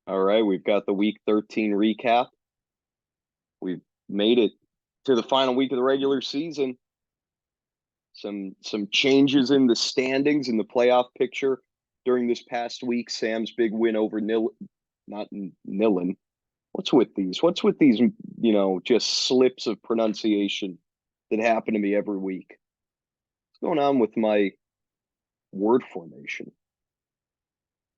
All right, we've got the Week 13 recap. We've made it to the final week of the regular season. Some changes in the standings in the playoff picture during this past week. Sam's big win over not Nillen. What's with these? What's with these? Just slips of pronunciation that happen to me every week. What's going on with my word formation?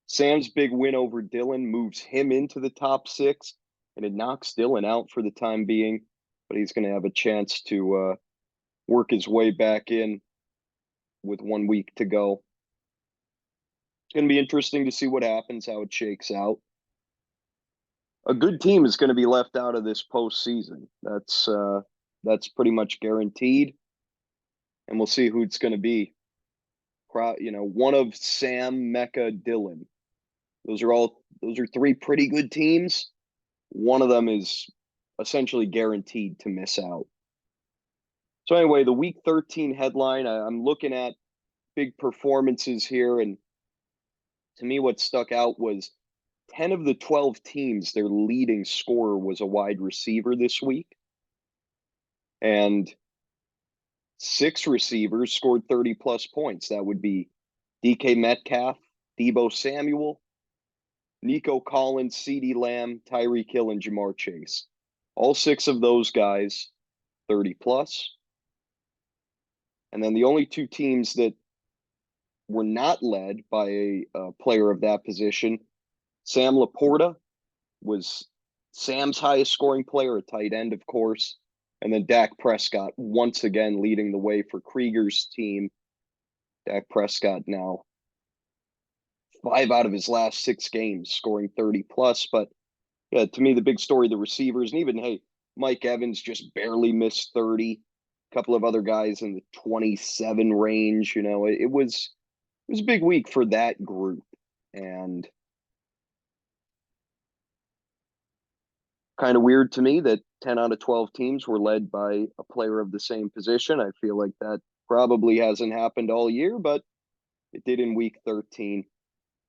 Sam's big win over Dylan moves him into the top six, and it knocks Dylan out for the time being. But he's going to have a chance to work his way back in with 1 week to go. It's going to be interesting to see what happens, how it shakes out. A good team is going to be left out of this postseason. That's pretty much guaranteed, and we'll see who it's going to be. One of Sam, Mecca, Dylan. Those are three pretty good teams. One of them is essentially guaranteed to miss out. So anyway, the Week 13 headline, I'm looking at big performances here, and to me what stuck out was 10 of the 12 teams, their leading scorer was a wide receiver this week. And 6 receivers scored 30-plus points. That would be DK Metcalf, Deebo Samuel, Nico Collins, CeeDee Lamb, Tyreek Hill, and Jamar Chase. All 6 of those guys, 30-plus. And then the only 2 teams that were not led by a player of that position, Sam Laporta was Sam's highest scoring player, a tight end, of course. And then Dak Prescott once again leading the way for Krieger's team. Dak Prescott now 5 out of his last 6 games scoring 30-plus. But yeah, to me, the big story, the receivers, and even, hey, Mike Evans just barely missed 30. A couple of other guys in the 27 range. It was a big week for that group. And kind of weird to me that 10 out of 12 teams were led by a player of the same position. I feel like that probably hasn't happened all year, but it did in Week 13.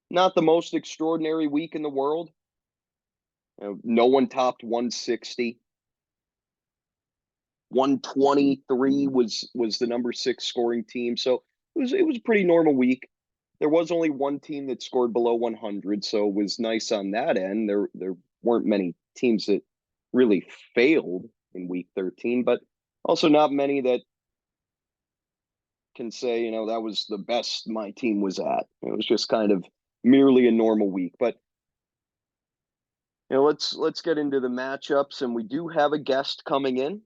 Not the most extraordinary week in the world. No one topped 160. 123 was the number 6 scoring team. So it was a pretty normal week. There was only one team that scored below 100, so it was nice on that end. There weren't many teams that really failed in Week 13, but also not many that can say, that was the best my team was at. It was just kind of merely a normal week. But let's get into the matchups, and we do have a guest coming in.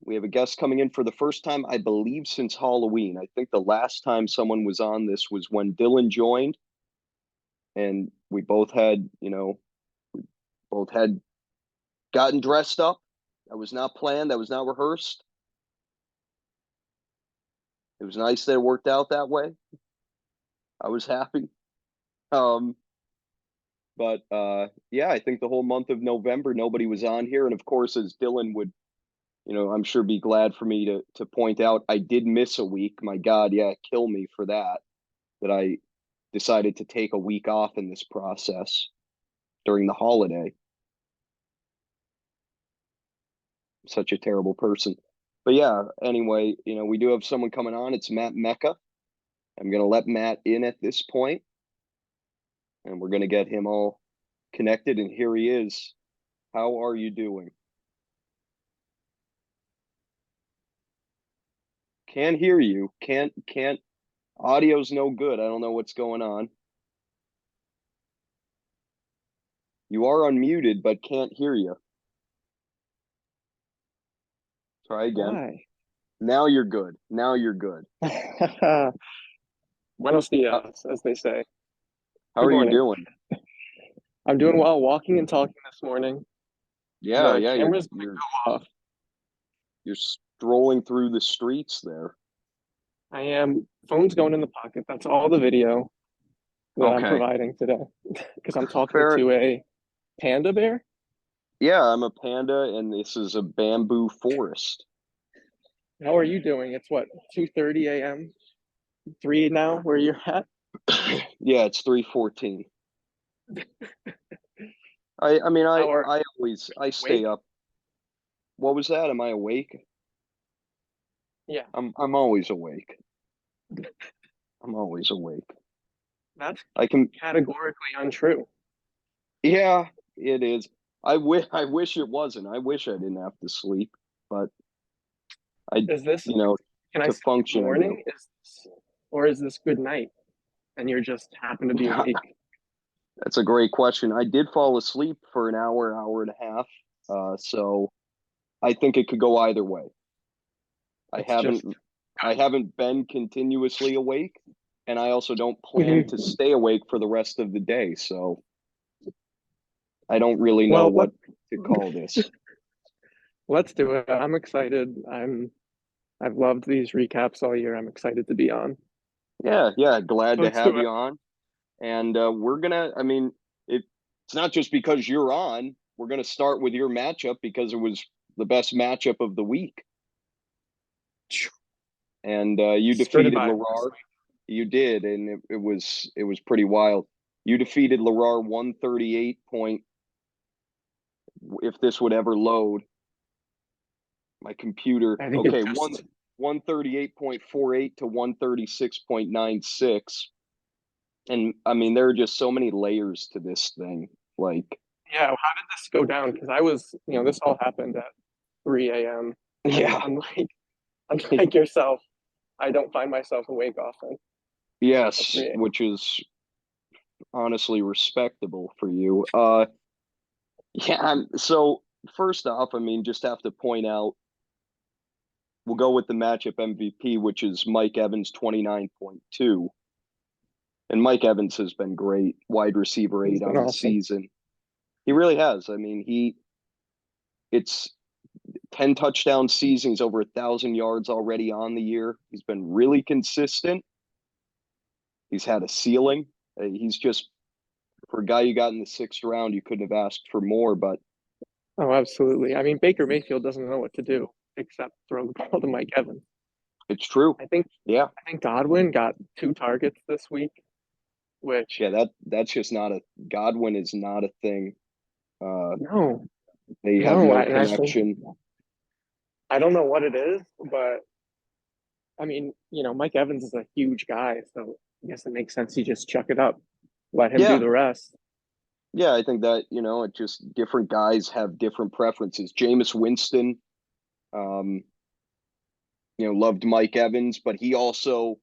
We have a guest coming in for the first time, I believe, since Halloween. I think the last time someone was on this was when Dylan joined, and we both had gotten dressed up. That was not planned. That was not rehearsed. It was nice that it worked out that way. I was happy. But yeah, I think the whole month of November, nobody was on here. And of course, as Dylan would, I'm sure be glad for me to point out, I did miss a week. My God, yeah, kill me for that I decided to take a week off in this process during the holiday. I'm such a terrible person. But yeah, anyway, we do have someone coming on. It's Matt Mecca. I'm going to let Matt in at this point, and we're going to get him all connected. And here he is. How are you doing? Can't hear you. Can't. Audio's no good. I don't know what's going on. You are unmuted, but can't hear you. Try again. Why? Now you're good. Now you're good. Buenos dias, as they say. How Good are you morning. doing? I'm doing well, walking and talking this morning. Yeah, The yeah, camera's gonna go off. you're strolling through the streets there. I am. Phone's going in the pocket. That's all the video that I'm Okay. providing today because I'm talking Fair. to a panda bear. Yeah, I'm a panda, and this is a bamboo forest. How are you doing? It's what, 2:30 a.m. 3 now where you're at? Yeah, it's 3:14. I mean, How are I you stay awake? up. What was that? Am I awake? Yeah, I'm always awake. I'm always awake. that's I can, categorically untrue. yeah, it is. I wish it wasn't. I wish I didn't have to sleep, but I, Is this, you know, can I to say good function, I do. morning? Or is this good night? And you're just happen to be awake. That's a great question. I did fall asleep for an hour, hour and a half. So I think it could go either way. I It's just haven't I haven't been continuously awake, and I also don't plan to Mhm. stay awake for the rest of the day. So I don't really know Well, what to call this. let's do it. I'm excited. I've loved these recaps all year. I'm excited to be on. Yeah, yeah, glad to Let's do have it. you on. And I mean, it's not just because you're on. We're gonna start with your matchup because it was the best matchup of the week. And you Skirted defeated by this Larar. You did, and it was pretty wild. You defeated Larar 138 point. If this would ever load, my computer. week. I think it Okay, just 138.48 to 136.96. And I mean, there are just so many layers to this thing. Like, yeah. How did this go down? Because I was, this all happened at 3 a.m. And yeah, unlike yourself, I don't find myself awake often at yes, 3 a.m. which is honestly respectable for you. Yeah. So first off, I mean, just have to point out we'll go with the matchup MVP, which is Mike Evans 29.2. And Mike Evans has been great, wide receiver He's eight been on the awesome. season. He really has. I mean, it's 10 touchdown season. He's over 1,000 yards already on the year. He's been really consistent. He's had a ceiling. He's just, for a guy you got in the sixth round, you couldn't have asked for more, but Oh, absolutely. I mean, Baker Mayfield doesn't know what to do except throw the ball to Mike Evans. it's true. I think Yeah. I think Godwin got 2 targets this week, which Yeah, that's just not a Godwin is not a thing. Uh, no, they have no, no and I think connection. I don't know what it is, but I mean, Mike Evans is a huge guy, so I guess it makes sense you just chuck it up, let him do Yeah, the rest. yeah, I think that, it just different guys have different preferences. Jameis Winston, um, loved Mike Evans, but he also,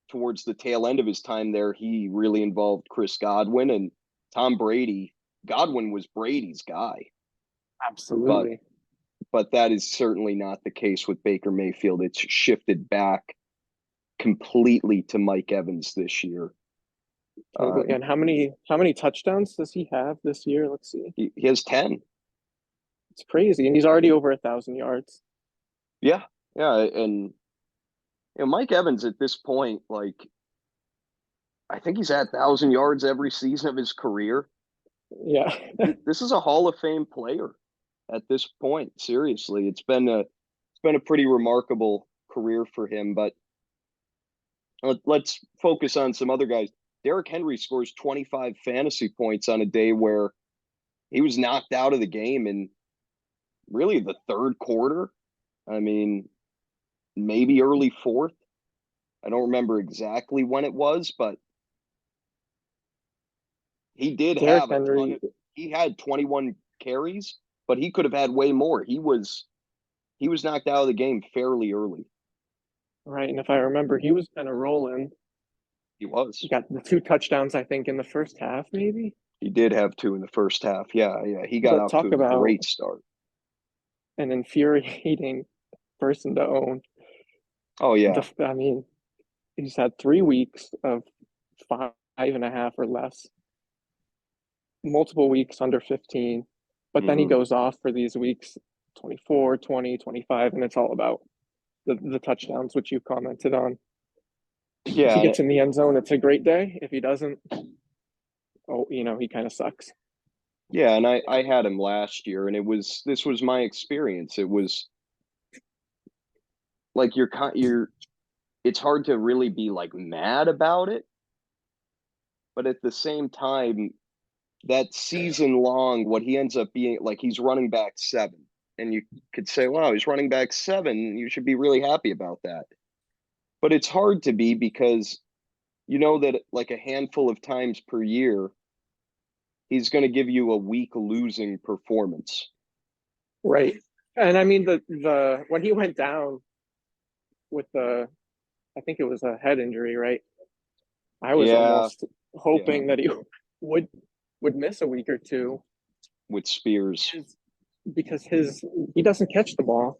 towards the tail end of his time there, he really involved Chris Godwin and Tom Brady. Godwin was Brady's guy, but Absolutely. that is certainly not the case with Baker Mayfield. It's shifted back completely to Mike Evans this year. Uh, Totally. And how many touchdowns does he have this year? Let's see. he has 10. It's crazy. And he's already over 1,000 yards. Yeah, yeah, and Mike Evans at this point, like I think he's at 1,000 yards every season of his career. Yeah. This is a Hall of Fame player at this point. Seriously, it's been a pretty remarkable career for him. But let's focus on some other guys. Derrick Henry scores 25 fantasy points on a day where he was knocked out of the game in really the third quarter. I mean, maybe early fourth. I don't remember exactly when it was, but he did Derrick have a ton Henry, of he had 21 carries, but he could have had way more. He was knocked out of the game fairly early. right? And if I remember, he was kind of rolling. He He was. got the 2 touchdowns, I think, in the first half, maybe. He did have two in the first half. Yeah, yeah. He got But off to talk a about great start. an infuriating person to own. Oh yeah. I mean, he's had 3 weeks of 5.5 or less, multiple weeks under 15, but then he Hmm. goes off for these weeks 24, 20, 25, and it's all about the touchdowns, which you commented on. If he Yeah, gets in the end zone, it's a great day. If he doesn't, oh, he kind of sucks. yeah. And I had him last year, and this was my experience. It was like you're. It's hard to really be like mad about it, but at the same time, that season long, what he ends up being like, he's running back seven. And you could say, wow, he's running back seven. You should be really happy about that. But it's hard to be because you know that like a handful of times per year, he's going to give you a weak losing performance. Right. And I mean the when he went down with the I think it was a head injury, right? I was Yeah, almost yeah, hoping that he would would miss a week or two with Spears. because his he doesn't catch the ball.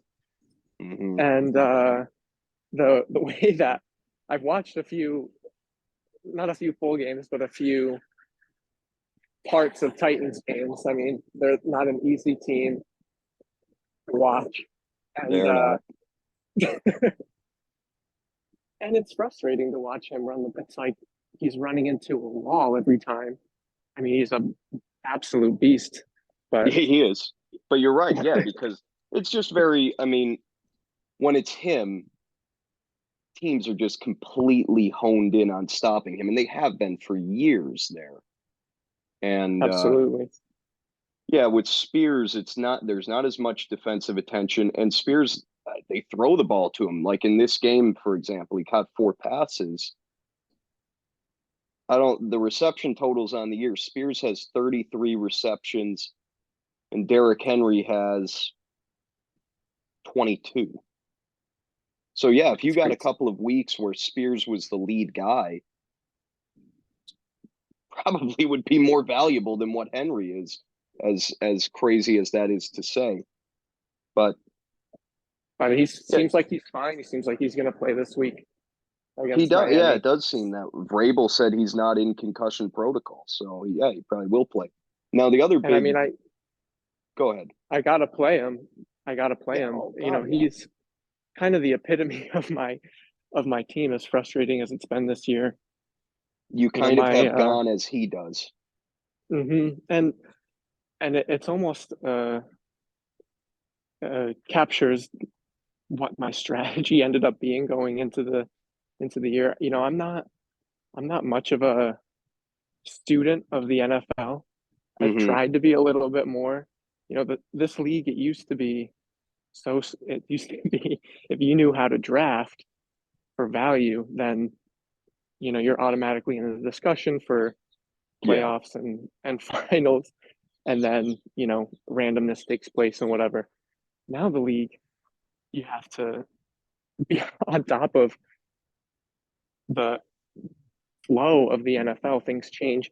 Hmm. And the way that I've watched a few, not a few full games, but a few parts of Titans games. I mean, they're not an easy team to watch, and They're not. and it's frustrating to watch him run. It's like he's running into a wall every time. I mean, he's a absolute beast, but He is. But you're right. Yeah, because it's just very, I mean, when it's him, teams are just completely honed in on stopping him, and they have been for years there. And absolutely. yeah, with Spears, it's not there's not as much defensive attention, and Spears they throw the ball to him. Like in this game, for example, he caught four passes. I don't the reception totals on the year. Spears has 33 receptions, and Derrick Henry has 22. So yeah, if you It's got a crazy. couple of weeks where Spears was the lead guy, probably would be more valuable than what Henry is, as crazy as that is to say. But But he yeah, seems like he's fine. He seems like he's going to play this week he against does. Yeah, it Miami. does seem that Vrabel said he's not in concussion protocol, so yeah, he probably will play. Now the other And I big, mean, go ahead. I gotta play him. I gotta play Yeah, him. oh You know, God, yeah. he's kind of the epitome of my team, as frustrating as it's been this year. You You know, kind of my have gone as he does. and it's almost captures what my strategy ended up being going into the year. You know, I'm not much of a student of the NFL. I've Hmm. tried to be a little bit more. You know, this league it used to be so it used to be if you knew how to draft for value, then you know you're automatically in a discussion for Yeah, playoffs and finals, and then you know randomness takes place and whatever. Now the league, you have to be on top of the flow of the NFL. Things change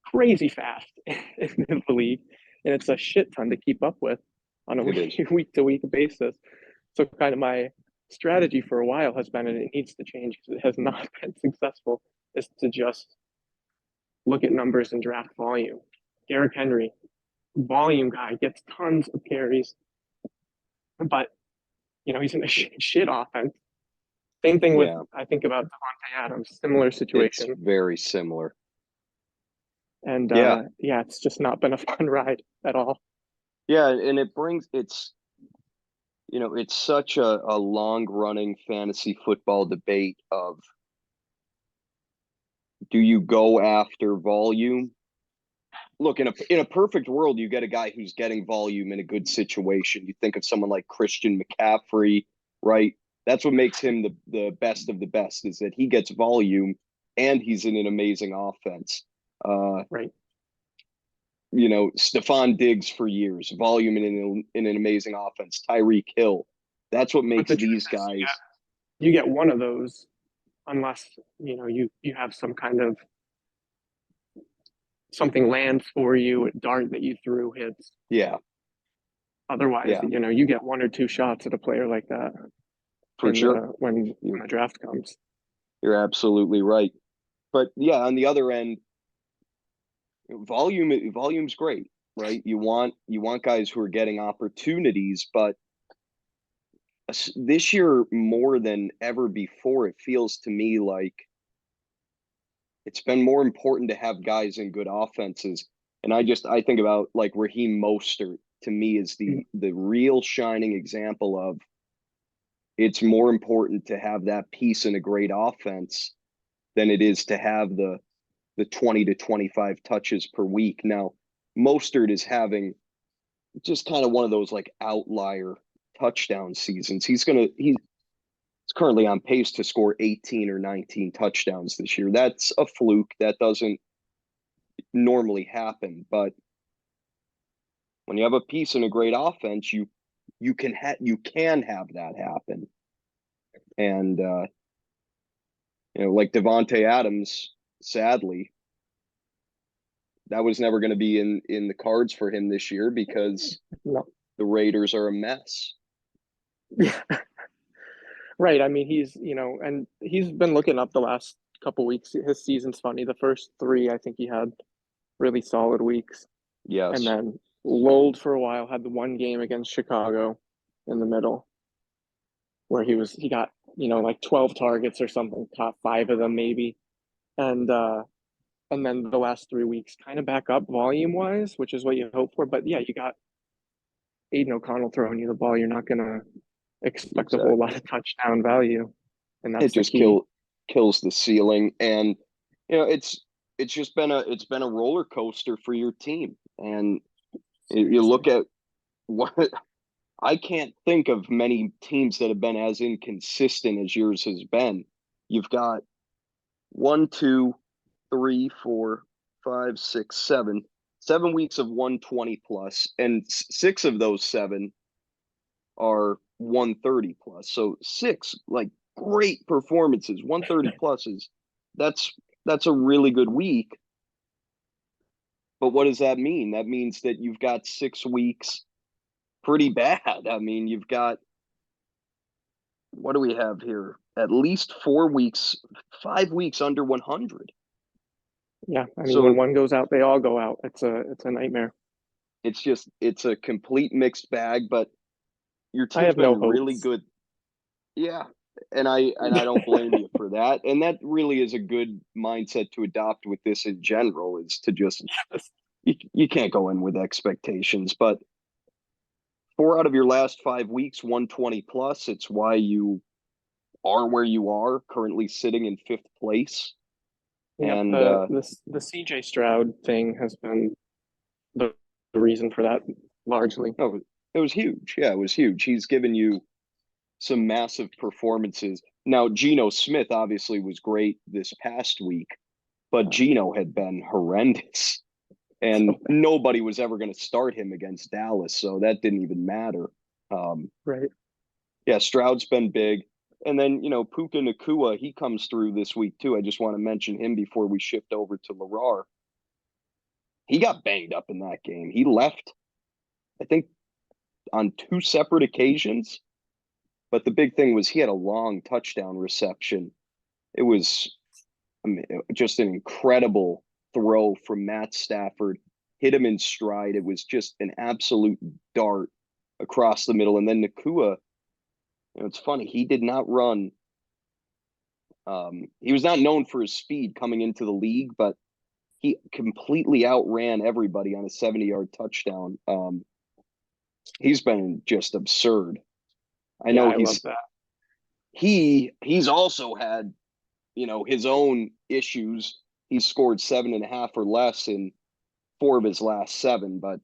crazy fast in the league, and it's a shit ton to keep up with on a it is. week to week basis. So, kind of my strategy for a while has been, and it needs to change because it has not been successful, is to just look at numbers and draft volume. Derrick Henry, volume guy, gets tons of carries, but you know he's in a shit offense. Same thing with Yeah, I think about Devontae Adams, similar it's situation, very similar. and Yeah, yeah, it's just not been a fun ride at all. yeah, and it brings it's it's such a long running fantasy football debate of do you go after volume? Look, in a perfect world, you get a guy who's getting volume in a good situation. You think of someone like Christian McCaffrey, right? That's what makes him the best of the best, is that he gets volume and he's in an amazing offense. Uh, Right. Stephon Diggs for years, volume in an amazing offense. Tyreek Hill. That's what But makes the truth these is, guys. you get one of those unless you know you have some kind of something lands for you, a dart that you threw hits. Yeah, Otherwise, yeah, you know, you get one or two shots at a player like that for in sure. the when the draft comes. You're absolutely right. But yeah, on the other end, volume's great, right? You want guys who are getting opportunities, but this year more than ever before, it feels to me like it's been more important to have guys in good offenses. And I think about like Raheem Mostert to me is the real shining example of it's more important to have that piece in a great offense than it is to have the 20 to 25 touches per week. Now, Mostert is having just kind of one of those like outlier touchdown seasons. He's currently on pace to score 18 or 19 touchdowns this year. That's a fluke. That doesn't normally happen, but when you have a piece in a great offense, you can have that happen. And like Devontae Adams, sadly, that was never going to be in the cards for him this year because No. the Raiders are a mess. Yeah. Right. I mean, and he's been looking up the last couple weeks. His season's funny. The first three, I think he had really solid weeks, and Yes. then lulled for a while. Had the one game against Chicago in the middle where he got like 12 targets or something, caught five of them maybe, and then the last 3 weeks kind of back up volume wise, which is what you hope for. But yeah, you got Aiden O'Connell throwing you the ball. You're not gonna expect a whole lot of touchdown value, and It that's the just key. kills the ceiling, and it's just been a roller coaster for your team. And you look at what I can't think of many teams that have been as inconsistent as yours has been. You've got 1, 2, 3, 4, 5, 6, 7 weeks of 120 plus, and six of those seven are 130 plus. So six like great performances. 130 plus is that's a really good week. But what does that mean? That means that you've got 6 weeks pretty bad. I mean, you've got, what do we have here? At least 4 weeks, 5 weeks under 100. Yeah, I mean, when So one goes out, they all go out. It's a nightmare. it's a complete mixed bag, but your I team's have no been really hopes. good. Yeah. And I don't blame you for that. And that really is a good mindset to adopt with this in general, is to just you can't go in with expectations. But 4 out of your last 5 weeks, 120 plus, it's why you are where you are, currently sitting in fifth place. Yep, And the CJ Stroud thing has been the reason for that largely. no, it was huge. Yeah, it was huge. He's given you some massive performances. Now, Geno Smith obviously was great this past week, but Geno had been horrendous. And So nobody was ever going to start him against Dallas, so that didn't even matter. Um, right. yeah, Stroud's been big. And then, Puka Nakua, he comes through this week too. I just want to mention him before we shift over to Lara. He got banged up in that game. He left, I think, on 2 separate occasions. But the big thing was he had a long touchdown reception. It was, I mean, just an incredible throw from Matt Stafford. Hit him in stride. It was just an absolute dart across the middle. And then Nakua, it's funny, he did not run. He was not known for his speed coming into the league, but he completely outran everybody on a 70-yard touchdown. He's been just absurd. I Yeah, know I love that. he's also had, his own issues. He's scored 7.5 or less in 4 of his last 7, but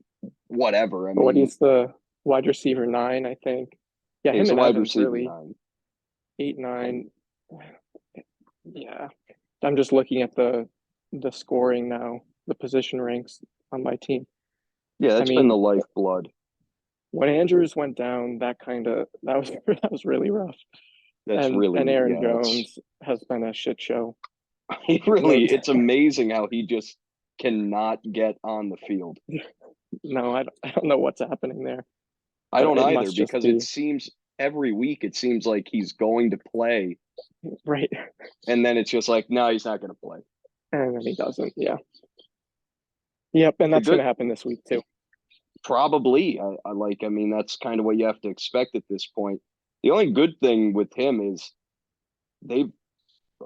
whatever. I What mean, is the wide receiver 9, I think. Yeah, him he's a and wide Evans receiver really 9. 8, 9. Yeah. I'm just looking at the scoring now, the position ranks on my team. Yeah, I that's been the mean, lifeblood. when Andrews went down, that was that was really rough. That's And really, Aaron yeah, Jones has been a shit show. he No, really, it's amazing how he just cannot get on the field. no, I don't know what's happening there, I but don't it either, must just because it be seems every week it seems like he's going to play, right. and then it's just like, no, he's not going to play. And then he doesn't. Yeah. Yep. And The that's going good, to happen this week too. probably, I mean, that's kind of what you have to expect at this point. The only good thing with him is they've,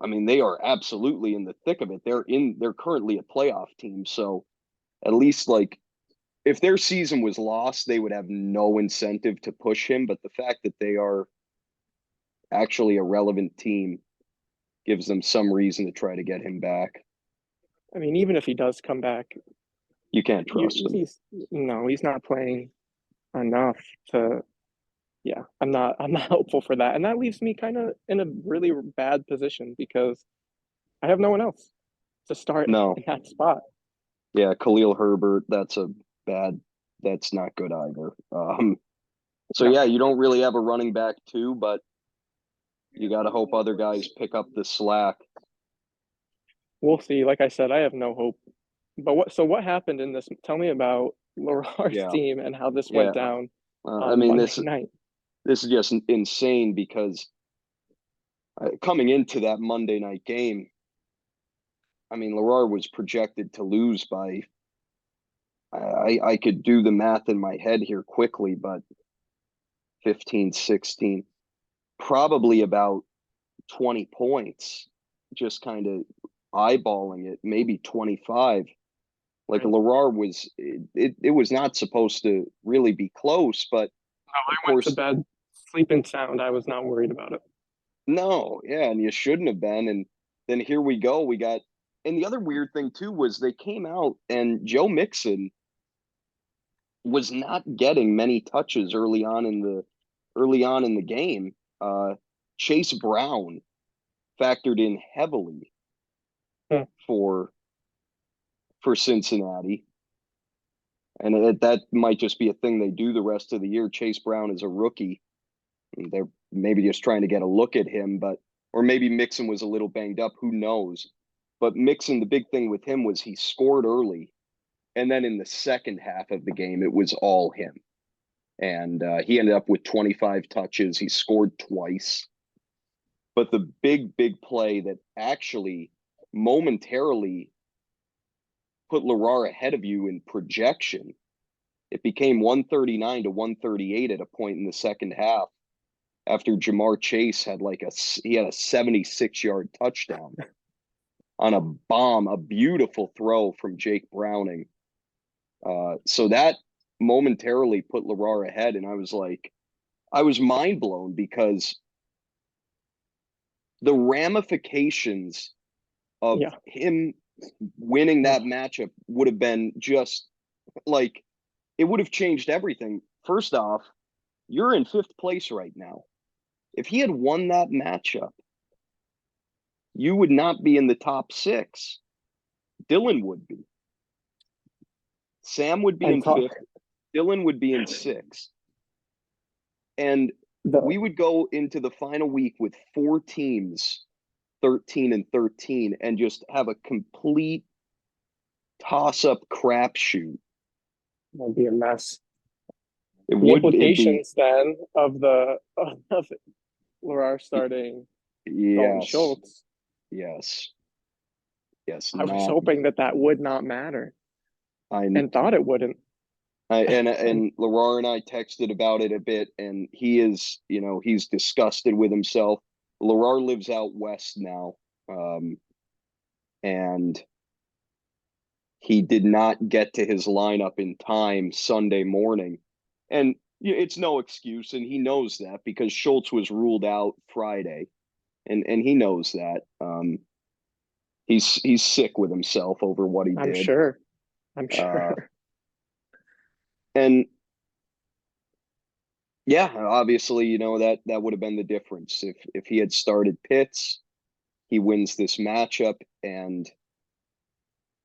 I mean, they are absolutely in the thick of it. They're currently a playoff team, so at least like if their season was lost, they would have no incentive to push him. But the fact that they are actually a relevant team gives them some reason to try to get him back. I mean, even if he does come back, You can't trust him. he's no, he's not playing enough to. Yeah, I'm not hopeful for that, and that leaves me kind of in a really bad position because I have no one else to start No, in that spot. yeah, Khalil Herbert, that's a bad, that's not good either. So No, yeah, you don't really have a running back too, but you got to hope other guys pick up the slack. we'll see. Like I said, I have no hope. But what? So what happened in this? Tell me about Larar's Yeah, team and how this yeah. went down I on mean, Monday this night. this is just insane because coming into that Monday night game, I mean, Larar was projected to lose by. I could do the math in my head here quickly, but 15, 16, probably about 20 points, just kind of eyeballing it, maybe 25. Like Right. Larar was, it was not supposed to really be close, but No, of I went to course, bed sleeping sound. I was not worried about it. no, yeah, and you shouldn't have been. And then here we go. We got, and the other weird thing too was they came out and Joe Mixon was not getting many touches early on in the game. Chase Brown factored in heavily Hmm. for Cincinnati, and that might just be a thing they do the rest of the year. Chase Brown is a rookie. They're maybe just trying to get a look at him, but or maybe Mixon was a little banged up. Who knows? But Mixon, the big thing with him was he scored early, and then in the second half of the game, it was all him. And he ended up with 25 touches. He scored twice. But the big play that actually momentarily put Larar ahead of you in projection, it became 139 to 138 at a point in the second half after Jamar Chase had he had a 76-yard touchdown on a bomb, a beautiful throw from Jake Browning. So that momentarily put Larar ahead, and I was mind blown because the ramifications of Yeah. him winning Oh, that matchup would have been just like it would have changed everything. First off, you're in fifth place right now. If he had won that matchup, you would not be in the top six. Dylan would be. Sam would be and in fifth. Dylan would be in sixth. And the we would go into the final week with four teams, 13 and 13, and just have a complete toss up crapshoot. will be a mess. It The would, it'd be, implications then of Larar starting Dalton yes, Schultz. yes, yes, I was not, hoping that that would not matter I, and thought it wouldn't. And and Larar and I texted about it a bit, and he is, he's disgusted with himself. Larar lives out west now, and he did not get to his lineup in time Sunday morning, and it's no excuse, and he knows that because Schultz was ruled out Friday, and he knows that. He's sick with himself over what he I'm did, sure. I'm uh, sure. and yeah, obviously, that would have been the difference if he had started Pitts. He wins this matchup, and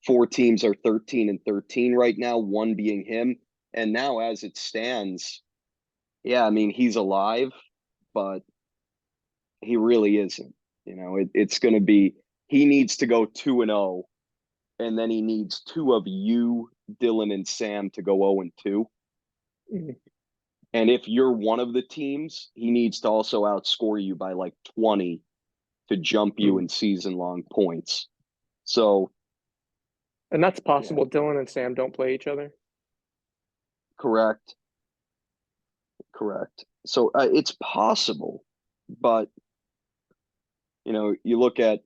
four teams are 13 and 13 right now, one being him. And now, as it stands, yeah, I mean, he's alive, but he really isn't. It's going to be he needs to go 2-0, and then he needs two of you, Dylan and Sam, to go 0-2. And if you're one of the teams, he needs to also outscore you by like 20 to jump you in season long points. So, And that's yeah, possible. Dylan and Sam don't play each other. correct. Correct. So it's possible, but you look at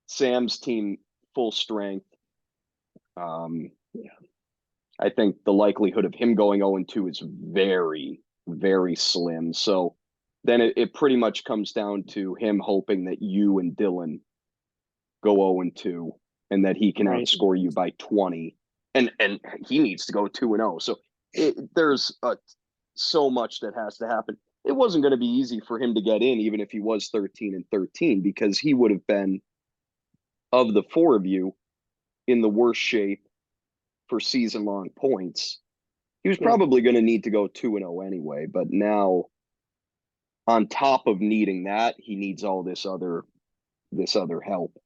Sam's team full strength. Um, Yeah. I think the likelihood of him going 0-2 is very, very slim. So then it pretty much comes down to him hoping that you and Dylan go 0-2, and that he can Right. outscore you by 20, and he needs to go 2-0. So there's so much that has to happen. It wasn't going to be easy for him to get in, even if he was 13-13, because he would have been, of the four of you, in the worst shape for season long points. He was probably going to need to go 2-0 anyway, but now, on top of needing that, he needs all this other help.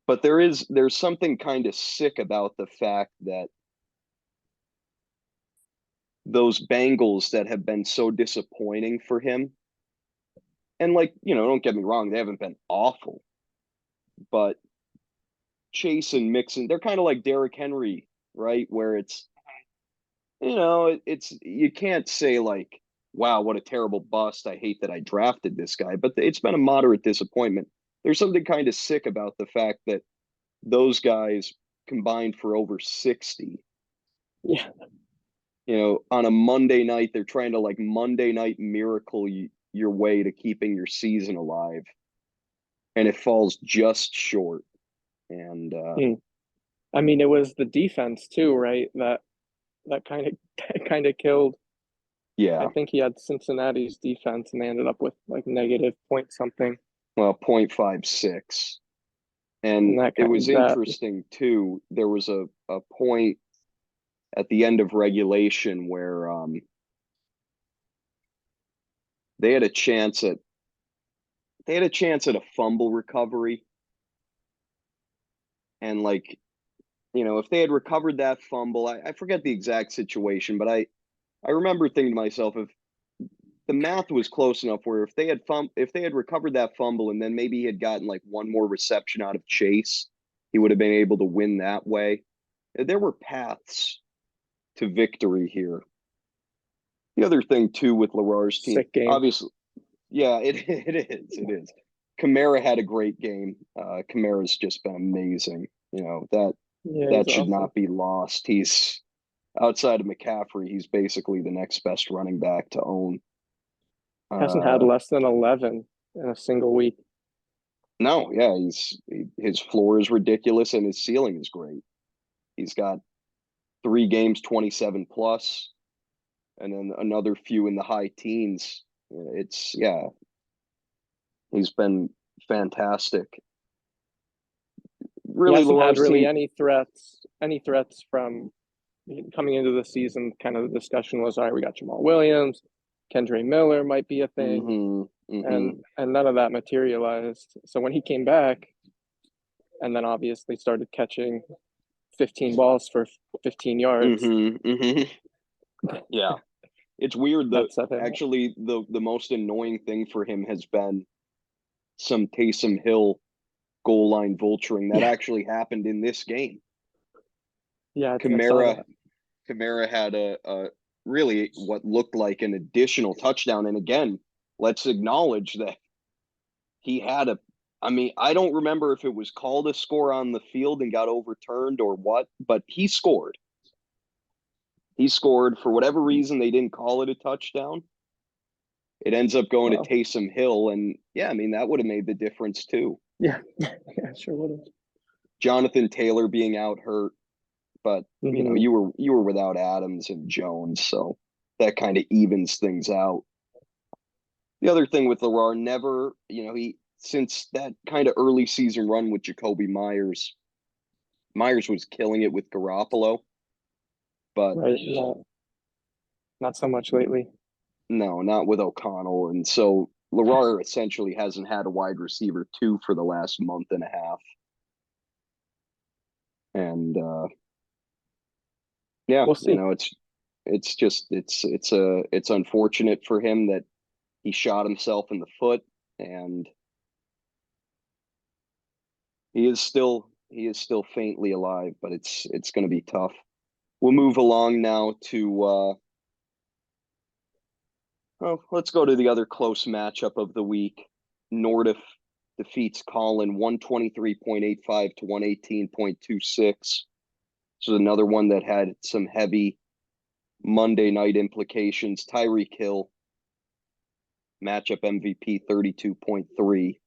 But there's something kind of sick about the fact that those Bengals that have been so disappointing for him, and like, don't get me wrong, they haven't been awful, but Chase and Mixon, they're kind of like Derrick Henry, right? Where it's, it's, you can't say like, wow, what a terrible bust. I hate that I drafted this guy, but it's been a moderate disappointment. There's something kind of sick about the fact that those guys combined for over 60. Yeah. On a Monday night, they're trying to like Monday night miracle your way to keeping your season alive, and it falls just short. And I mean, it was the defense too, right? That kind of killed. yeah, I think he had Cincinnati's defense, and they ended up with like negative point something. well, 0.56. And And that it kind was that interesting too. There was a point at the end of regulation where they had a chance at a fumble recovery, and like, if they had recovered that fumble, I forget the exact situation, but I remember thinking to myself, if the math was close enough where if they had recovered that fumble and then maybe he had gotten like one more reception out of Chase, he would have been able to win that way. There were paths to victory here. The other thing too with Larar's team, sick game. obviously, yeah, it is. Kamara had a great game. Kamara's just been amazing. Yeah, he's That should awesome. not be lost. He's outside of McCaffrey, he's basically the next best running back to own. Hasn't had Uh, less than 11 in a single week. no, yeah, his floor is ridiculous and his ceiling is great. He's got 3 games, 27 plus, and then another few in the high teens. Yeah, he's been fantastic. He Really, hasn't had Larar's really team. any threats from coming into the season. Kind of the discussion was, all right, we got Jamal Williams, Kendre Miller might be a thing, Mm-hmm, mm-hmm. and none of that materialized. So when he came back, and then obviously started catching 15 balls for 15 yards, Mm-hmm. Mm-hmm. Yeah, it's weird. that set him up. Actually, the most annoying thing for him has been some Taysom Hill goal line vulturing that Yeah, actually happened in this game. yeah, I saw Kamara that. Kamara had a really what looked like an additional touchdown, and again, let's acknowledge that he had a. I mean, I don't remember if it was called a score on the field and got overturned or what, but he scored. He scored. For whatever reason, they didn't call it a touchdown. It ends up going to Well, Taysom Hill, and yeah, I mean that would have made the difference too. yeah, yeah, sure would have. Jonathan Taylor being out hurt, but Mm-hmm. you were without Adams and Jones, so that kind of evens things out. The other thing with Larar, never, he since that kind of early season run with Jacoby Myers, Myers was killing it with Garoppolo, but Right, not so much lately. no, not with O'Connell. And so Larar essentially hasn't had a wide receiver two for the last month and a half. And yeah, We'll see. it's unfortunate for him that he shot himself in the foot, and he is still faintly alive, but it's going to be tough. We'll move along now to let's go to the other close matchup of the week. Nordiff defeats Colin 123.85 to 118.26. So another one that had some heavy Monday night implications. Tyreek Hill, matchup MVP 32.3.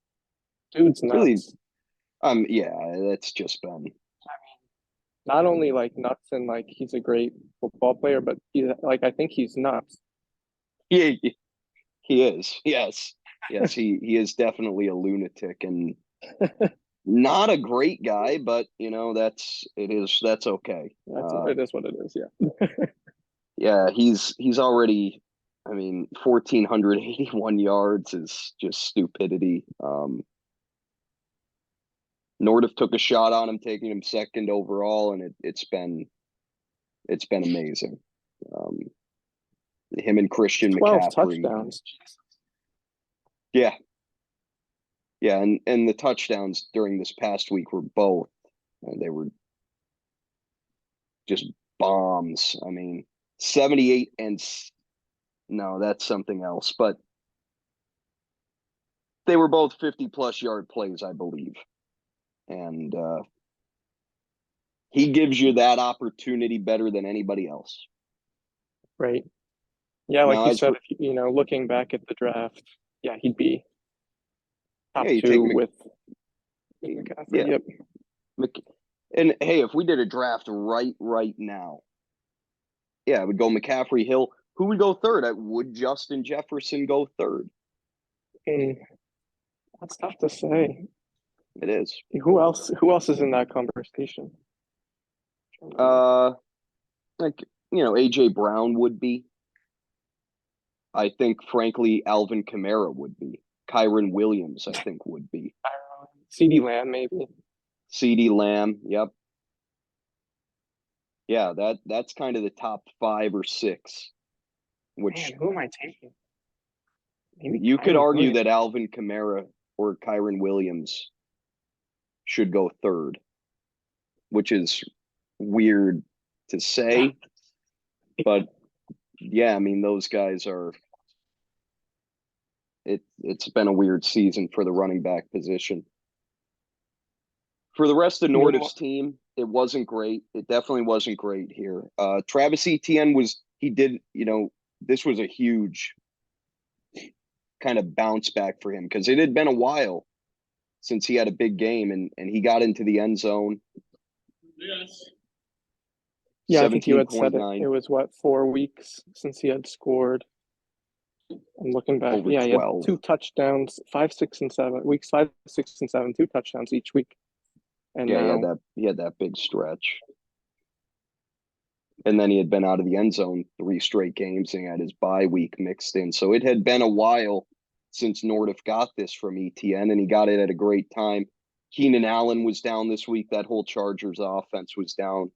Dude's Really, nuts. Yeah, that's just been Not only like nuts and like he's a great football player, but he's like I think he's nuts. he is. Yes. Yes, he is definitely a lunatic and not a great guy, but that's okay. That's it is what it is. Yeah. Yeah, he's already, I mean, 1,481 yards is just stupidity. Nordiff took a shot on him, taking him second overall, and it's been amazing. Um, him and Christian 12 McCaffrey. touchdowns. Yeah, yeah, and the touchdowns during this past week were both, they were just bombs. I mean, 78 and no, that's something else, but they were both 50 plus yard plays, I believe. And he gives you that opportunity better than anybody else. Right. Yeah, like Now, you as said, for, if you know, looking back at the draft, yeah, he'd be yeah, top you take two with McCaffrey. yeah, Yep. and hey, if we did a draft right now, yeah, it would go McCaffrey, Hill. Who would go third? Would Justin Jefferson go third? Mm, that's tough to say. It is. Who else is in that conversation? Uh, like AJ Brown would be. I think, frankly, Alvin Kamara would be. Kyron Williams, I think, would be. CD Lamb, maybe. CeeDee Lamb, yep. Yeah, that's kind of the top 5 or 6, Man, which who am I taking? Maybe you could Kyron argue Williams. that Alvin Kamara or Kyron Williams should go third, which is weird to say, but yeah, I mean those guys are it's been a weird season for the running back position. For the rest of Nordiff's team, it wasn't great. It definitely wasn't great here. Travis Etienne this was a huge kind of bounce back for him because it had been a while since he had a big game and he got into the end zone. Yes. Yeah, I think you had said it. 17.9 It was what, 4 weeks since he had scored. I'm looking back. over Yeah, he had 12. 2 touchdowns, 5, 6, and 7 weeks, 5, 6, and 7, 2 touchdowns each week. And Yeah, now, he had that big stretch. And then he had been out of the end zone 3 straight games and he had his bye week mixed in. So it had been a while since Nordiff got this from ETN, and he got it at a great time. Keenan Allen was down this week. That whole Chargers offense was down.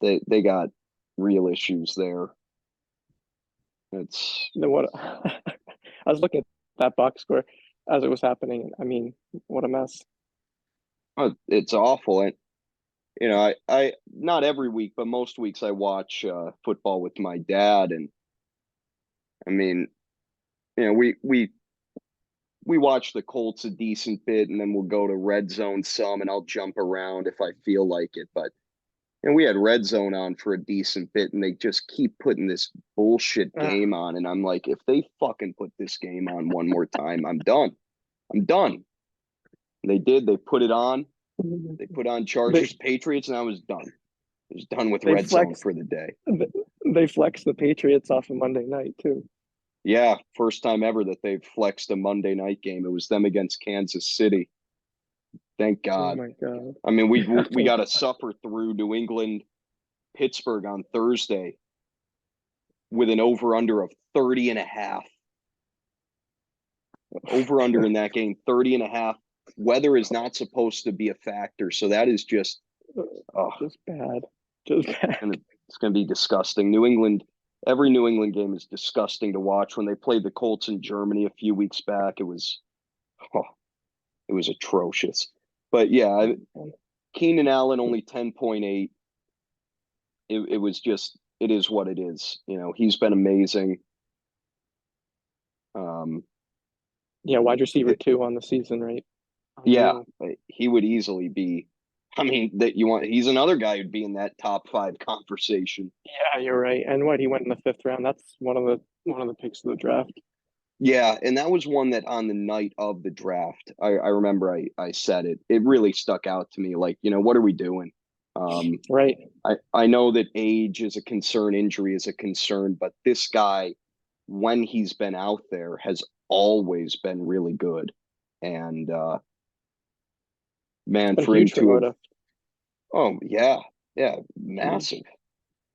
They got real issues there. It's what I was looking at that box score as it was happening. I mean, what a mess. it's awful. And I not every week, but most weeks I watch football with my dad, and I mean, we watch the Colts a decent bit, and then we'll go to Red Zone some, and I'll jump around if I feel like it. But we had Red Zone on for a decent bit, and they just keep putting this bullshit game on, and I'm like, if they fucking put this game on one more time, I'm done. I'm done. And they did. They put it on. They put on Chargers Patriots, and I was done. I was done with Red Zone for the day. They flexed the Patriots off of Monday night too. Yeah, first time ever that they've flexed a Monday night game. It was them against Kansas City. Thank God. Oh my God. I mean, we got to suffer through New England, Pittsburgh on Thursday with an over-under of 30.5. Over-under in that game, 30.5. Weather is not supposed to be a factor, so that is just bad. Just bad. And it's going to be disgusting. Every New England game is disgusting to watch. When they played the Colts in Germany a few weeks back, it was atrocious. But yeah, Keenan Allen only 10.8. It was just, it is what it is. He's been amazing. Yeah, wide receiver 2 on the season, right? Yeah, he would easily be. I mean, he's another guy who'd be in that top 5 conversation. Yeah, you're right. And he went in the 5th round. That's one of the picks of the draft. Yeah, and that was one that on the night of the draft, I remember I said it. It really stuck out to me. Like, what are we doing? Um, Right. I know that age is a concern, injury is a concern, but this guy, when he's been out there, has always been really good. And It's man, been for him huge for to have, Nordic. oh yeah, yeah, Huge. massive,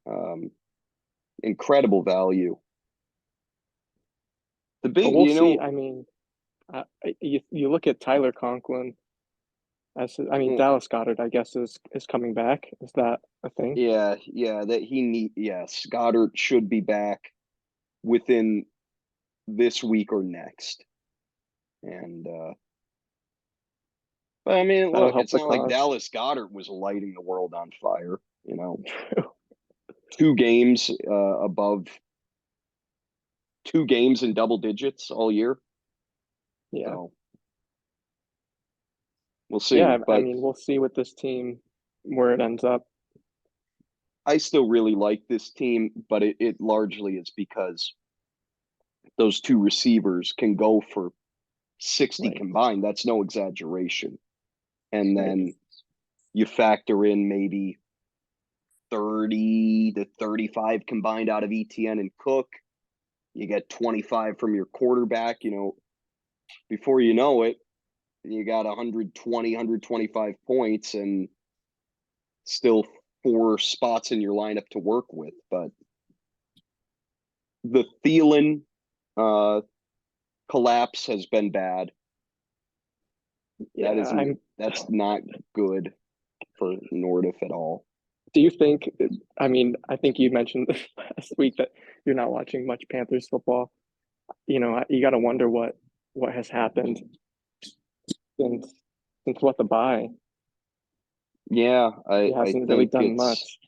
um, incredible value. The But big, we'll see. I mean, you look at Tyler Conklin Dallas Goddard, I guess, is coming back. Is that a thing? yeah, that yes, Goddard should be back within this week or next. And but I mean, That'll look, help it's the not like cause. Dallas Goddard was lighting the world on fire. 2 games above 2 games in double digits all year. Yeah. So we'll see. Yeah, I But mean, we'll see with this team where it ends up. I still really like this team, but it largely is because those two receivers can go for 60 Right. combined. That's no exaggeration. And Right. then you factor in maybe 30 to 35 combined out of ETN and Cook. You get 25 from your quarterback, before you know it, you got 120, 125 points and still 4 spots in your lineup to work with. But the Thielen uh, collapse has been bad. Yeah, That's not good for Nordiff at all. do you think, I mean, I think you mentioned last week that you're not watching much Panthers football. You got to wonder what has happened since what the bye. Yeah, He hasn't really done much.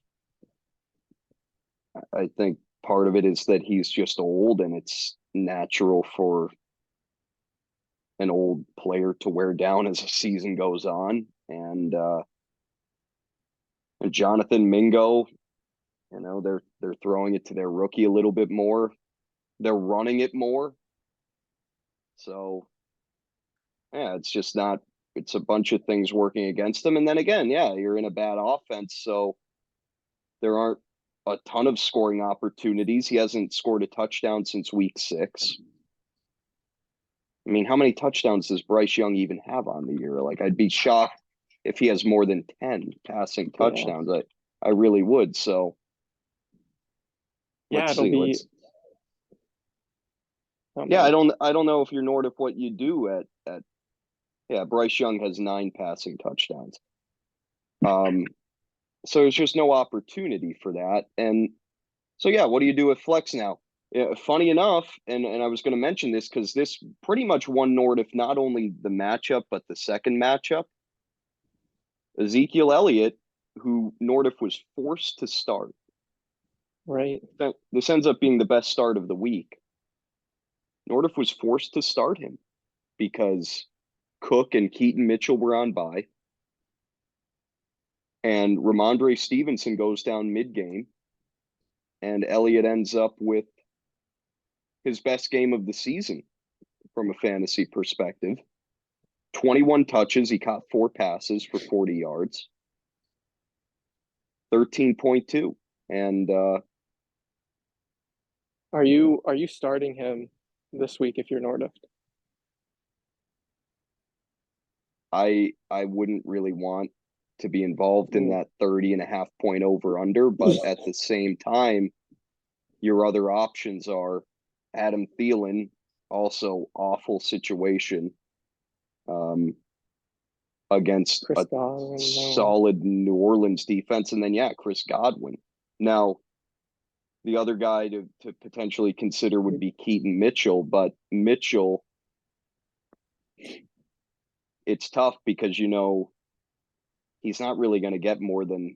I think part of it is that he's just old and it's natural for an old player to wear down as the season goes on. And Jonathan Mingo, they're throwing it to their rookie a little bit more. They're running it more. So yeah, it's just not. It's a bunch of things working against them. And then again, yeah, you're in a bad offense, so there aren't a ton of scoring opportunities. He hasn't scored a touchdown since week 6. I mean, how many touchdowns does Bryce Young even have on the year? Like, I'd be shocked if he has more than 10 passing Yeah. touchdowns. I really would. So Yeah, let's it'll see. be. Oh, Yeah, man. I don't know if you're Nordic what you do at yeah, Bryce Young has 9 passing touchdowns. So there's just no opportunity for that. And so yeah, what do you do with flex now? Yeah, funny enough, and I was going to mention this because this pretty much won Nordic not only the matchup but the second matchup. Ezekiel Elliott, who Nordic was forced to start. Right. This ends up being the best start of the week. Nordic was forced to start him because Cook and Keaton Mitchell were on bye. And Ramondre Stevenson goes down mid-game. And Elliott ends up with his best game of the season from a fantasy perspective. 21 touches. He caught 4 passes for 40 yards. 13.2. And Are you starting him this week if you're Nordic? I wouldn't really want to be involved in Mm. that 30.5 point over under, but at the same time, your other options are Adam Thielen, also awful situation against Chris a Godwin, no. solid New Orleans defense, and then yeah, Chris Godwin. Now, the other guy to potentially consider would be Keaton Mitchell, but Mitchell, it's tough because he's not really going to get more than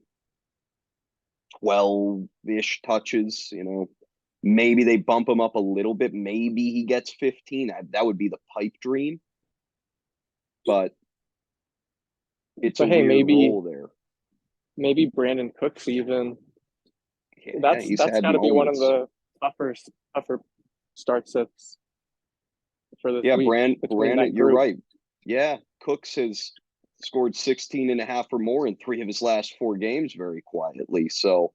12-ish touches. Maybe they bump him up a little bit. Maybe he gets 15. That would be the pipe dream. But it's a But hey, weird maybe role there. Brandon Cooks even. Yeah, That's he's had got to be one of moments. the tougher starts. That's for this Yeah, week between Brandon, that you're group. right. Yeah, Cooks has scored 16 and a half or more in 3 of his last 4 games very quietly. So,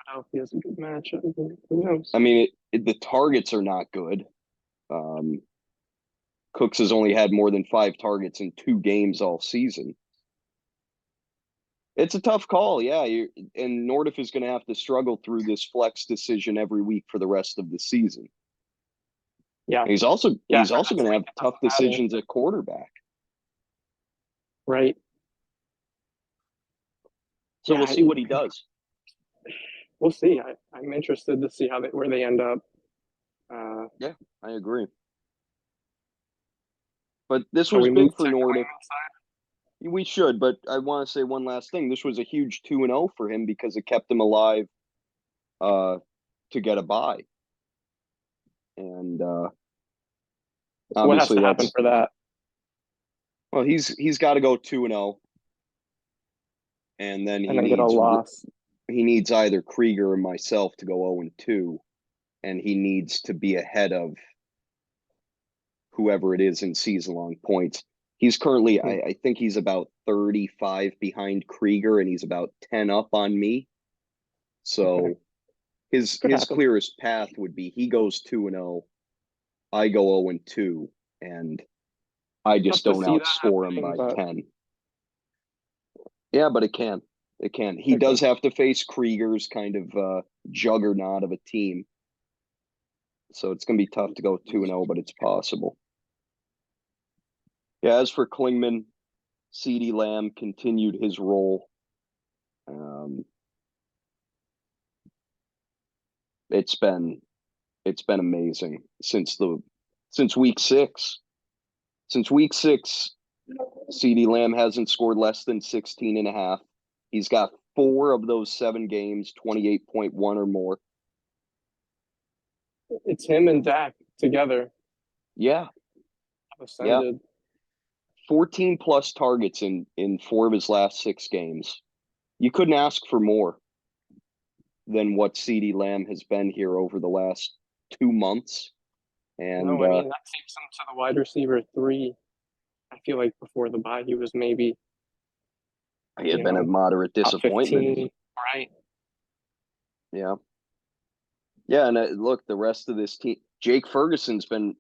Philadelphia's a good matchup. Who knows? I mean, the targets are not good. Cooks has only had more than 5 targets in 2 games all season. It's a tough call, yeah. And Nordiff is going to have to struggle through this flex decision every week for the rest of the season. Yeah. And he's also going to have tough decisions at quarterback. Right. So we'll see what he does. We'll see. I'm interested to see where they end up. Yeah, I agree. But this was big for Nordiff. We should, but I want to say one last thing. This was a huge 2-0 for him because it kept him alive to get a bye. And so obviously what has to happen for that? Well, he's got to go 2-0. And then get a loss. He needs either Krieger or myself to go 0-2, and he needs to be ahead of whoever it is in season-long points. He's currently, I think he's about 35 behind Krieger, and he's about 10 up on me. So his clearest path would be he goes 2-0, I go 0-2, and I just don't outscore him by 10. Yeah, but it can. It can. He does have to face Krieger's kind of juggernaut of a team. So it's going to be tough to go 2-0, but it's possible. Yeah, as for Klingman, CeeDee Lamb continued his role. It's been amazing since week 6. Since week 6, CeeDee Lamb hasn't scored less than 16 and a half. He's got 4 of those 7 games, 28.1 or more. It's him and Dak together. Yeah. Ascended. 14 plus targets in 4 of his last 6 games. You couldn't ask for more than what CeeDee Lamb has been here over the last 2 months. And no, I mean, that takes him to the wide receiver 3. I feel like before the bye, he was maybe. He had been a moderate disappointment. 15, right. Yeah. Yeah, and look, the rest of this team, Jake Ferguson's been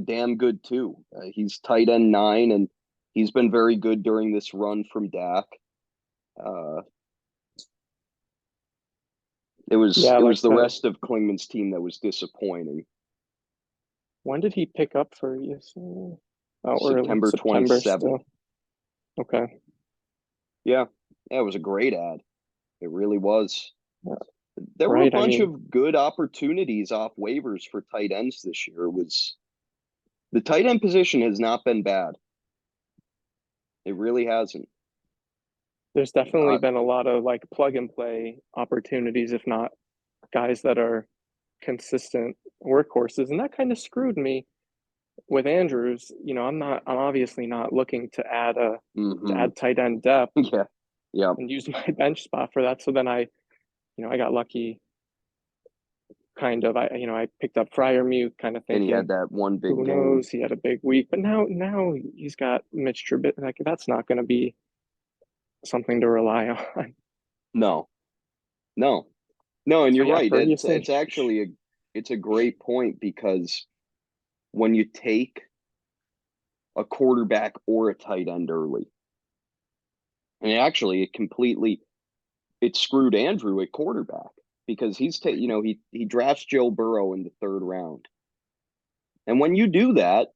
damn good too. He's tight end 9, and he's been very good during this run from Dak. It was the rest of Klingman's team that was disappointing. When did he pick up for you? September 27th. Okay. Yeah, it was a great ad. It really was. Yeah. There were a bunch of good opportunities off waivers for tight ends this year. The tight end position has not been bad. It really hasn't. There's definitely been a lot of like plug and play opportunities, if not guys that are consistent workhorses, and that kind of screwed me with Andrews. I'm obviously not looking to add tight end depth. Yeah. And use my bench spot for that. So then I got lucky. Kind of, I picked up Freiermuth, kind of thinking. And he had that one big game. Who knows? He had a big week, but now he's got Mitch Trubisky. Like that's not going to be something to rely on. No, and you're right. It's actually it's a great point, because when you take a quarterback or a tight end early, and actually it screwed Andrew at quarterback, because he drafts Joe Burrow in the 3rd round. And when you do that,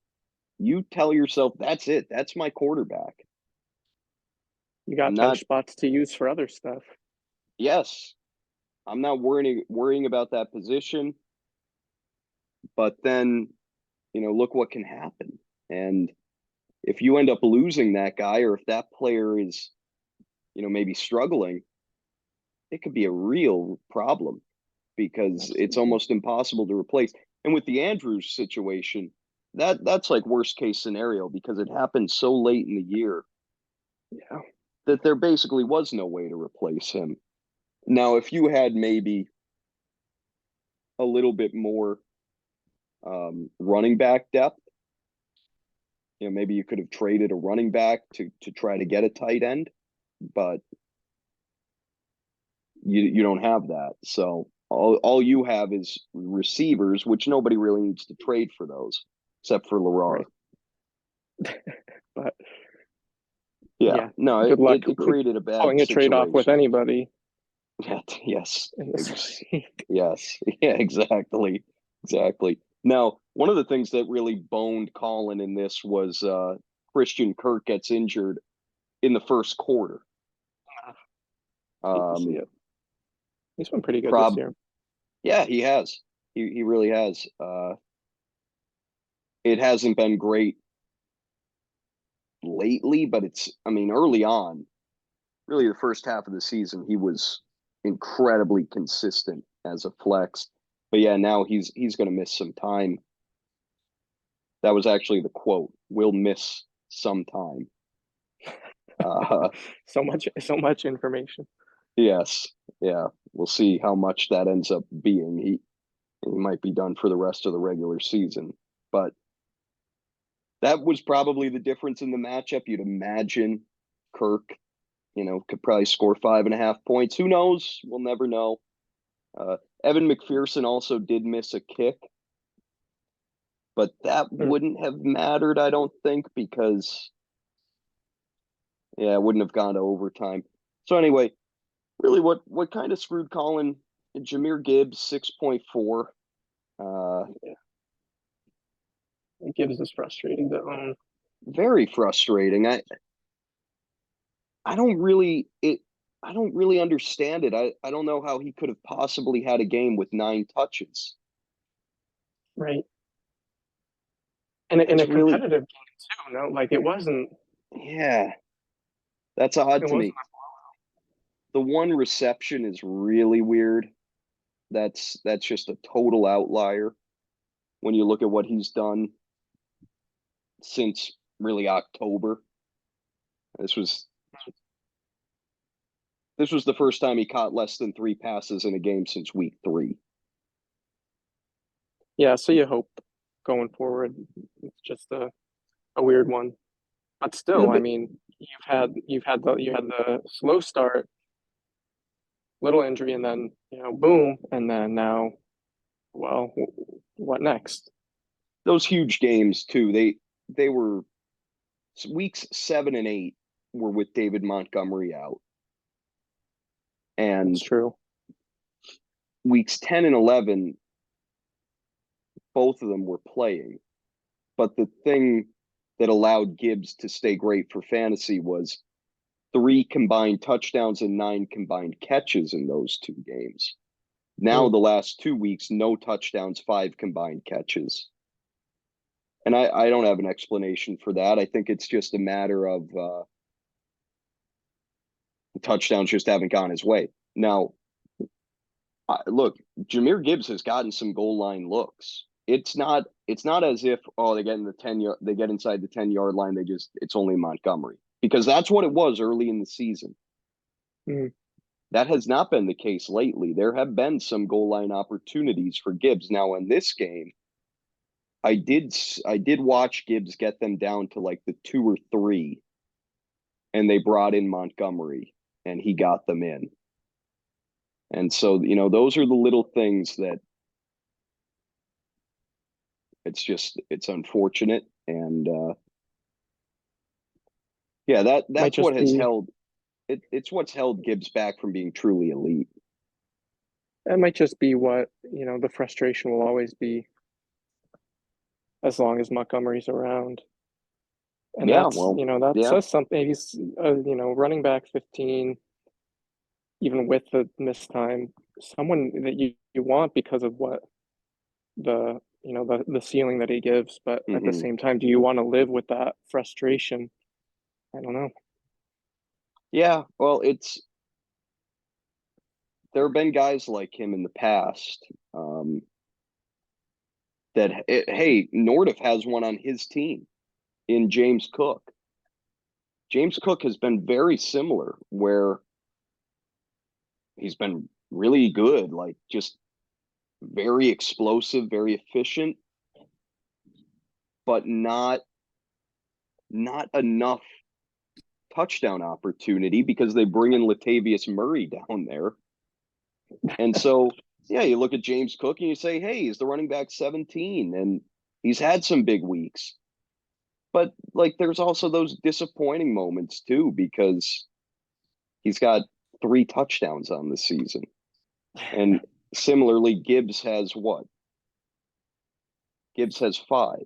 you tell yourself, that's it. That's my quarterback. You got bench spots to use for other stuff. Yes. I'm not worrying about that position. But then, look what can happen. And if you end up losing that guy, or if that player is, maybe struggling, it could be a real problem, because it's almost impossible to replace. And with the Andrews situation, that's like worst case scenario, because it happened so late in the year. Yeah. That there basically was no way to replace him. Now, if you had maybe a little bit more running back depth, maybe you could have traded a running back to try to get a tight end, but you don't have that. So all you have is receivers, which nobody really needs to trade for those, except for Lerar. Right. But Yeah, no, good luck it created a bad pulling a trade off with situation. anybody. Yes, In this league. yes, yeah, exactly. Now, one of the things that really boned Colin in this was Christian Kirk gets injured in the first quarter. Hate to see it. He's been pretty good this year. Yeah, he has. He really has. It hasn't been great lately, but early on, really the first half of the season, he was incredibly consistent as a flex. But yeah, now he's going to miss some time. That was actually the quote. We'll miss some time. So much information. Yes. Yeah. We'll see how much that ends up being. He might be done for the rest of the regular season. But that was probably the difference in the matchup. You'd imagine Kirk, could probably score 5.5 points. Who knows? We'll never know. Evan McPherson also did miss a kick, but that wouldn't have mattered, I don't think, because it wouldn't have gone to overtime. So anyway, really what kind of screwed Colin? Jahmyr Gibbs, 6.4. Gibbs is frustrating to own. Very frustrating. I don't really understand it. I don't know how he could have possibly had a game with 9 touches. Right. And in a competitive game too, no? Like it wasn't. Yeah. That's odd to me. The one reception is really weird. That's just a total outlier when you look at what he's done since really October. This was the first time he caught less than 3 passes in a game since week 3. Yeah, so you hope going forward. It's just a weird one. But still, I mean, you had the slow start, little injury, and then boom, and then now, well, what next? Those huge games too. They were weeks 7 and 8 were with David Montgomery out, and it's true. Weeks 10 and 11, both of them were playing. But the thing that allowed Gibbs to stay great for fantasy was 3 combined touchdowns and 9 combined catches in those 2 games. Now, the last 2 weeks, no touchdowns, 5 combined catches. And I don't have an explanation for that. I think it's just a matter of the touchdowns just haven't gone his way. Now, look, Jahmyr Gibbs has gotten some goal line looks. It's not as if they get in the 10-yard, they get inside the 10-yard line, it's only Montgomery, because that's what it was early in the season. That has not been the case lately. There have been some goal line opportunities for Gibbs. Now in this game, I did watch Gibbs get them down to like the 2 or 3, and they brought in Montgomery and he got them in. And so, those are the little things that it's unfortunate. And that's what has held it's what's held Gibbs back from being truly elite. That might just be what, the frustration will always be as long as Montgomery's around. And that says something. He's, running back 15, even with the missed time, someone that you want because of what the ceiling that he gives. But at the same time, do you want to live with that frustration? I don't know. Yeah, well, there have been guys like him in the past hey, Nordiff has one on his team in James Cook. James Cook has been very similar, where he's been really good, like just very explosive, very efficient, but not not enough touchdown opportunity because they bring in Latavius Murray down there. And so, yeah, you look at James Cook and you say, hey, he's the running back 17, and he's had some big weeks. But, like, there's also those disappointing moments, too, because he's got 3 touchdowns on the season. And similarly, Gibbs has what? Gibbs has 5.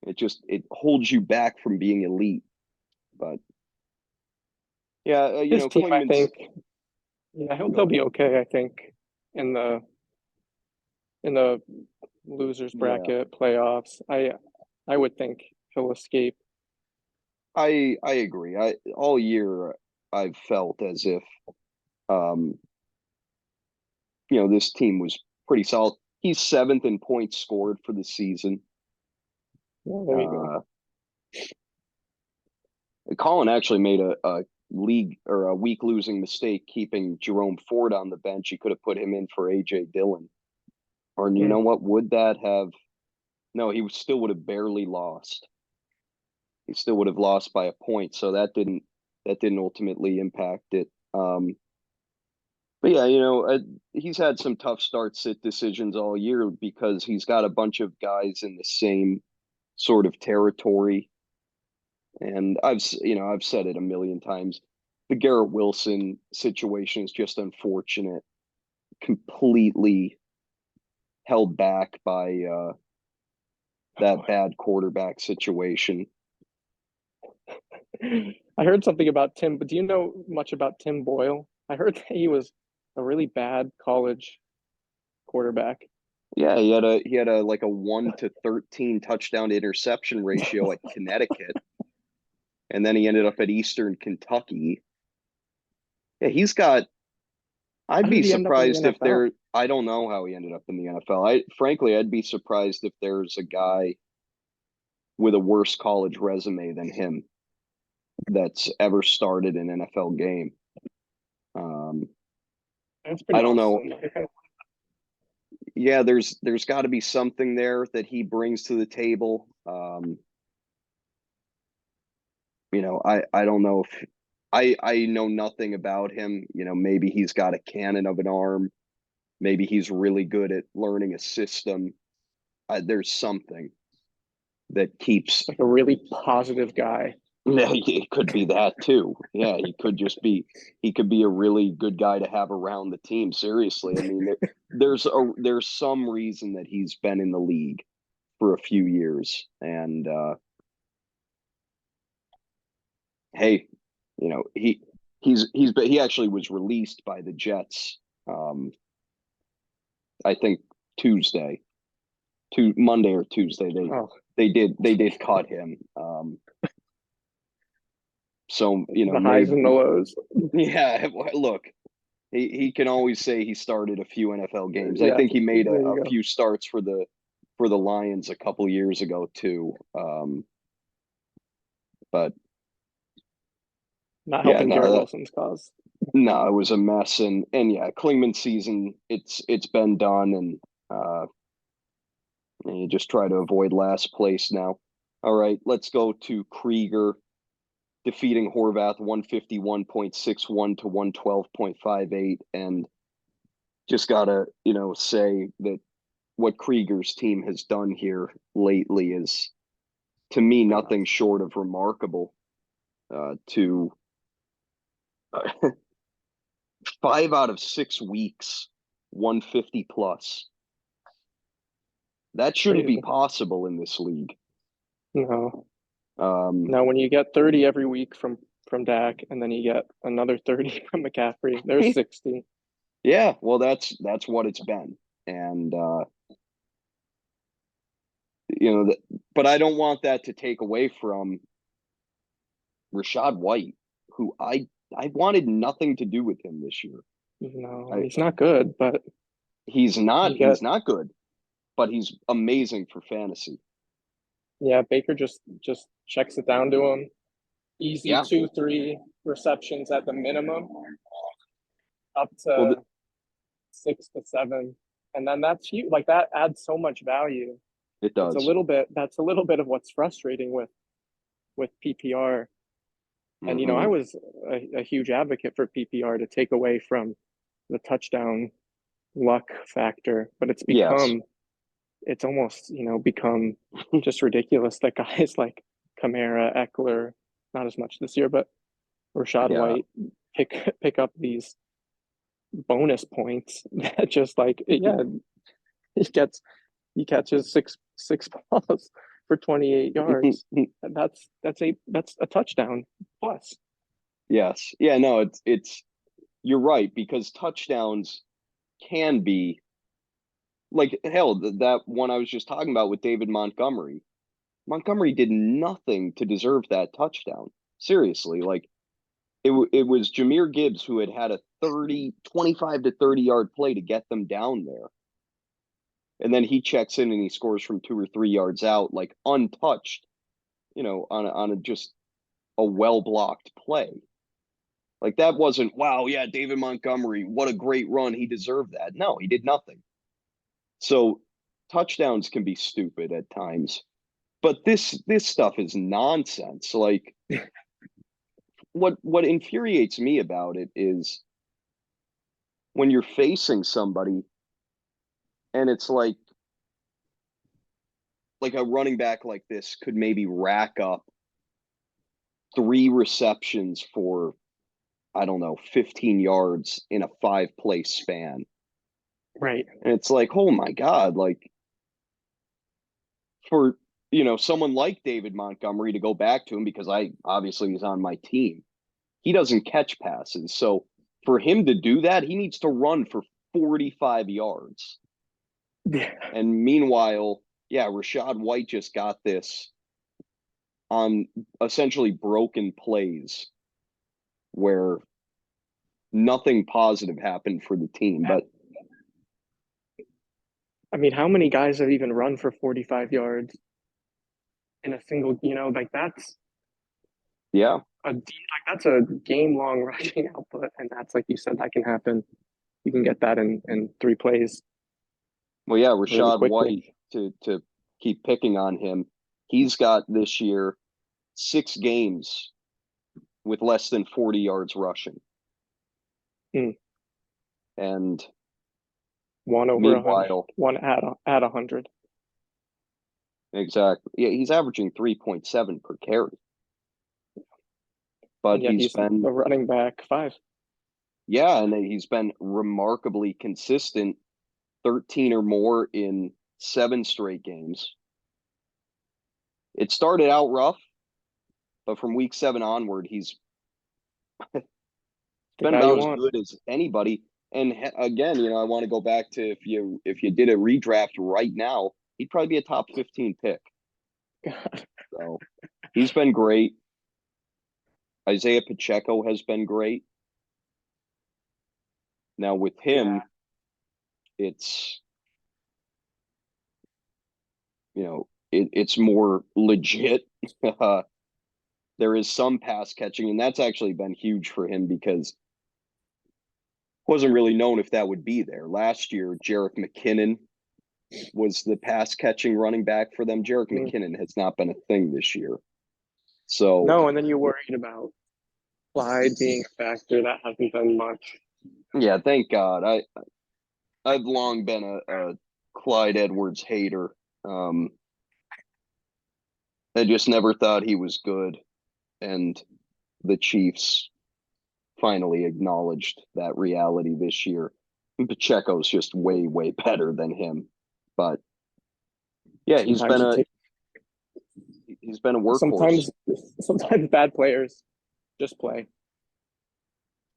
It holds you back from being elite. But yeah, This team, I Klingman's. think, I hope they'll be okay. I think in the losers bracket playoffs, I would think he'll escape. I agree. All year I've felt as if this team was pretty solid. He's 7th in points scored for the season. Yeah, there you go. Colin actually made a league or a week losing mistake keeping Jerome Ford on the bench. He could have put him in for AJ Dillon. Or you know what? Would that have? No, he still would have barely lost. He still would have lost by a point. So that didn't ultimately impact it. But yeah, he's had some tough start-sit decisions all year because he's got a bunch of guys in the same sort of territory. And I've said it a million times. The Garrett Wilson situation is just unfortunate, completely held back by that bad quarterback situation. I heard something about Tim, but do you know much about Tim Boyle? I heard that he was a really bad college quarterback. Yeah, he had a like a 1-13 touchdown to interception ratio at Connecticut. And then he ended up at Eastern Kentucky. Yeah, I'd be surprised if I don't know how he ended up in the NFL. Frankly, I'd be surprised if there's a guy with a worse college resume than him that's ever started an NFL game. I don't know. Yeah, there's got to be something there that he brings to the table. I don't know if I know nothing about him. Maybe he's got a cannon of an arm. Maybe he's really good at learning a system. There's something that keeps like a really positive guy. Yeah, it could be that too. Yeah, he could be a really good guy to have around the team. Seriously, I mean, there's some reason that he's been in the league for a few years, and hey, he actually was released by the Jets. I think Monday or Tuesday. They did cut him. So the highs and the lows. Yeah, look, he can always say he started a few NFL games. Yeah, I think he made a few starts for the Lions a couple years ago too. But not helping Garrett Wilson's cause. No, it was a mess, and yeah, Klingman season it's been done, and you just try to avoid last place now. All right, let's go to Krieger defeating Horvath 151.61 to 112.58, and just gotta say that what Krieger's team has done here lately is, to me, nothing short of remarkable. To 5 out of 6 weeks, 150 plus. That shouldn't be possible in this league. No. Now, when you get 30 every week from Dak, and then you get another 30 from McCaffrey, there's 60. Yeah, well, that's what it's been, and but I don't want that to take away from Rachaad White, who I wanted nothing to do with him this year. No, he's not good, but he's not good, but he's amazing for fantasy. Yeah, Baker just checks it down to him. Easy 2-3 receptions at the minimum, up to 6 to 7, and then that's huge. Like, that adds so much value. It It's a does. little bit. That's a little bit of what's frustrating with PPR. And I Mhm. was a huge advocate for PPR to take away from the touchdown luck factor, but Yes. it's almost become just ridiculous that guys like Kamara, Eckler, not as much this year, but Rashad Yeah. White pick up these bonus points that just like he gets he catches six balls for 28 yards. That's a touchdown plus. Yes. Yeah, no, it's you're right, because touchdowns can be like hell, that one I was just talking about with David Montgomery. Montgomery did nothing to deserve that touchdown. Seriously, like it was Jahmyr Gibbs who had a 25 to 30 yard play to get them down there. And then he checks in and he scores from 2 or 3 yards out, like untouched, on a just a well blocked play. Like that wasn't, wow, yeah, David Montgomery, what a great run. He deserved that. No, he did nothing. So touchdowns can be stupid at times. But this stuff is nonsense. Like what infuriates me about it is when you're facing somebody and it's like a running back like this could maybe rack up 3 receptions for, I don't know, 15 yards in a 5 play span. Right. And it's like, oh my God, like for, someone like David Montgomery to go back to him, because I obviously he's on my team. He doesn't catch passes. So for him to do that, he needs to run for 45 yards. Yeah. And meanwhile, yeah, Rashad White just got this on essentially broken plays where nothing positive happened for the team. But I mean, how many guys have even run for 45 yards in a single, like yeah, that's a game long rushing output. And that's, like you said, that can happen. You can get that in 3 plays well, yeah, really Rashad White, quickly. to keep picking on him, he's got this year 6 games with less than 40 yards rushing. Mm. And One over 100, meanwhile, one at 100. exactly, yeah, he's averaging 3.7 per carry. But And yet he's he's a been, running back 5. yeah, and he's been remarkably consistent, 13 or more in 7 straight games. It started out rough, but from week 7 onward, he's The been guy you about as want. good as anybody. And again, I want to go back to if you did a redraft right now, he'd probably be a top 15 pick. God. So he's been great. Isaiah Pacheco has been great. Now with him, it's it's more legit. There is some pass catching, and that's actually been huge for him because wasn't really known if that would be there. Last year, Jerick McKinnon was the pass catching running back for them. Jerick Mm. McKinnon has not been a thing this year. So No, and then you're worried about Clyde being a factor. That hasn't done much. yeah, thank God. I've long been a Clyde Edwards hater. I just never thought he was good, and the Chiefs finally acknowledged that reality this year. And Pacheco's just way, way better than him. But yeah, Sometimes it takes. he's been a workhorse. Sometimes bad players just play.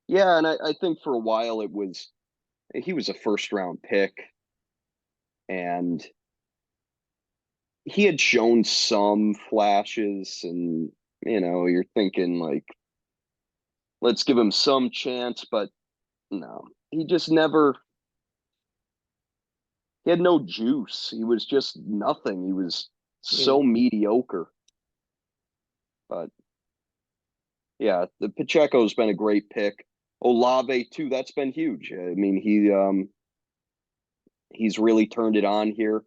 Yeah, and I think for a while he was a first round pick, and he had shown some flashes, and you're thinking like, let's give him some chance, but no, he just never. He had no juice. He was just nothing. He was so mediocre. But yeah, the Pacheco's been a great pick. Olave too. That's been huge. I mean, he's really turned it on here.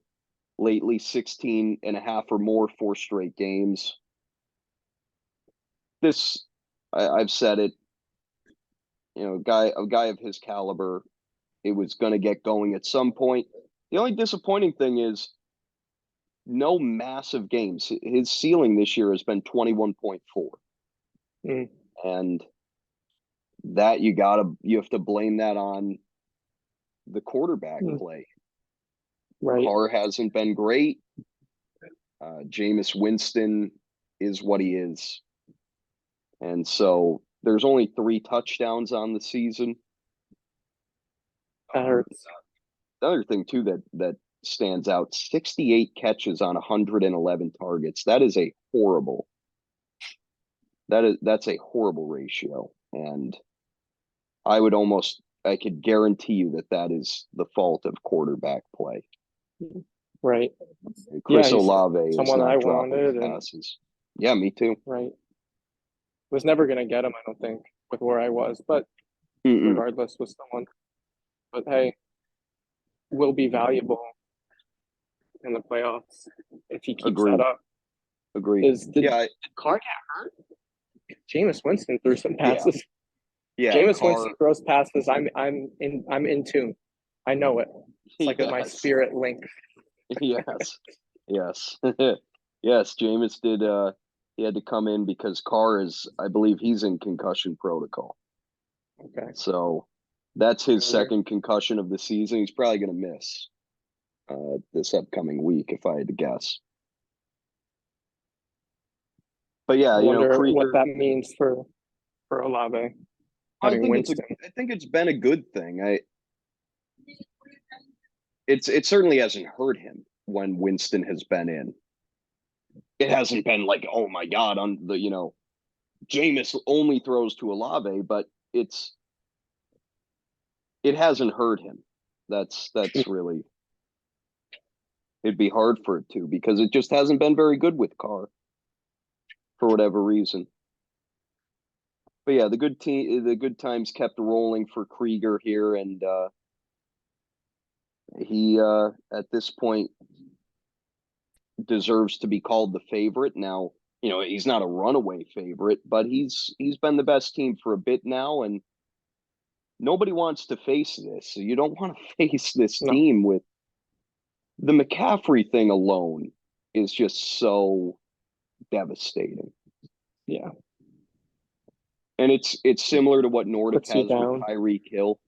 lately, 16 and a half or more, 4 straight games. This, I've said it, a guy of his caliber, it was going to get going at some point. The only disappointing thing is no massive games. His ceiling this year has been 21.4. Mm. And that you have to blame that on the quarterback play. Right. Carr hasn't been great. Jameis Winston is what he is. And so there's only 3 touchdowns on the season. That hurts. The other thing too that stands out, 68 catches on 111 targets. That's a horrible ratio. And I could guarantee you that is the fault of quarterback play. Right. Chris Yeah, Olave is someone not I dropping wanted, passes. Yeah, me too. Right. Was never going to get him, I don't think, with where I was, but regardless, was someone. But hey, will be valuable in the playoffs if he keeps Agreed. that up. Agreed. Did Carr get hurt? Jameis Winston threw some passes. Yeah. Jameis Winston throws passes. I'm in tune. I know it. It's like my spirit link. Yes. Yes. Jameis did. He had to come in because Carr I believe he's in concussion protocol. Okay. So that's his second concussion of the season. He's probably going to miss this upcoming week, if I had to guess. But yeah, I wonder Krieger, what that means for Olave. I think Winston. it's been a good thing. It certainly hasn't hurt him when Winston has been in. It hasn't been like, oh my God, on the Jameis only throws to Olave, but it hasn't hurt him. That's really, it'd be hard for it to, because it just hasn't been very good with Carr for whatever reason. But yeah, the good times kept rolling for Krieger here, and he at this point deserves to be called the favorite. Now, he's not a runaway favorite, but he's been the best team for a bit now, and nobody wants to face this. So you don't want to face this team with the McCaffrey thing alone is just so devastating. Yeah. And it's similar to what Nordic has with Tyreek Hill.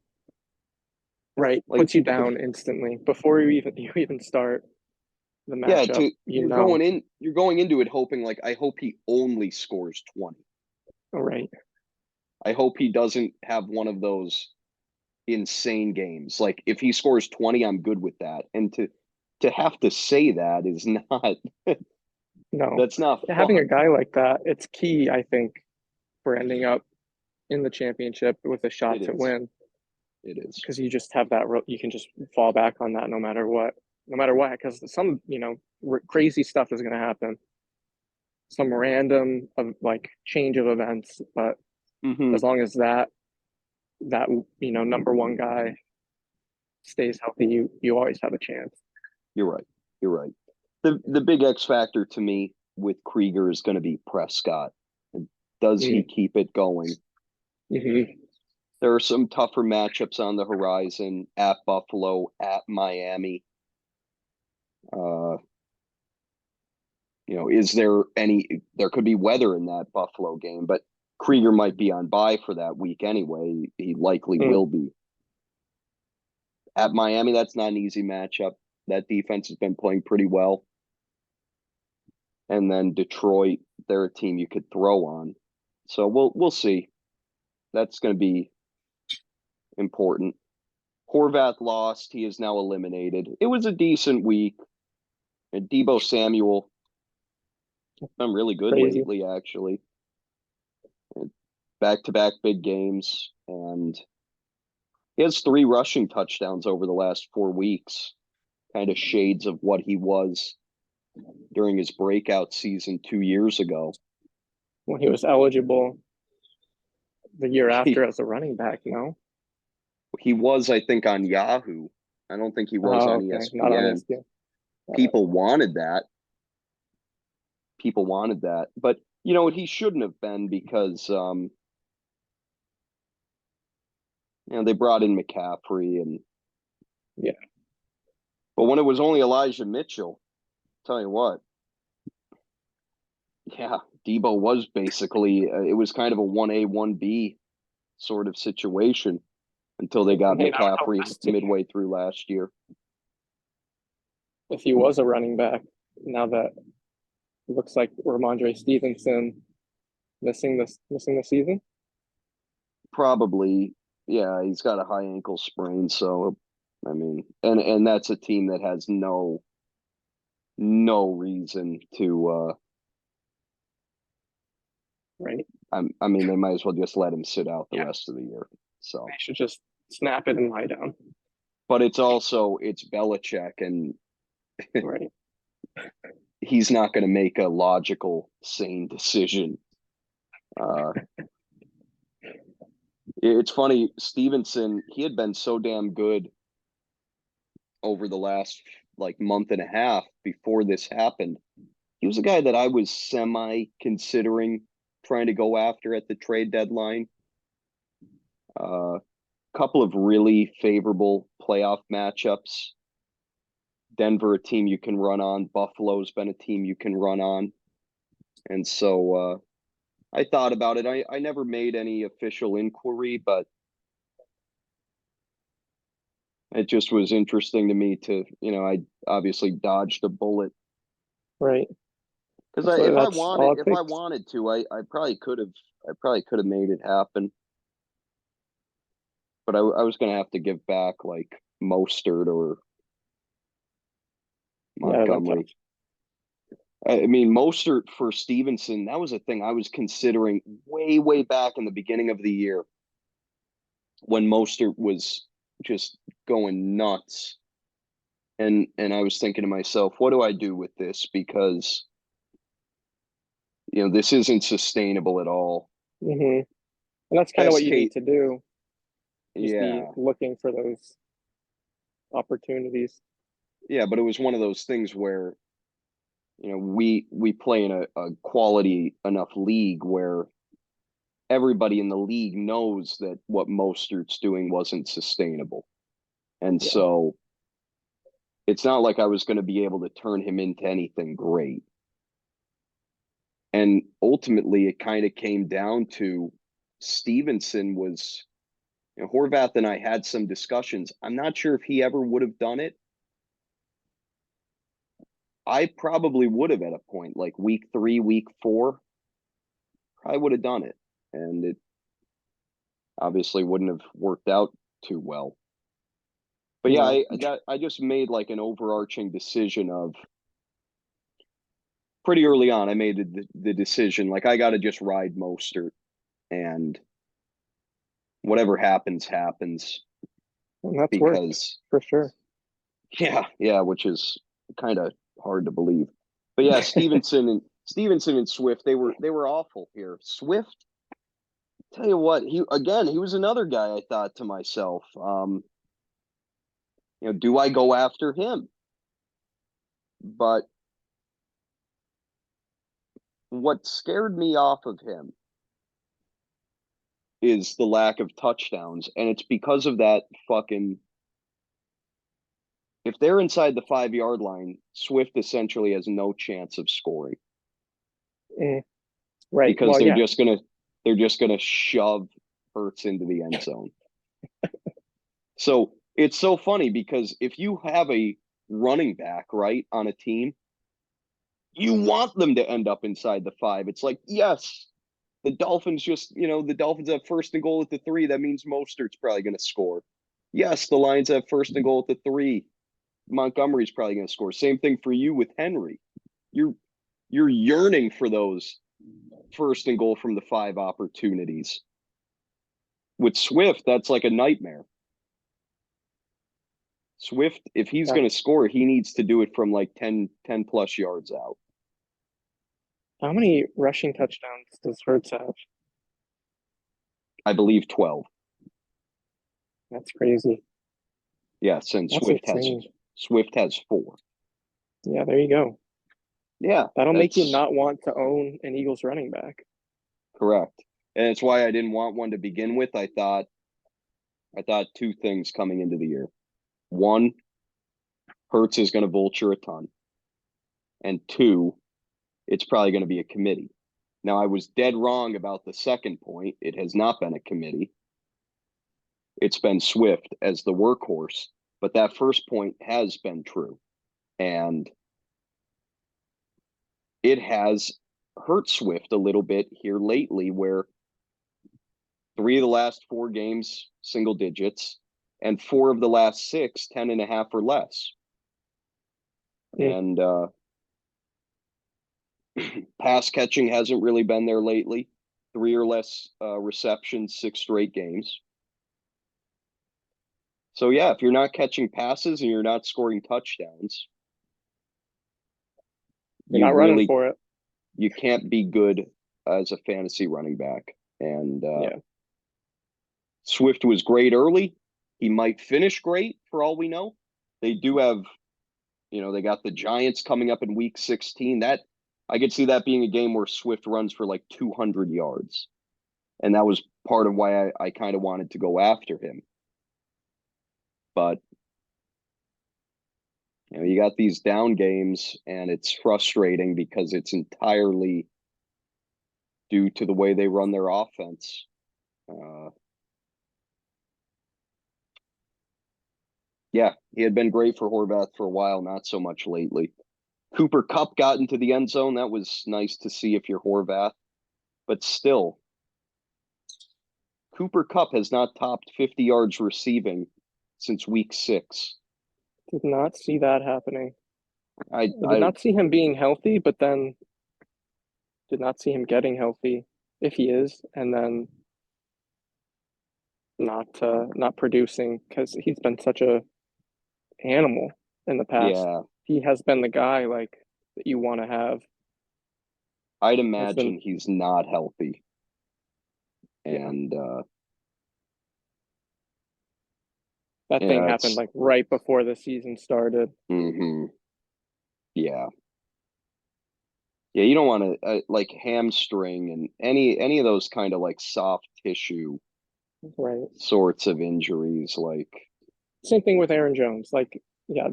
Right. Puts you down instantly before you even start the matchup. Yeah, you're going into it hoping, like, I hope he only scores 20. All right. I hope he doesn't have one of those insane games. Like, if he scores 20, I'm good with that. And to have to say that is not no. That's not fun. Having a guy like that, it's key, I think, for ending up in the championship with a shot to win. It is. Because you just have that, you can just fall back on that no matter what, because some, crazy stuff is going to happen. Some random, change of events. But as long as that, number one guy stays healthy, you always have a chance. You're right. The big X factor to me with Krieger is going to be Prescott. Does he keep it going? Mm-hmm. There are some tougher matchups on the horizon at Buffalo, at Miami. Is there there could be weather in that Buffalo game, but Krieger might be on bye for that week anyway. He likely will be. At Miami, that's not an easy matchup. That defense has been playing pretty well. And then Detroit, they're a team you could throw on. So we'll see. That's going to be important. Horvath lost. He is now eliminated. It was a decent week. And Deebo Samuel, I'm really good lately, actually. Back-to-back big games. And he has 3 rushing touchdowns over the last 4 weeks. Kind of shades of what he was during his breakout season 2 years ago. When he was eligible the year after as a running back, no? He was, I think, on Yahoo. I don't think he was on ESPN. Not on ESPN. People wanted that. People wanted that. But you know what, he shouldn't have been because you know, they brought in McCaffrey and Yeah. But when it was only Elijah Mitchell, tell you what, yeah, Debo was basically it was kind of a 1A 1B sort of situation until they got I mean, I would hope McCaffrey this team, midway through last year. if he was a running back, now that it looks like Ramondre Stevenson missing the season. Probably, yeah, he's got a high ankle sprain, so I mean, and that's a team that has no reason to Right. I mean, they might as well just let him sit out the rest of the year. So, They should just snap it and lie down. but it's Belichick, and Right. he's not going to make a logical, sane decision. It's funny, Stevenson, he had been so damn good over the last like month and a half before this happened. He was a guy that I was semi considering trying to go after at the trade deadline. Couple of really favorable playoff matchups. Denver, a team you can run on. Buffalo's been a team you can run on. And so I thought about it. I never made any official inquiry, but it just was interesting to me to, you know, I obviously dodged a bullet. Right. Because That's if I all it takes. wanted to, I probably could have made it happen. But I was going to have to give back like Mostert or Montgomery. I mean, Mostert for Stevenson, that was a thing I was considering way back in the beginning of the year when Mostert was just going nuts. And I was thinking to myself, what do I do with this? Because, you know, this isn't sustainable at all. Mm-hmm. And that's kind of what you need to do. Just be looking for those opportunities. Yeah, but it was one of those things where, you know, we play in a quality enough league where everybody in the league knows that what Mostert's doing wasn't sustainable. And so it's not like I was going to be able to turn him into anything great. And ultimately, it kind of came down to Stevenson was, you know, Horvath and I had some discussions. I'm not sure if he ever would have done it. I probably would have at a point, like week 3, week 4, I would have done it. And it obviously wouldn't have worked out too well. But yeah, I just made like an overarching decision of pretty early on. I made the decision like I got to just ride Mostert, and whatever happens, happens. And that's because for sure. Yeah, which is kind of hard to believe. But yeah, Stevenson and Swift, they were awful here. Swift, tell you what, he was another guy I thought to myself, you know, do I go after him? But what scared me off of him is the lack of touchdowns, and it's because of that fucking. If they're inside the 5-yard line, Swift essentially has no chance of scoring. Right, because they're just gonna shove Hurts into the end zone. So it's so funny because if you have a running back right on a team, you want them to end up inside the 5. It's like, yes, the Dolphins have first and goal at the 3. That means Mostert's probably going to score. Yes, the Lions have first and goal at the 3. Montgomery's probably going to score. Same thing for you with Henry. You're yearning for those first and goal from the 5 opportunities. With Swift, that's like a nightmare. Swift, if he's going to score, he needs to do it from like 10 plus yards out. How many rushing touchdowns does Hurts have? I believe 12. That's crazy. Yes, and Swift has 4. Yeah, there you go. Yeah, That'll make you that's not want to own an Eagles running back. correct. And it's why I didn't want one to begin with. I thought two things coming into the year. One, Hurts is going to vulture a ton. And two, it's probably going to be a committee. Now, I was dead wrong about the second point. It has not been a committee. It's been Swift as the workhorse. But that first point has been true. And it has hurt Swift a little bit here lately, where 3 of the last 4 games, single digits, and 4 of the last 6, 10.5 or less. And pass catching hasn't really been there lately. 3 or less receptions, 6 straight games. So yeah, if you're not catching passes and you're not scoring touchdowns, You're not running for it. You can't be good as a fantasy running back. And Yeah. Swift was great early. He might finish great for all we know. They do have, they got the Giants coming up in week 16. That I could see that being a game where Swift runs for like 200 yards. And that was part of why I kind of wanted to go after him. But you got these down games, and it's frustrating because it's entirely due to the way they run their offense. Yeah, he had been great for Horvath for a while, not so much lately. Cooper Kupp got into the end zone. That was nice to see if you're Horvath. But still, Cooper Kupp has not topped 50 yards receiving since week 6. Did not see that happening. I did not see him being healthy, but then did not see him getting healthy if he is, and then not producing because he's been such a animal in the past. Yeah, He has been the guy like that you want to have. I'd imagine he's not healthy. Yeah. And that thing happened like right before the season started. Mm-hmm. Yeah. Yeah, you don't want to like hamstring and any of those kind of like soft tissue Right. sorts of injuries. Like same thing with Aaron Jones. Like, yeah,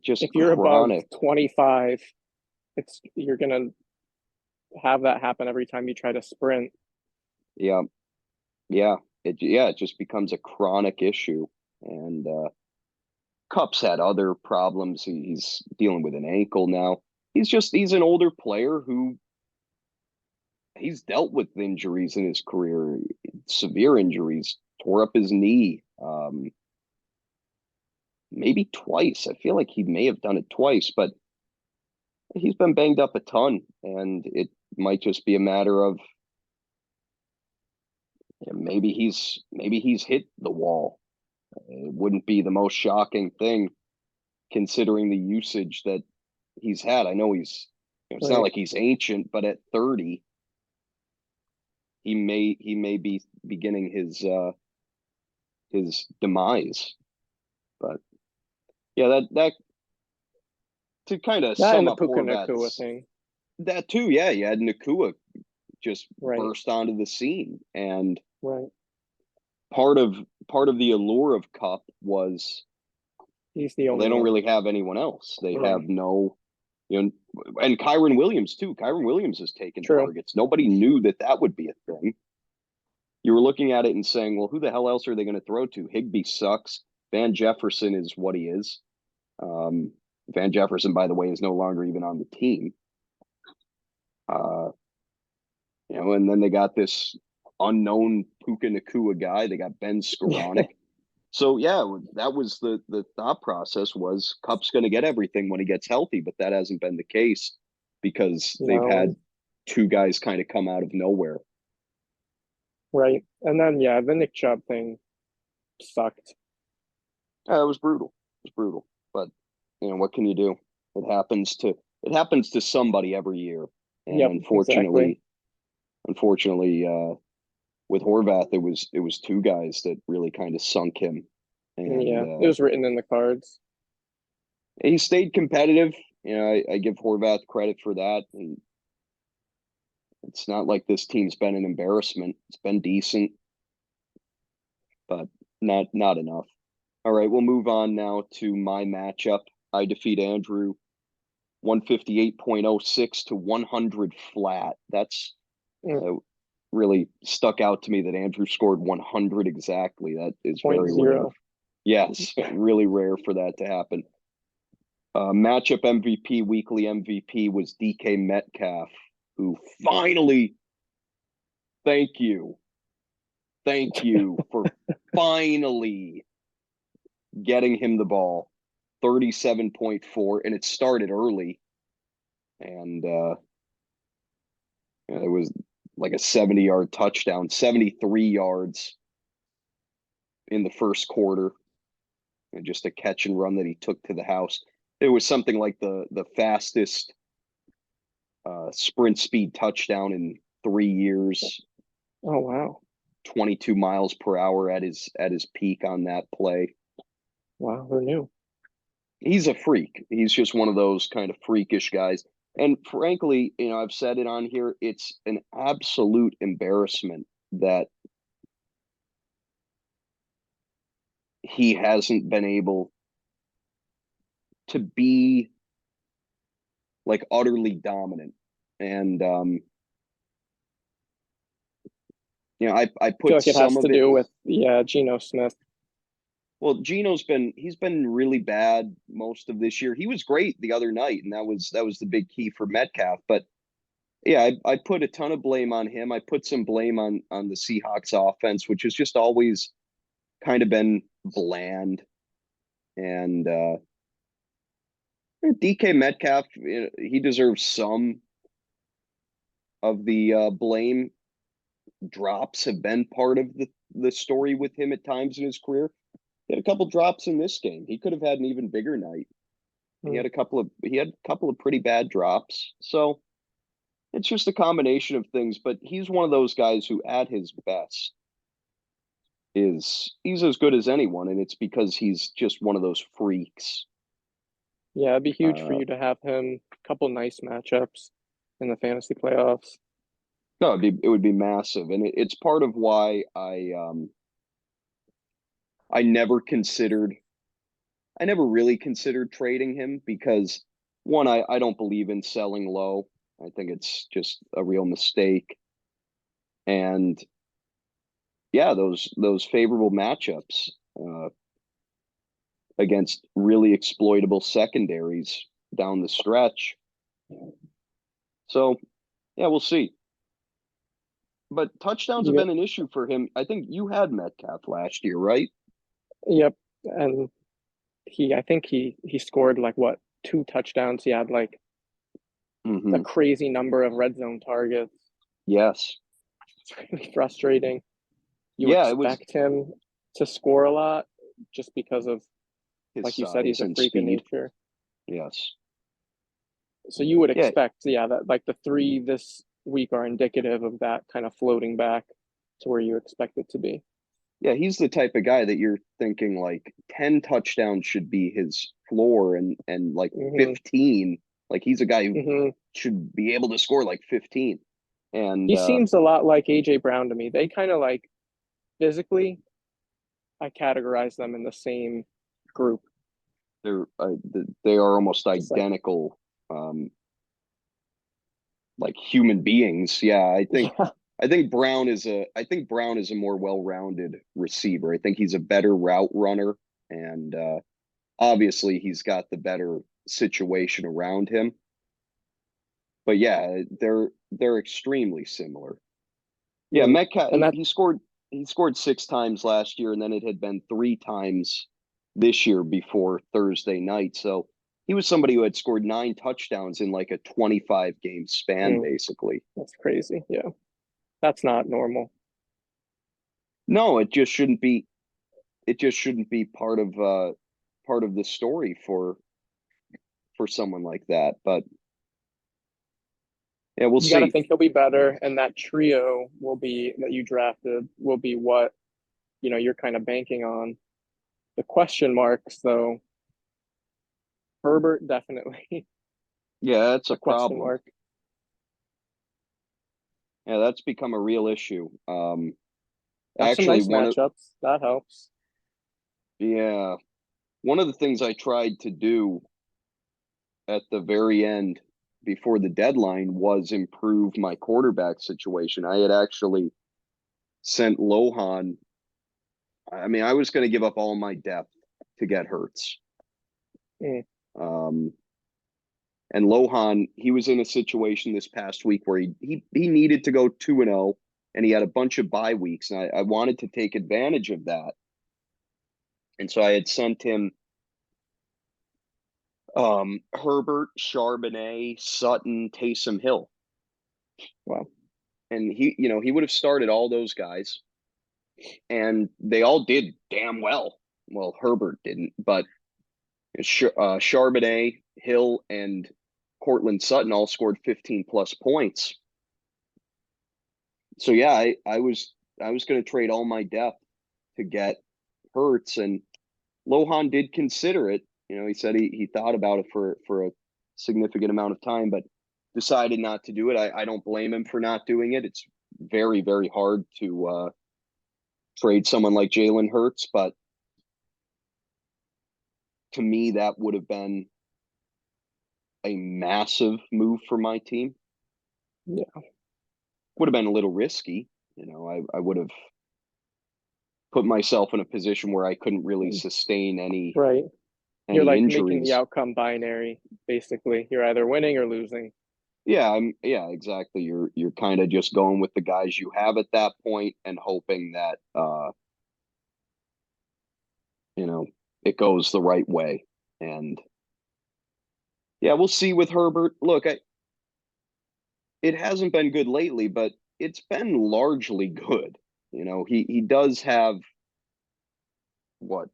just if you're chronic. above 25, you're gonna have that happen every time you try to sprint. Yeah. Yeah. It just becomes a chronic issue. And Kupp's had other problems. He's dealing with an ankle now. He's an older player who he's dealt with injuries in his career, severe injuries, tore up his knee, maybe twice. I feel like he may have done it twice, but he's been banged up a ton, and it might just be a matter of maybe he's hit the wall. It wouldn't be the most shocking thing considering the usage that he's had. I know it's not like he's ancient, but at 30, he may be beginning his demise. But yeah, that to kind of sum up Horvath's thing. That too, yeah. You had Nakua just burst onto the scene, and part of the allure of Kupp was he's the only. They don't really have anyone else. They have no, and Kyren Williams too. Kyren Williams has taken targets. Nobody knew that would be a thing. You were looking at it and saying, well, who the hell else are they going to throw to? Higbee sucks. Van Jefferson is what he is. Van Jefferson, by the way, is no longer even on the team. And then they got this unknown Puka Nakua guy. They got Ben Skoranek. So yeah, that was the thought process was Kupp's going to get everything when he gets healthy, but that hasn't been the case because they've had 2 guys kind of come out of nowhere. Right. And then the Nick Chubb thing sucked. It was brutal. But what can you do? It happens to somebody every year. And unfortunately, with Horvath, it was 2 guys that really kind of sunk him. And it was written in the cards. He stayed competitive. I give Horvath credit for that. And it's not like this team's been an embarrassment. It's been decent, but not enough. All right, we'll move on now to my matchup. I defeat Andrew 158.06 to 100 flat. That's really stuck out to me that Andrew scored 100 exactly. That is very rare. Yes, really rare for that to happen. Matchup MVP, weekly MVP was DK Metcalf, who finally, thank you for finally getting him the ball, 37.4, and it started early. And it was like a 70-yard touchdown, 73 yards in the first quarter, and just a catch and run that he took to the house. It was something like the fastest sprint speed touchdown in 3 years. Oh wow. 22 miles per hour at his peak on that play. Wow, who knew? He's a freak. He's just one of those kind of freakish guys. And frankly, I've said it on here, it's an absolute embarrassment that he hasn't been able to be like utterly dominant. And I put feel like it has some of to it do with Geno Smith. Well, he's been really bad most of this year. He was great the other night, and that was the big key for Metcalf. But yeah, I put a ton of blame on him. I put some blame on the Seahawks offense, which has just always kind of been bland. And DK Metcalf, he deserves some of the blame. Drops have been part of the story with him at times in his career. He had a couple drops in this game. He could have had an even bigger night. He had a couple of pretty bad drops. So it's just a combination of things, but he's one of those guys who at his best he's as good as anyone, and it's because he's just one of those freaks. Yeah, it'd be huge for you to have him a couple nice matchups in the fantasy playoffs. No, it would be massive, and it's part of why I never really considered trading him, because one, I don't believe in selling low. I think it's just a real mistake. And yeah, those favorable matchups against really exploitable secondaries down the stretch. So yeah, we'll see. But touchdowns have been an issue for him. I think you had Metcalf last year, right? Yep. And I think he scored like what, 2 touchdowns. He had like a crazy number of red zone targets. Yes. It's really frustrating. You expect him to score a lot just because of his, like you said, he's a freak in nature. Yes. So you would expect, that like the 3 this week are indicative of that kind of floating back to where you expect it to be. Yeah, he's the type of guy that you're thinking like 10 touchdowns should be his floor, and like 15. Like he's a guy who should be able to score like 15. And he seems a lot like AJ Brown to me. They kind of like physically, I categorize them in the same group. They are almost identical, like human beings. Yeah, I think Brown is a more well-rounded receiver. I think he's a better route runner, and obviously he's got the better situation around him. But yeah, they're extremely similar. Yeah, Metcalf, he scored 6 times last year, and then it had been 3 times this year before Thursday night. So he was somebody who had scored 9 touchdowns in like a 25 game span, basically. That's crazy. Yeah. That's not normal. No, it just shouldn't be. It just shouldn't be part of the story for someone like that. But yeah, we'll see. You got to think he'll be better, and that trio that you drafted will be what you're kind of banking on. The question marks, though, Herbert definitely Yeah, that's a a question problem. mark. Yeah, that's become a real issue. Got some Actually, nice matchups. That helps. yeah, one of the things I tried to do at the very end before the deadline was improve my quarterback situation. I had actually sent Lohan. I mean, I was going to give up all my depth to get Hurts. Mm. Um, and Lohan, he was in a situation this past week where he needed to go 2-0, and he had a bunch of bye weeks, and I wanted to take advantage of that. And so I had sent him Herbert, Charbonnet, Sutton, Taysom Hill. Wow. And he would have started all those guys, and they all did damn well. Well, Herbert didn't, but Charbonnet, Hill, and Cortland Sutton all scored 15 plus points. So yeah, I was going to trade all my depth to get Hurts, and Lohan did consider it. He said he thought about it for a significant amount of time, but decided not to do it. I don't blame him for not doing it. It's very, very hard to trade someone like Jalen Hurts, but to me, that would have been a massive move for my team. Yeah. Would have been a little risky. I would have put myself in a position where I couldn't really sustain Right. You're any like making the injuries. outcome binary, basically. You're either winning or losing. Yeah, exactly. You're kind of just going with the guys you have at that point and hoping that it goes the right way. And yeah, we'll see with Herbert. Look, it hasn't been good lately, but it's been largely good. He does have what,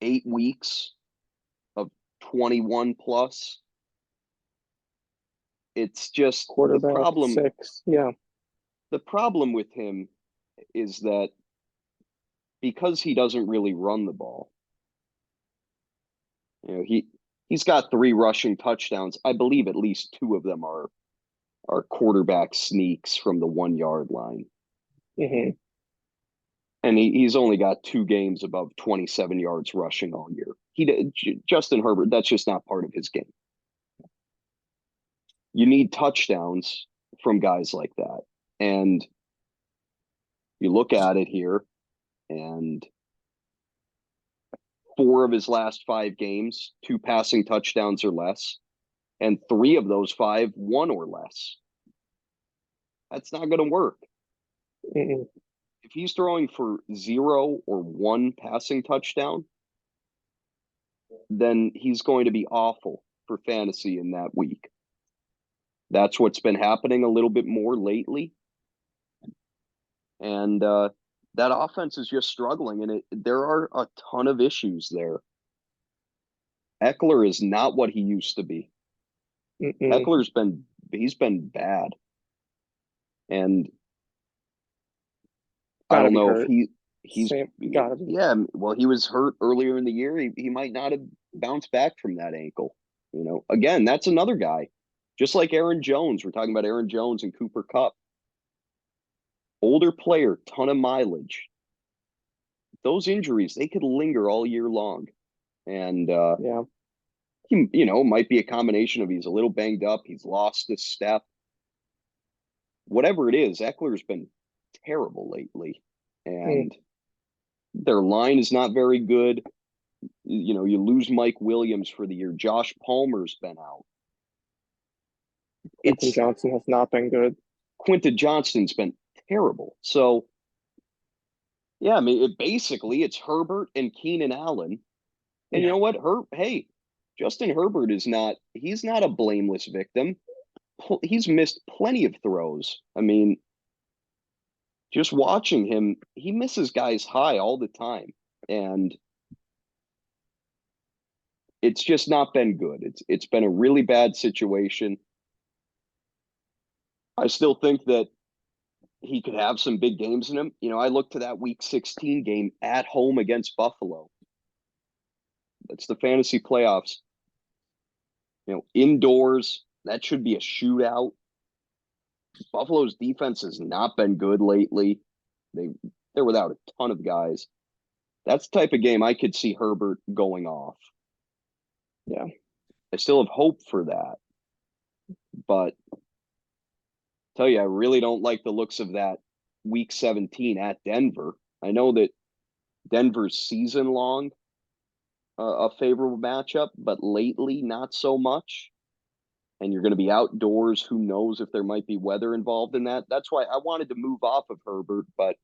8 weeks of 21 plus. It's just the Quarterback problem. 6. Yeah. The problem with him is that because he doesn't really run the ball, he's got 3 rushing touchdowns. I believe at least 2 of them are quarterback sneaks from the 1 yard line. Mm-hmm. And he's only got 2 games above 27 yards rushing all year. Justin Herbert, that's just not part of his game. You need touchdowns from guys like that. And you look at it here, and 4 of his last 5 games, 2 passing touchdowns or less, and 3 of those 5, 1 or less. That's not going to work. Mm-mm. If he's throwing for 0 or 1 passing touchdown, then he's going to be awful for fantasy in that week. That's what's been happening a little bit more lately. And that offense is just struggling, and there are a ton of issues there. Eckler is not what he used to be. Mm-mm. He's been bad. And I Gotta don't be know if hurt. he's Gotta be. yeah, well, he was hurt earlier in the year. He might not have bounced back from that ankle. Again, that's another guy. Just like Aaron Jones, we're talking about Aaron Jones and Cooper Kupp. Older player, ton of mileage. Those injuries, they could linger all year long. And Yeah. he, might be a combination of he's a little banged up, he's lost a step. Whatever it is, Eckler's been terrible lately. Mm. And their line is not very good. You lose Mike Williams for the year. Josh Palmer's been out. Quentin Johnson has not been good. Quentin Johnston's been terrible. So, yeah, I mean, it's Herbert and Keenan Allen. And you know what? Hey, Justin Herbert he's not a blameless victim. He's missed plenty of throws. I mean, just watching him, he misses guys high all the time. And it's just not been good. It's been a really bad situation. I still think that he could have some big games in him. I look to that week 16 game at home against Buffalo. That's the fantasy playoffs. Indoors, that should be a shootout. Buffalo's defense has not been good lately. They're without a ton of guys. That's the type of game I could see Herbert going off. Yeah. I still have hope for that. But tell you, I really don't like the looks of that week 17 at Denver. I know that Denver's season long a favorable matchup, but lately not so much. And you're going to be outdoors. Who knows if there might be weather involved in that? That's why I wanted to move off of Herbert, but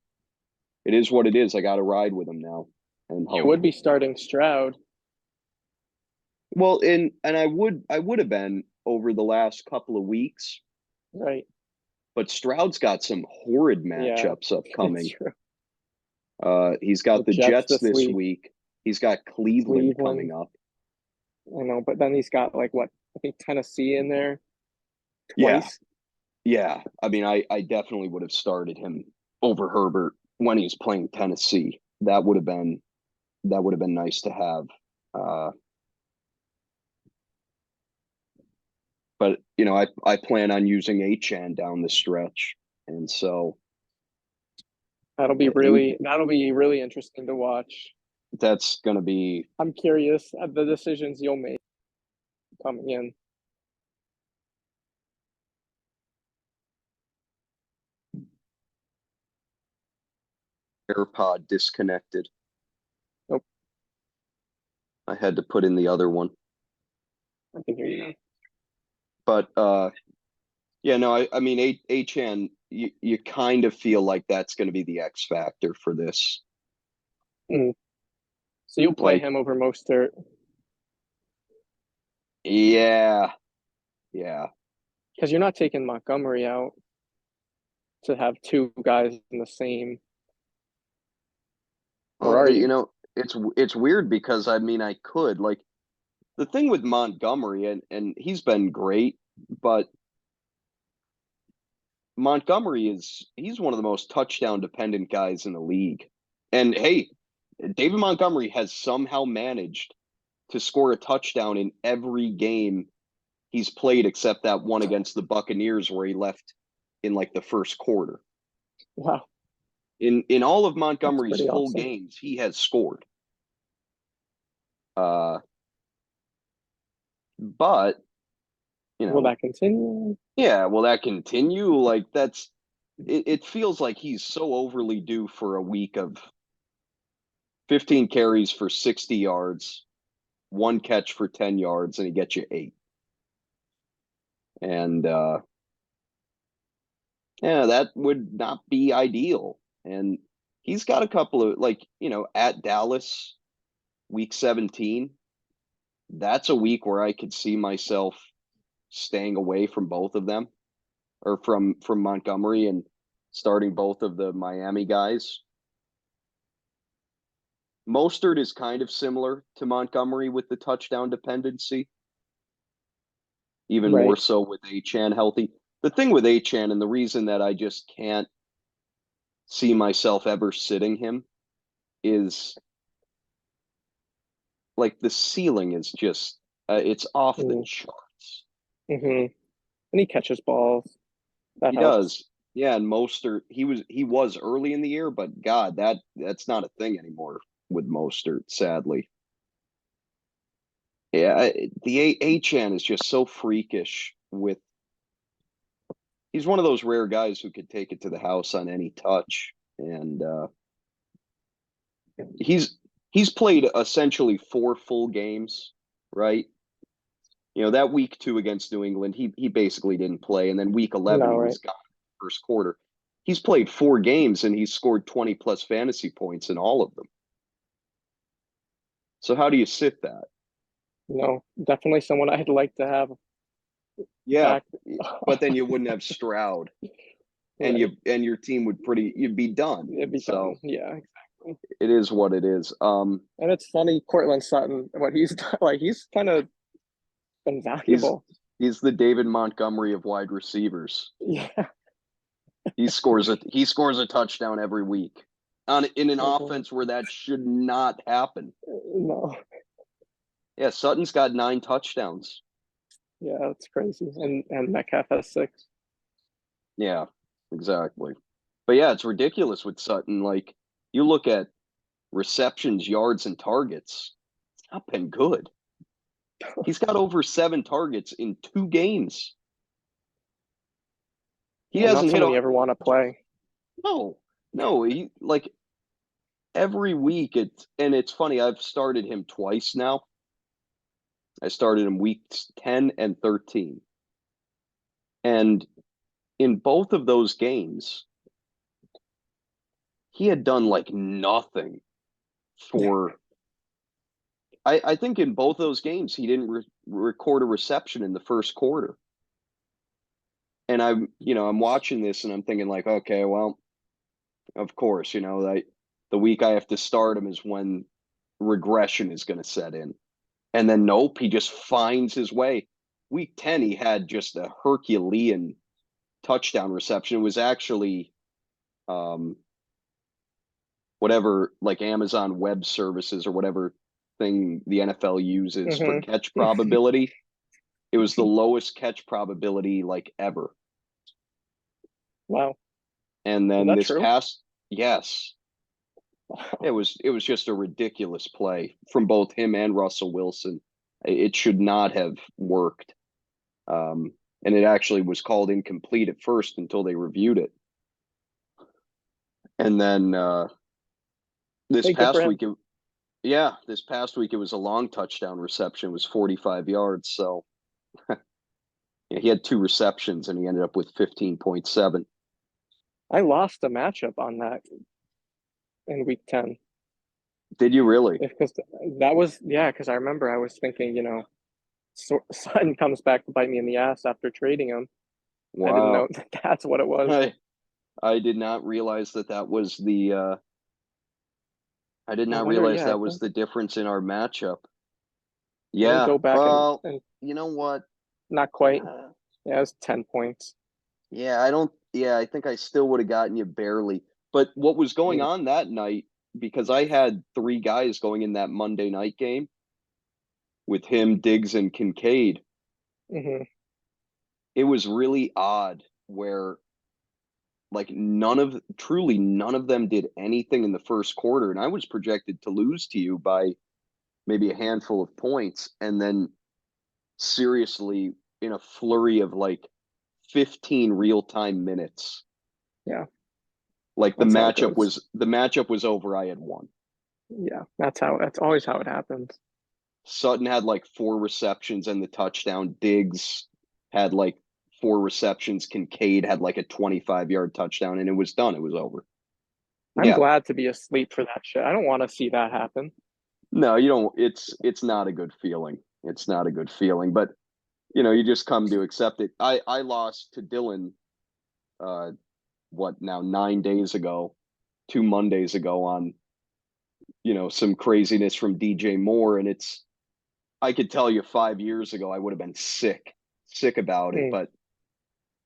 it is what it is. I got to ride with him now. And You would be starting Stroud. Well, and I would have been over the last couple of weeks, right? But Stroud's got some horrid matchups upcoming. He's got the Jets this week. He's got Cleveland coming up. I know, but then he's got I think Tennessee in there twice. Yeah. I mean, I definitely would have started him over Herbert when he's playing Tennessee. That would have been nice to have. But I plan on using Achane down the stretch, and so that'll be really interesting to watch. That's going to be. I'm curious at the decisions you'll make coming in. AirPod disconnected. Nope. I had to put in the other one. I can hear you now. But yeah, no, I mean, Achane, you kind of feel like that's going to be the X factor for this. Mm. So you'll play him over Mostert. Yeah. Because you're not taking Montgomery out to have two guys in the same. Or are you? It's weird because I mean I could the thing with Montgomery and he's been great, but Montgomery he's one of the most touchdown dependent guys in the league. And hey, David Montgomery has somehow managed to score a touchdown in every game he's played except that one against the Buccaneers where he left in the first quarter. Wow. In all of Montgomery's full games, he has scored. But will that continue? Yeah, will that continue? It feels like he's so overly due for a week of 15 carries for 60 yards, one catch for 10 yards, and he gets you 8. And that would not be ideal. And he's got a couple of at Dallas, week 17. That's a week where I could see myself staying away from both of them, or from Montgomery, and starting both of the Miami guys. Mostert is kind of similar to Montgomery with the touchdown dependency, even more so with Achane healthy. The thing with Achane, and the reason that I just can't see myself ever sitting him, is the ceiling is just it's off the charts. Mm-hmm. And he catches balls. He does. Yeah, and Mostert, he was early in the year, but God, that's not a thing anymore with Mostert, sadly. Yeah, the Achane is just so freakish he's one of those rare guys who could take it to the house on any touch. And he's played essentially 4 full games, right? That week 2 against New England, he basically didn't play. And then week 11, he was gone first quarter. He's played 4 games and he's scored 20 plus fantasy points in all of them. So how do you sit that? No, definitely someone I'd like to have. Yeah, but then you wouldn't have Stroud, and your team you'd be done. It'd be done. Yeah, exactly. It is what it is. And it's funny, Cortland Sutton, what he's he's kind of been valuable. He's the David Montgomery of wide receivers. Yeah, he scores a touchdown every week in an offense where that should not happen. No. Yeah, Sutton's got 9 touchdowns. Yeah, that's crazy. And Metcalf has 6. Yeah, exactly. But yeah, it's ridiculous with Sutton. Like, you look at receptions, yards, and targets, it's not been good. He's got over 7 targets in 2 games. He Yeah, not hasn't hit someone a you ever want to play. no. He like every week it's funny. I've started him twice now. I started him weeks 10 and 13. And in both of those games, he had done like nothing for I think in both those games he didn't record a reception in the first quarter. And I'm watching this and I'm thinking like, okay, well, of course, the week I have to start him is when regression is going to set in. And then nope, he just finds his way. Week 10 he had just a Herculean touchdown reception. It was actually whatever, like Amazon Web Services or whatever thing the NFL uses for catch probability. It was the lowest catch probability like ever. Wow. And then this true? Yes, Wow. it was just a ridiculous play from both him and Russell Wilson. It should not have worked. And it actually was called incomplete at first until they reviewed it. And then this past week, it was a long touchdown reception. It was 45 yards. So yeah, he had 2 receptions and he ended up with 15.7. I lost a matchup on that in week 10. Did you really? Because that was, because I remember I was thinking, Sutton comes back to bite me in the ass after trading him. Wow. I didn't know that's what it was. I did not realize that was the I did not wonder, realize that was the difference in our matchup. Yeah. Go back and you know what? Not quite. Yeah, it was 10 points. Yeah, I think I still would have gotten you barely. But what was going on that night, because I had 3 guys going in that Monday night game with him, Diggs, and Kincaid. Mm-hmm. It was really odd where like truly none of them did anything in the first quarter. And I was projected to lose to you by maybe a handful of points. And then seriously, in a flurry of like 15 real-time minutes. Yeah. Like the matchup was over. I had won. Yeah, that's always how it happens. Sutton had like 4 receptions and the touchdown. Diggs had like 4 receptions. Kincaid had like a 25-yard touchdown, and it was done. It was over. I'm glad to be asleep for that shit. I don't want to see that happen. No, you don't. It's not a good feeling. It's not a good feeling, but you just come to accept it. I lost to Dylan, what now 9 days ago, 2 Mondays ago on, some craziness from DJ Moore, and I could tell you 5 years ago I would have been sick about it, but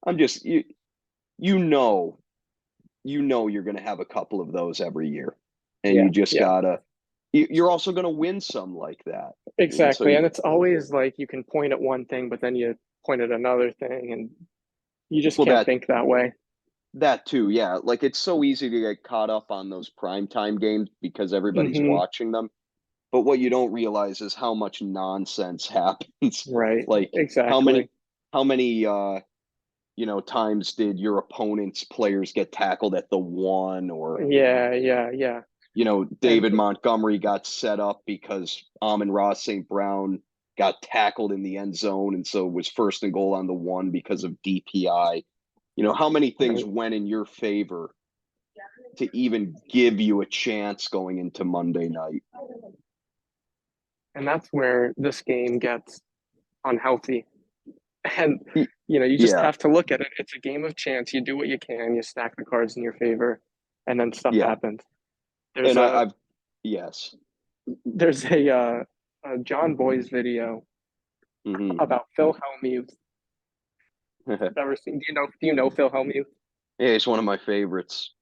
I'm just you're going to have a couple of those every year, and you just gotta. You're also going to win some like that. Exactly, and it's always like you can point at one thing, but then you point at another thing, and you just can't think that way. That too, yeah. Like it's so easy to get caught up on those primetime games because everybody's watching them. But what you don't realize is how much nonsense happens. Right. Like exactly. how many times did your opponent's players get tackled at the 1 or yeah. David Montgomery got set up because Amon-Ra St. Brown got tackled in the end zone, and so it was 1st and goal on the 1 because of DPI. How many things went in your favor to even give you a chance going into Monday night? And that's where this game gets unhealthy. And, you just have to look at it. It's a game of chance. You do what you can. You stack the cards in your favor, and then stuff happens. There's There's a John Boy's video about Phil Hellmuth. I've ever seen. Do you know Phil Hellmuth? Yeah, he's one of my favorites.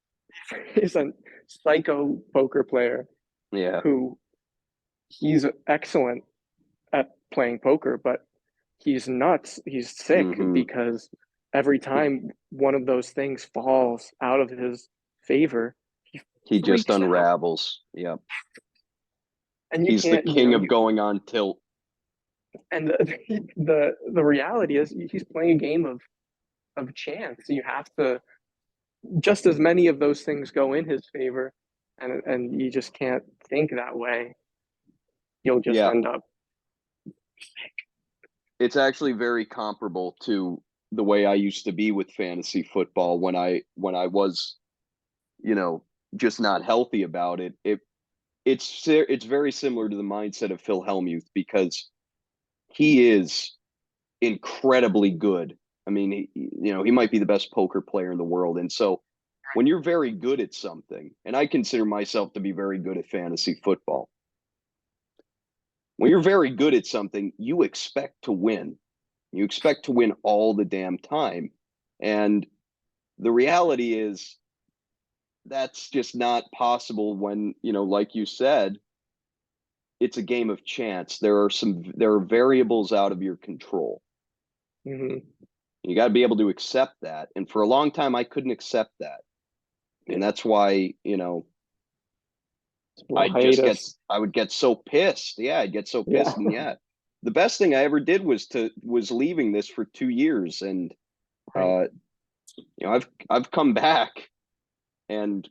He's a psycho poker player. Yeah. Who he's excellent at playing poker, but he's nuts. He's sick Hmm. because every time one of those things falls out of his favor, he He just freaks out. unravels. Yeah. And you He's the can't, king of going on tilt. and the reality is he's playing a game of chance. You have to, just as many of those things go in his favor, and you just can't think that way. You'll just Yeah. end up. It's actually very comparable to the way I used to be with fantasy football when I was, you know, just not healthy about it. It's very similar to the mindset of Phil Hellmuth because he is incredibly good. I mean, he might be the best poker player in the world. And so when you're very good at something, and I consider myself to be very good at fantasy football, when you're very good at something, you expect to win. You expect to win all the damn time. And the reality is that's just not possible when, like you said, it's a game of chance. There are variables out of your control. Mhm. You got to be able to accept that. And for a long time, I couldn't accept that. And Yeah. that's why, Hiatus. I would get so pissed. Yeah, I'd get so Yeah. pissed. And yeah, the best thing I ever did was leaving this for 2 years. And, Right. I've come back and,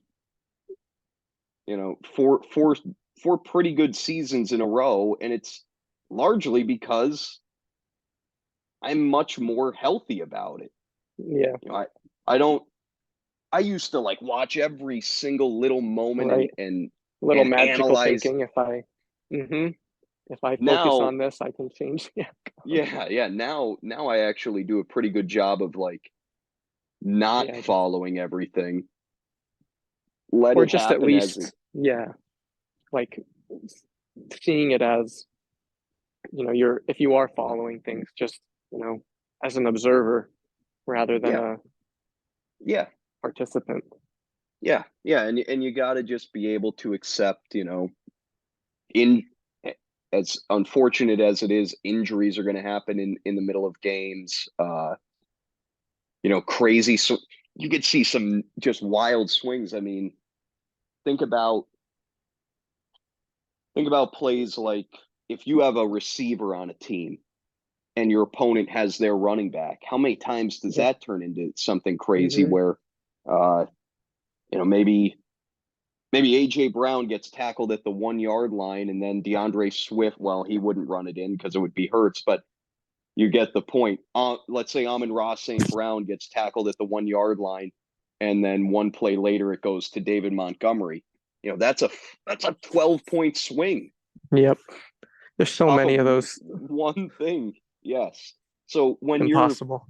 four pretty good seasons in a row. And it's largely because I'm much more healthy about it. Yeah. I don't, I used to like watch every single little moment Right. and Little magical analyze. thinking. Hmm if I focus Now, on this, I can change. Yeah. yeah. Now I actually do a pretty good job of like not Yeah. Just, following everything. Let or it just at happen as it. least, yeah, like seeing it as, if you are following things, just, as an observer rather than Yeah, a yeah, participant. yeah. And you got to just be able to accept, in as unfortunate as it is, injuries are going to happen in the middle of games. Crazy. So you could see some just wild swings. I mean, think about think about plays like if you have a receiver on a team and your opponent has their running back, how many times does Yeah. that turn into something crazy Hmm where uh maybe AJ Brown gets tackled at the 1 yard line and then DeAndre Swift, well, he wouldn't run it in because it would be Hurts, but you get the point. Let's say Amon-Ra St. Brown gets tackled at the 1 yard line, and then one play later it goes to David Montgomery. That's a 12-point swing Yep. There's so off many of of those. one thing. Yes. So Impossible.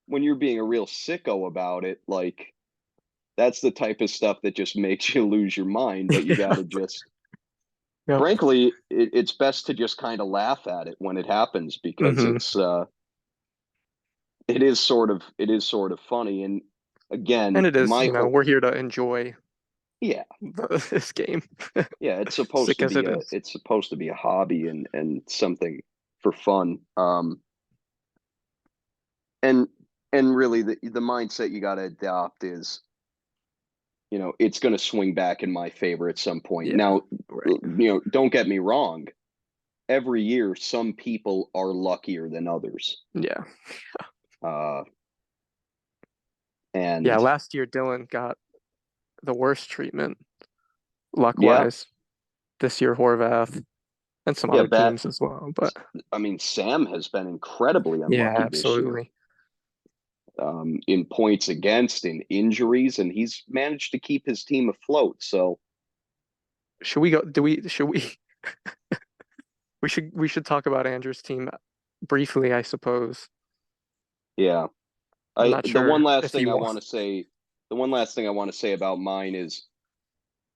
when you're being a real sicko about it, like that's the type of stuff that just makes you lose your mind. But you got to just, Yep. frankly, it's best to just kind of laugh at it when it happens because Hmm it is sort of funny. And And again, it is, my hope, we're here to enjoy yeah, this game, yeah, sick as it is. it's supposed to be a hobby and something for fun. And really the mindset you got to adopt is, it's going to swing back in my favor at some point. Yeah. Now, Right. don't get me wrong. Every year, some people are luckier than others. Yeah. Uh, Yeah. and Last year, Dylan got the worst treatment, yeah, luck-wise. This year, Horvath and some yeah, other teams as well. But I mean, Sam has been incredibly yeah, unlucky this year, absolutely. in points against, in injuries, and he's managed to keep his team afloat. So, Should we go? Should we? We should talk about Andrew's team briefly, I suppose. yeah, I'm I not the one sure last if thing you I want. want to say, the one last thing I want to say about mine is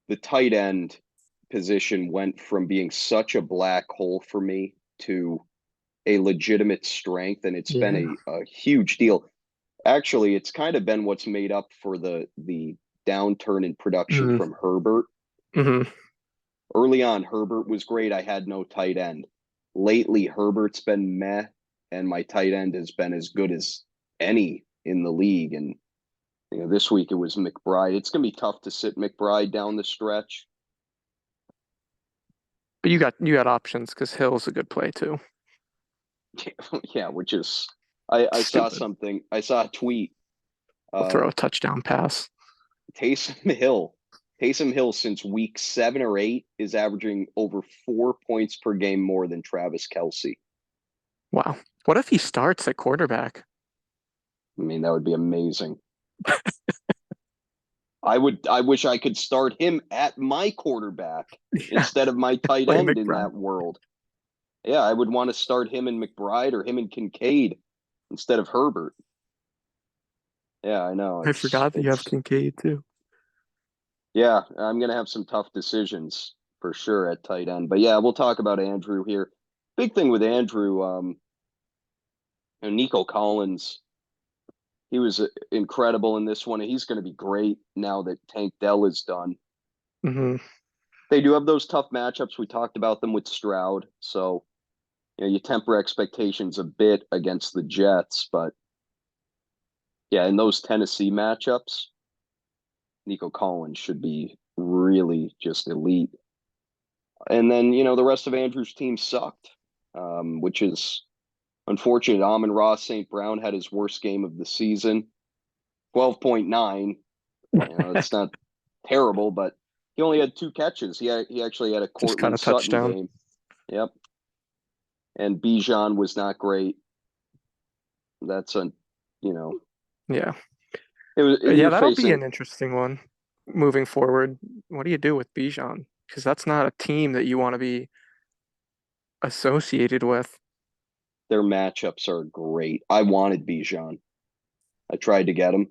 the tight end position went from being such a black hole for me to a legitimate strength, and it's been Yeah. a huge deal. Actually, it's kind of been what's made up for the downturn in production Mm-hmm. from Herbert. Mm-hmm. Early on, Herbert was great. I had no tight end. lately Herbert's been meh, and my tight end has been as good as any in the league. And this week it was McBride. It's going to be tough to sit McBride down the stretch. But you got options because Hill's a good play too. Yeah, which is I saw something. I saw a tweet. He'll throw a touchdown pass. Taysom Hill since week 7 or 8 is averaging over 4 points per game more than Travis Kelce. Wow. What if he starts at quarterback? I mean, that would be amazing. I wish I could start him at my quarterback instead of my tight end in that world. Yeah, I would want to start him and McBride or him and Kincaid instead of Herbert. Yeah, I know. I forgot that you have Kincaid too. Yeah, I'm going to have some tough decisions for sure at tight end. But yeah, we'll talk about Andrew here. Big thing with Andrew, Nico Collins, he was incredible in this one. And he's going to be great now that Tank Dell is done. Mm-hmm. They do have those tough matchups. We talked about them with Stroud. So, you temper expectations a bit against the Jets. But yeah, in those Tennessee matchups, Nico Collins should be really just elite. And then, the rest of Andrew's team sucked, which is unfortunate. Amon-Ra St. Brown had his worst game of the season, 12.9. It's not terrible, but he only had 2 catches. He actually had a Cortland Sutton touchdown game. Yep. And Bijan was not great. That's Yeah. That'll be an interesting one moving forward. What do you do with Bijan? Because that's not a team that you want to be associated with. Their matchups are great. I wanted Bijan. I tried to get him.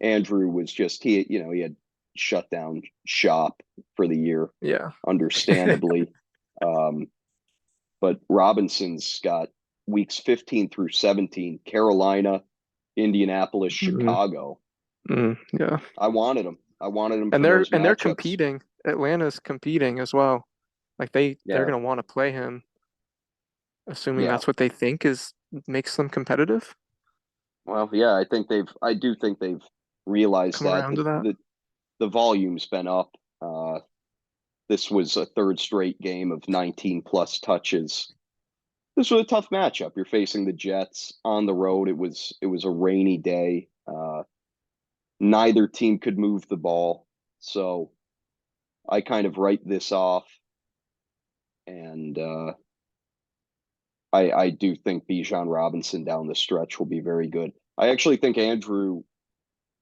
Andrew was just he had shut down shop for the year. Yeah. Understandably. But Robinson's got weeks 15 through 17, Carolina, Indianapolis, Chicago. Yeah. I wanted him. And they're competing. Atlanta's competing as well. Like they're going to want to play him, assuming that's what they think makes them competitive. Well, yeah, I do think they've realized that the volume's been up. This was a third straight game of 19 plus touches. This was a tough matchup. You're facing the Jets on the road. It was a rainy day. Neither team could move the ball. So I kind of write this off. And I do think Bijan Robinson down the stretch will be very good. I actually think Andrew,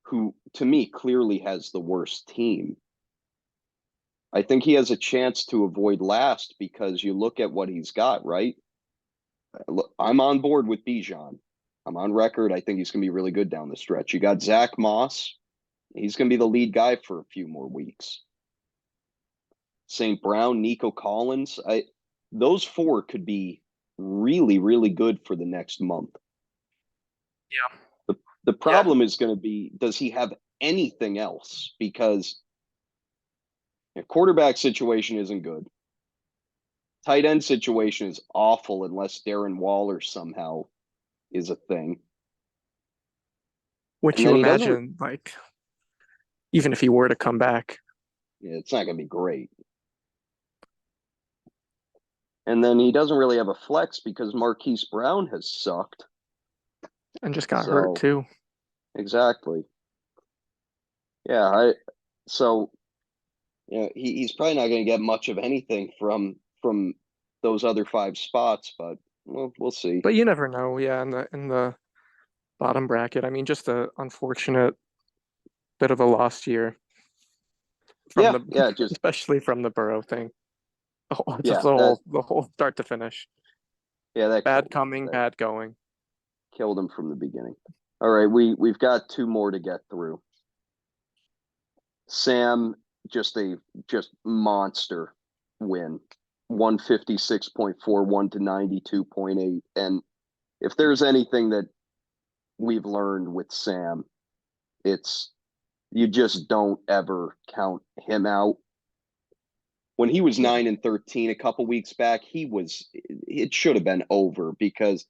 who to me clearly has the worst team, I think he has a chance to avoid last because you look at what he's got, right? I'm on board with Bijan. I'm on record. I think he's going to be really good down the stretch. You got Zach Moss. He's going to be the lead guy for a few more weeks. St. Brown, Nico Collins. Those 4 could be really, really good for the next month. Yeah. The problem is going to be, does he have anything else? Because quarterback situation isn't good. Tight end situation is awful unless Darren Waller somehow is a thing. Which you imagine, like, even if he were to come back. Yeah, it's not going to be great. And then he doesn't really have a flex because Marquise Brown has sucked. And just got hurt too. Exactly. Yeah, he's probably not going to get much of anything from those other 5 spots, but we'll see. But you never know. Yeah, in the bottom bracket. I mean, just a unfortunate bit of a lost year. Especially from the Burrow thing. The whole start to finish. Yeah, that bad coming, bad going. Killed him from the beginning. All right, we've got 2 more to get through. Sam, just monster win. 156.41 to 92.8. And if there's anything that we've learned with Sam, it's you just don't ever count him out. when he was 9-13 a couple weeks back, it should have been over because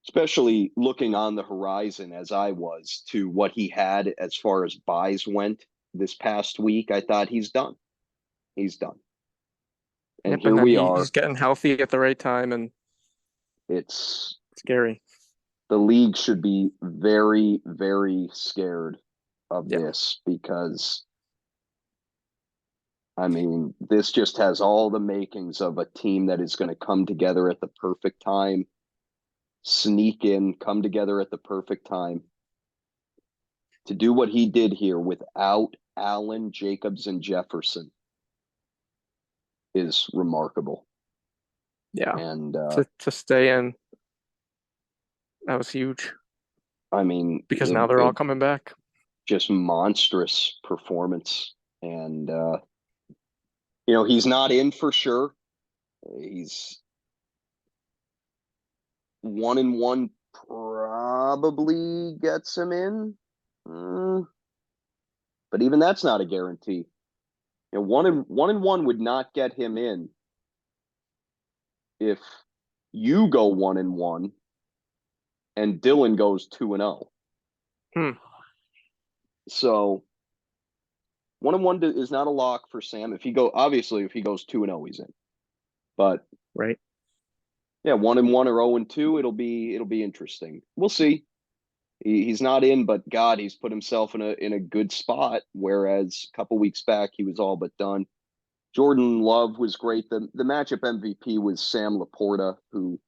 especially looking on the horizon as I was to what he had as far as buys went this past week, I thought he's done. He's done. And Yep, here and then we are. he's getting healthy at the right time, and It's scary. the league should be very, very scared of Yeah. this because, I mean, this just has all the makings of a team that is going to come together at the perfect time, sneak in, come together at the perfect time. To do what he did here without Allen, Jacobs, and Jefferson is remarkable. Yeah. And to stay in, that was huge. I mean, because now they're all coming back. Just monstrous performance. And he's not in for sure. He's 1-1 probably gets him in. But even that's not a guarantee. 1-1 would not get him in if you go 1-1 and Dylan goes 2-0. So 1-1 is not a lock for Sam. If he goes 2-0, he's in. But right. Yeah, 1-1 or 0-2, it'll be interesting. We'll see. He's not in, but God, he's put himself in a good spot. Whereas a couple weeks back, he was all but done. Jordan Love was great. The matchup MVP was Sam Laporta, who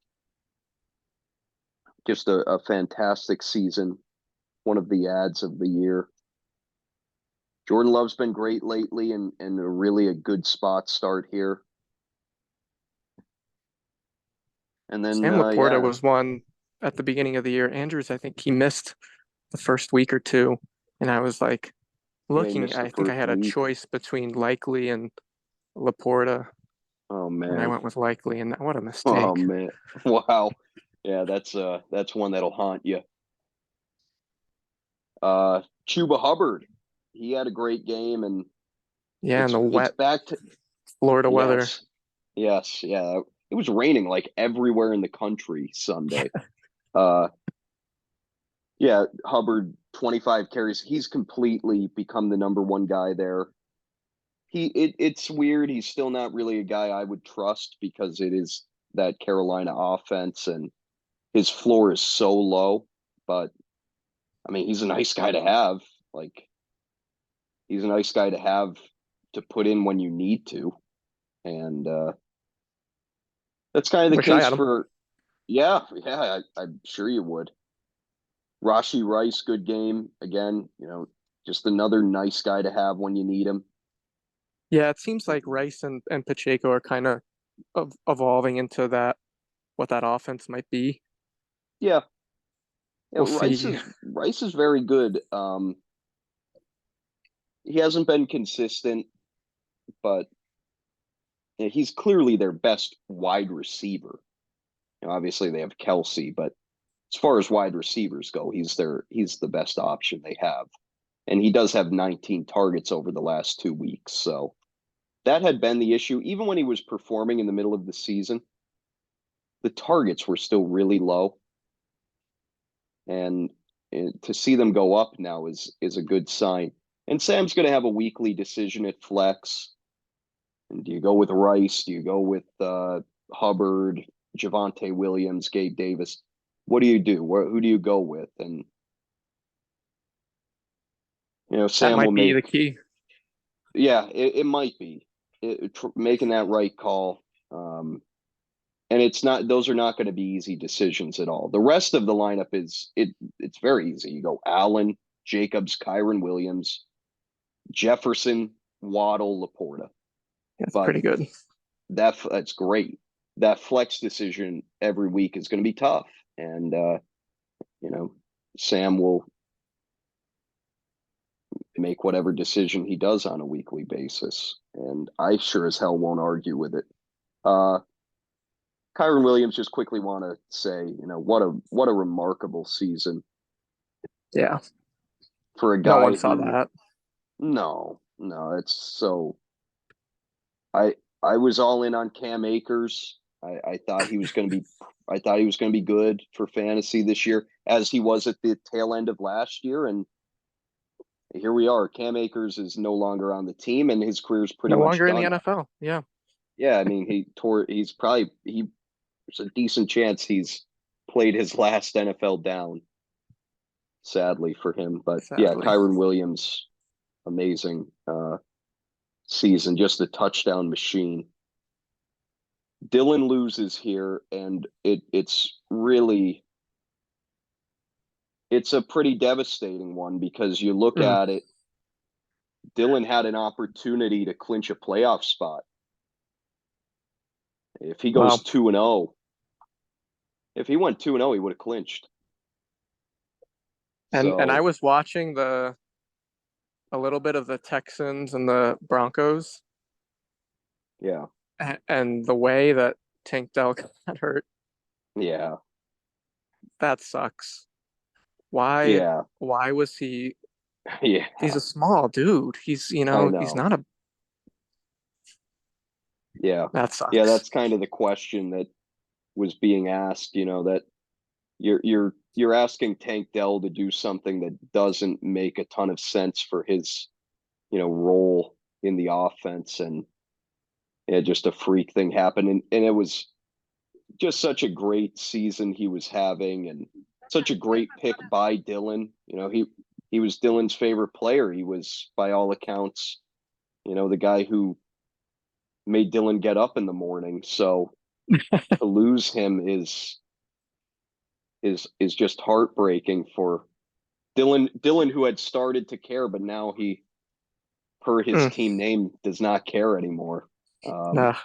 just a fantastic season. One of the ads of the year. Jordan Love's been great lately and a good spot start here. And then Sam Laporta was one at the beginning of the year. Andrews, I think he missed the first week or two. And I was like looking, I think I had a choice between Likely and Laporta. Oh man. And I went with Likely, and what a mistake. Oh man. Wow. Yeah, that's one that'll haunt you. Chuba Hubbard. He had a great game and and the wet back to Florida weather. Yes, yeah. It was raining like everywhere in the country Sunday. Yeah, Hubbard 25 carries. He's completely become the number one guy there. It's weird. He's still not really a guy I would trust because it is that Carolina offense and his floor is so low. But I mean, he's a nice guy to have. Like, he's a nice guy to have to put in when you need to. And that's kind of the case for, yeah, I'm sure you would. Rashee Rice, good game. Again, just another nice guy to have when you need him. Yeah, it seems like Rice and Pacheco are kind of evolving into what that offense might be. Yeah. We'll see. Rice is very good. He hasn't been consistent, but he's clearly their best wide receiver. Obviously they have Kelsey, but as far as wide receivers go, he's the best option they have. And he does have 19 targets over the last 2 weeks. So that had been the issue. Even when he was performing in the middle of the season, the targets were still really low. And to see them go up now is a good sign. And Sam's going to have a weekly decision at flex. And do you go with Rice? Do you go with Hubbard, Javonte Williams, Gabe Davis? What do you do? Who do you go with? And Sam that might will be the key. Yeah, it might be making that right call. And those are not going to be easy decisions at all. The rest of the lineup it's very easy. You go Allen, Jacobs, Kyren Williams, Jefferson, Waddle, Laporta. That's pretty good. That's great. That flex decision every week is going to be tough. And, Sam will make whatever decision he does on a weekly basis. And I sure as hell won't argue with it. Kyren Williams, just quickly want to say, what a remarkable season. Yeah. For a guy no one saw that. No, it's so I was all in on Cam Akers. I thought he was going to be I thought he was going to be good for fantasy this year, as he was at the tail end of last year, and here we are. Cam Akers is no longer on the team, and his career's pretty No much longer in the done. NFL. Yeah. Yeah, I mean, he's probably there's a decent chance he's played his last NFL down, sadly for him. But yeah, Sadly. Kyron Williams, amazing season, just a touchdown machine. Dylan loses here, and it's really it's a pretty devastating one because you look Mm. at it, Dylan had an opportunity to clinch a playoff spot. If he Wow. goes 2-0, if he went 2-0, he would have clinched. And I So, was watching a little bit of the Texans and the Broncos, yeah. and the way that Tank Dell got hurt, Yeah. that sucks. Why Yeah. why was he Yeah. he's a small dude. He's, I he's know. not a Yeah. that Yeah, sucks. that's kind of the question that was being asked, that you're asking Tank Dell to do something that doesn't make a ton of sense for his, role in the offense, and yeah, just a freak thing happened, and it was just such a great season he was having, and such a great pick by Dylan. He was Dylan's favorite player. He was, by all accounts, the guy who made Dylan get up in the morning. So to lose him is just heartbreaking for Dylan. Dylan, who had started to care, but now he, per his Mm. team name, does not care anymore. Nah,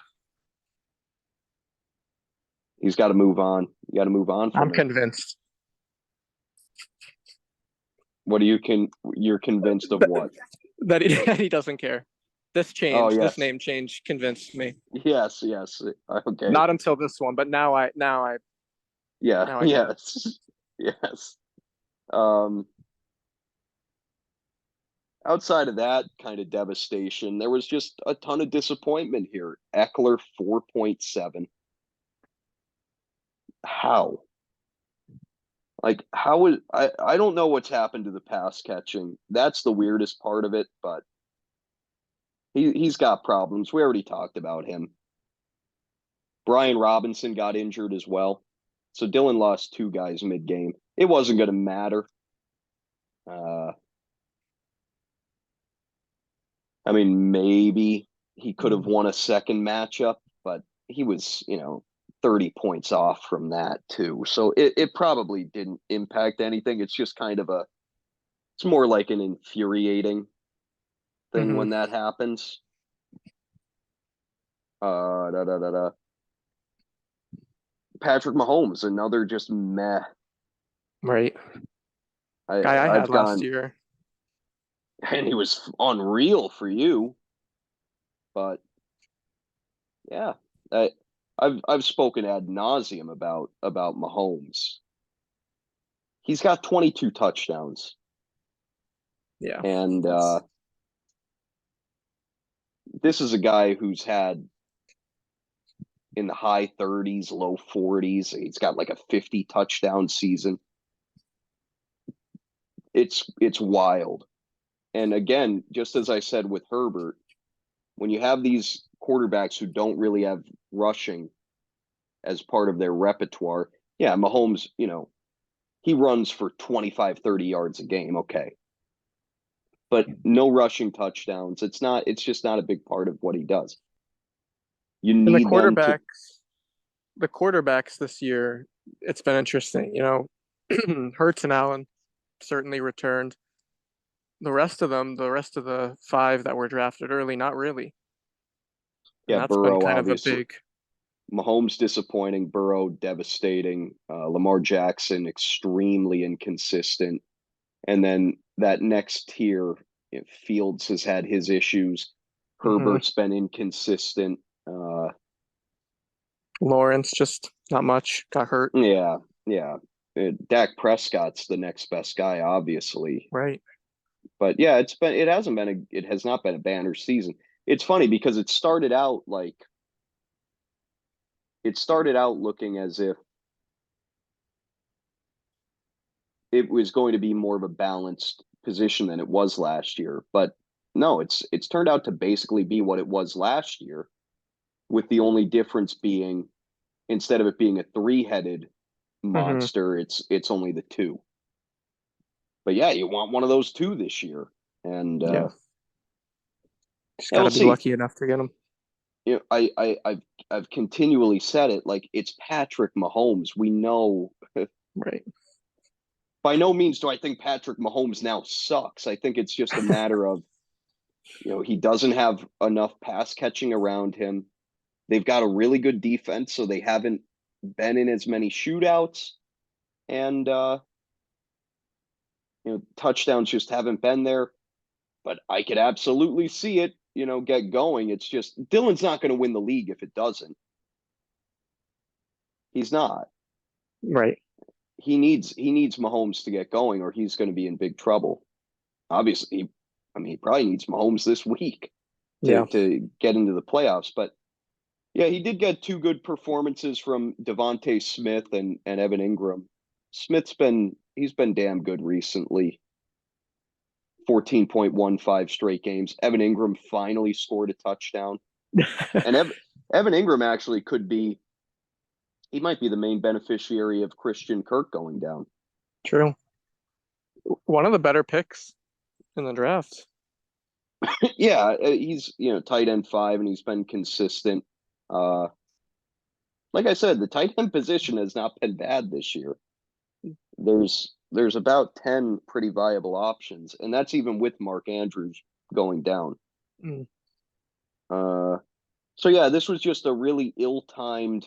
He's got to move on. You got to move on I'm from him. convinced. What do you're convinced of what? That he doesn't care. Oh, This yes. name change convinced me. Yes, yes. Okay. Not until this one, but Yeah, now I get it. yes. Yes. Um, Outside of that kind of devastation, there was just a ton of disappointment here. Eckler 4.7. How? Like, how is I don't know what's happened to the pass catching. That's the weirdest part of it, but he's got problems. We already talked about him. Brian Robinson got injured as well. So Dylan lost two guys mid-game. It wasn't going to matter. Uh, I mean, maybe he could have won a second matchup, but he was, 30 points off from that too. So it probably didn't impact anything. It's just kind of it's more like an infuriating thing Mm-hmm. when that happens. Da, da, da, da. Patrick Mahomes, another just meh. Right. Guy I I've had last gone, year. and he was unreal for you, but yeah, I've spoken ad nauseum about Mahomes. He's got 22 touchdowns, Yeah. and this is a guy who's had in the high 30s, low 40s. He's got like a 50 touchdown season. It's wild. And again, just as I said with Herbert, when you have these quarterbacks who don't really have rushing as part of their repertoire, yeah, Mahomes, he runs for 25, 30 yards a game. Okay. But no rushing touchdowns. It's just not a big part of what he does. You And need them to, the quarterbacks this year, it's been interesting. Hurts and Allen certainly returned. The rest of the five that were drafted early, not really. And yeah, that's been Burrow, kind of a obviously. big Mahomes disappointing, Burrow devastating, Lamar Jackson extremely inconsistent, and then that next tier, Fields has had his issues. Mhm. Herbert's been inconsistent. Lawrence, just not much, got hurt. Yeah, yeah. Dak Prescott's the next best guy, obviously, Right. but yeah, it has not been a banner season. it's funny because it started out looking as if it was going to be more of a balanced position than it was last year. But no, it's turned out to basically be what it was last year, with the only difference being instead of it being a three-headed Mm-hmm. monster, it's only the two. But yeah, you want one of those two this year. And Yeah. Just yeah, got we'll to be see. lucky enough to get him. You know, I've continually said it, like it's Patrick Mahomes. We know. Right. By no means do I think Patrick Mahomes now sucks. I think it's just a matter of, he doesn't have enough pass catching around him. They've got a really good defense, so they haven't been in as many shootouts, and touchdowns just haven't been there. But I could absolutely see it, get going. It's just Dylan's not going to win the league if it doesn't. He's not. Right. He needs Mahomes to get going, or he's going to be in big trouble. Obviously, he probably needs Mahomes this week Yeah. to get into the playoffs. But yeah, he did get two good performances from Devontae Smith and Evan Ingram. He's been damn good recently. 14.15 straight games. Evan Ingram finally scored a touchdown. And Evan Ingram actually he might be the main beneficiary of Christian Kirk going down. True. One of the better picks in the draft. Yeah, he's, tight end 5, and he's been consistent. Like I said, the tight end position has not been bad this year. There's about 10 pretty viable options, and that's even with Mark Andrews going down. Mm. So yeah, this was just a really ill-timed,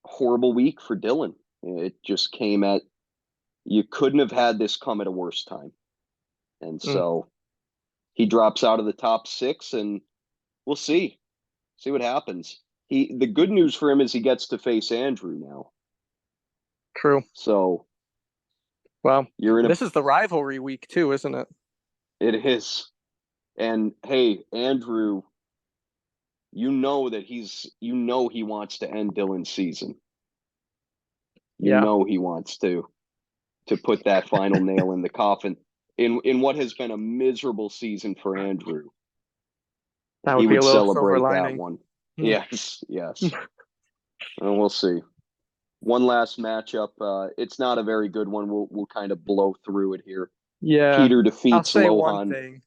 horrible week for Dylan. It just you couldn't have had this come at a worse time. And so he drops out of the top 6, and we'll see what happens. The good news for him is he gets to face Andrew now. True. So, well, this is the rivalry week too, isn't it? It is. And hey, Andrew, that he wants to end Dylan's season. He wants to put that final nail in the coffin in what has been a miserable season for Andrew. That would be a little celebrate silver that lining. one. Yes. And we'll see. One last matchup. It's not a very good one. We'll kind of blow through it here. Yeah. Peter defeats I'll say Lohan. one thing.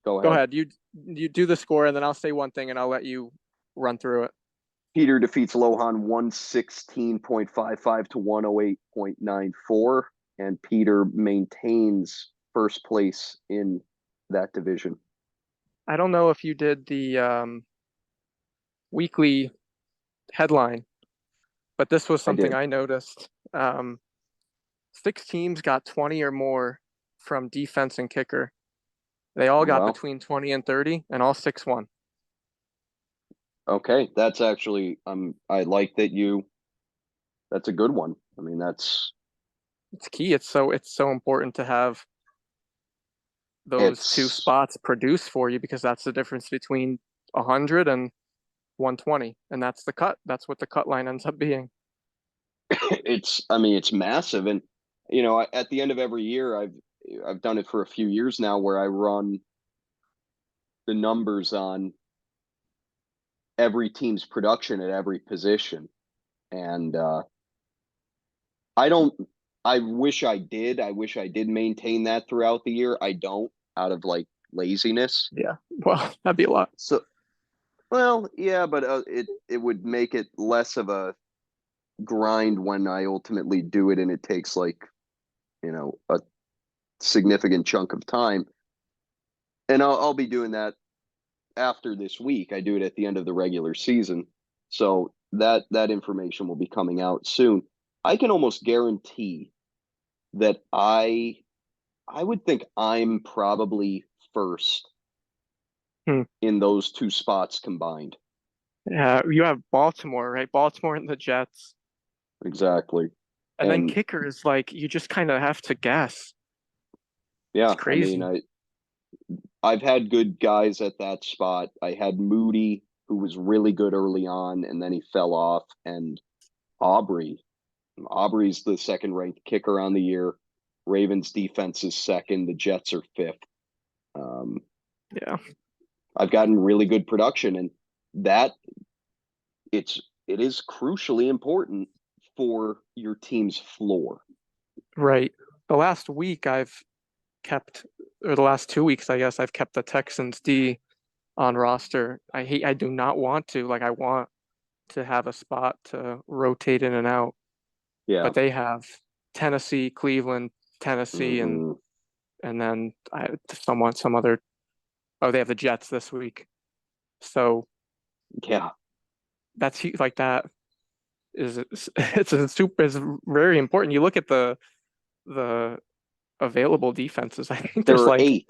Go ahead. You do the score, and then I'll say one thing, and I'll let you run through it. Peter defeats Lohan 116.55 to 108.94, and Peter maintains first place in that division. I don't know if you did the weekly headline, but this was something I noticed. 6 teams got 20 or more from defense and kicker. They all got between 20 and 30, and all 6 won. Okay, that's actually I like that that's a good one. It's key. It's so important to have those 2 spots produce for you, because that's the difference between 100 and 120, and that's the cut. That's what the cut line ends up being. It's massive, and at the end of every year, I've done it for a few years now, where I run the numbers on every team's production at every position, and I wish I did maintain that throughout the year. I don't, out of laziness. Yeah, well, that'd be a lot. So, well, yeah, but it would make it less of a grind when I ultimately do it, and it takes a significant chunk of time. And I'll be doing that after this week. I do it at the end of the regular season, so that information will be coming out soon. I can almost guarantee that I would think I'm probably first in those 2 spots combined. Yeah, you have Baltimore, right? Baltimore and the Jets. Exactly. And then kicker is you just kind of have to guess. Yeah, it's crazy. I've had good guys at that spot. I had Moody, who was really good early on, and then he fell off, and Aubrey. Aubrey's the second ranked kicker on the year. Ravens defense is second. The Jets are fifth. Yeah. I've gotten really good production, and that it is crucially important for your team's floor. Right. The last week I've kept, or the last 2 weeks, I guess, I've kept the Texans D on roster. I do not want to. Like, I want to have a spot to rotate in and out. Yeah. But they have Tennessee, Cleveland, Tennessee, Mhm. and then some other. Oh, they have the Jets this week. So Yeah. that's like that it's very important. You look at the available defenses. I think There there's are like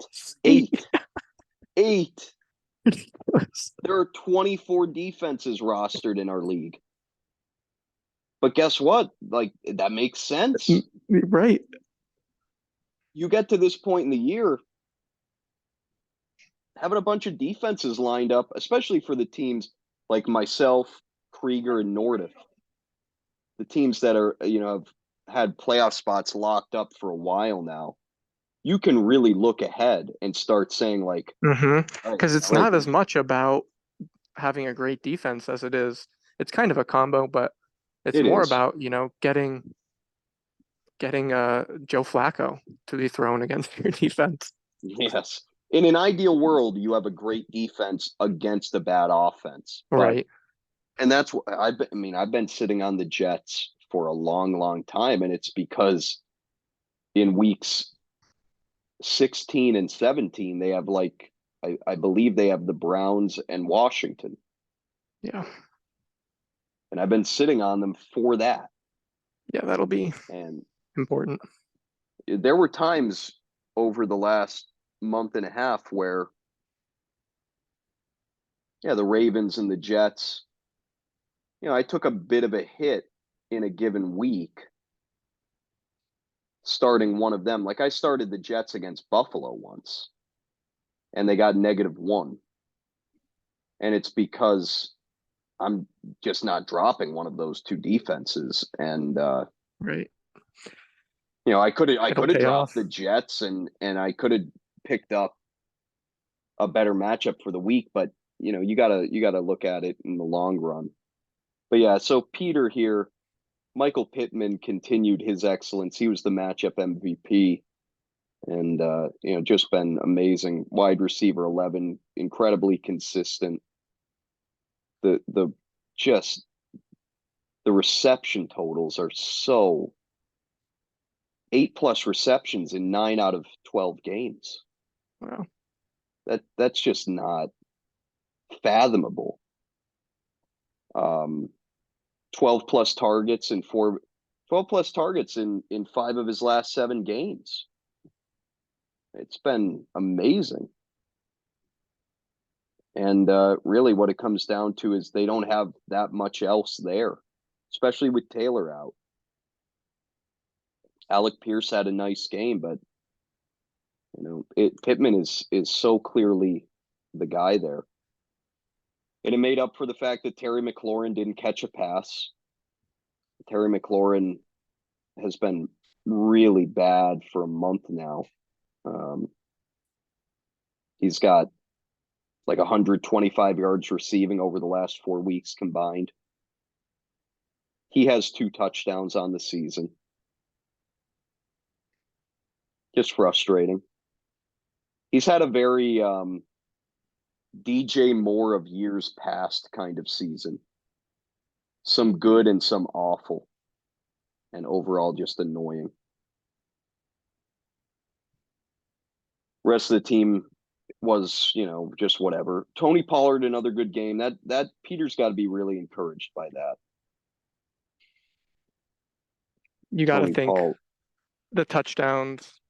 eight. There are 24 defenses rostered in our league. But guess what? Like, that makes sense. Right. You get to this point in the year, having a bunch of defenses lined up, especially for the teams like myself, Krieger, and Nordic, the teams that are, have had playoff spots locked up for a while now. You can really look ahead and start saying, like, Because it's all right, not as much about having a great defense as it is. It's kind of a combo, but it's it more is. about, getting Joe Flacco to be thrown against your defense. Yes. In an ideal world, you have a great defense against a bad offense. Right. And that's what I've been sitting on the Jets for a long, long time. And it's because in weeks 16 and 17, they have I believe they have the Browns and Washington. Yeah. And I've been sitting on them for that. Yeah, that'll be And important. there were times over the last month and a half where, the Ravens and the Jets, I took a bit of a hit in a given week starting one of them. Like, I started the Jets against Buffalo once and they got -1. And it's because I'm just not dropping one of those two defenses. And Right. I could have It'll pay dropped off. the Jets and I could have picked up a better matchup for the week, but you gotta look at it in the long run. But yeah, so Peter here, Michael Pittman continued his excellence. He was the matchup MVP. And just been amazing. Wide receiver 11, incredibly consistent. The just the reception totals are so 8+ receptions in 9 out of 12 games. Wow. That's just not fathomable. 12+ targets in 12+ targets in 5 of his last 7 games. It's been amazing. And really what it comes down to is they don't have that much else there, especially with Taylor out. Alec Pierce had a nice game, but Pittman is so clearly the guy there. And it made up for the fact that Terry McLaurin didn't catch a pass. Terry McLaurin has been really bad for a month now. He's got like 125 yards receiving over the last 4 weeks combined. He has 2 touchdowns on the season. Just frustrating. He's had a very DJ Moore of years past kind of season. Some good and some awful. And overall just annoying. Rest of the team was, just whatever. Tony Pollard, another good game. That Peter's got to be really encouraged by that. You got to Tony think Paul. the touchdowns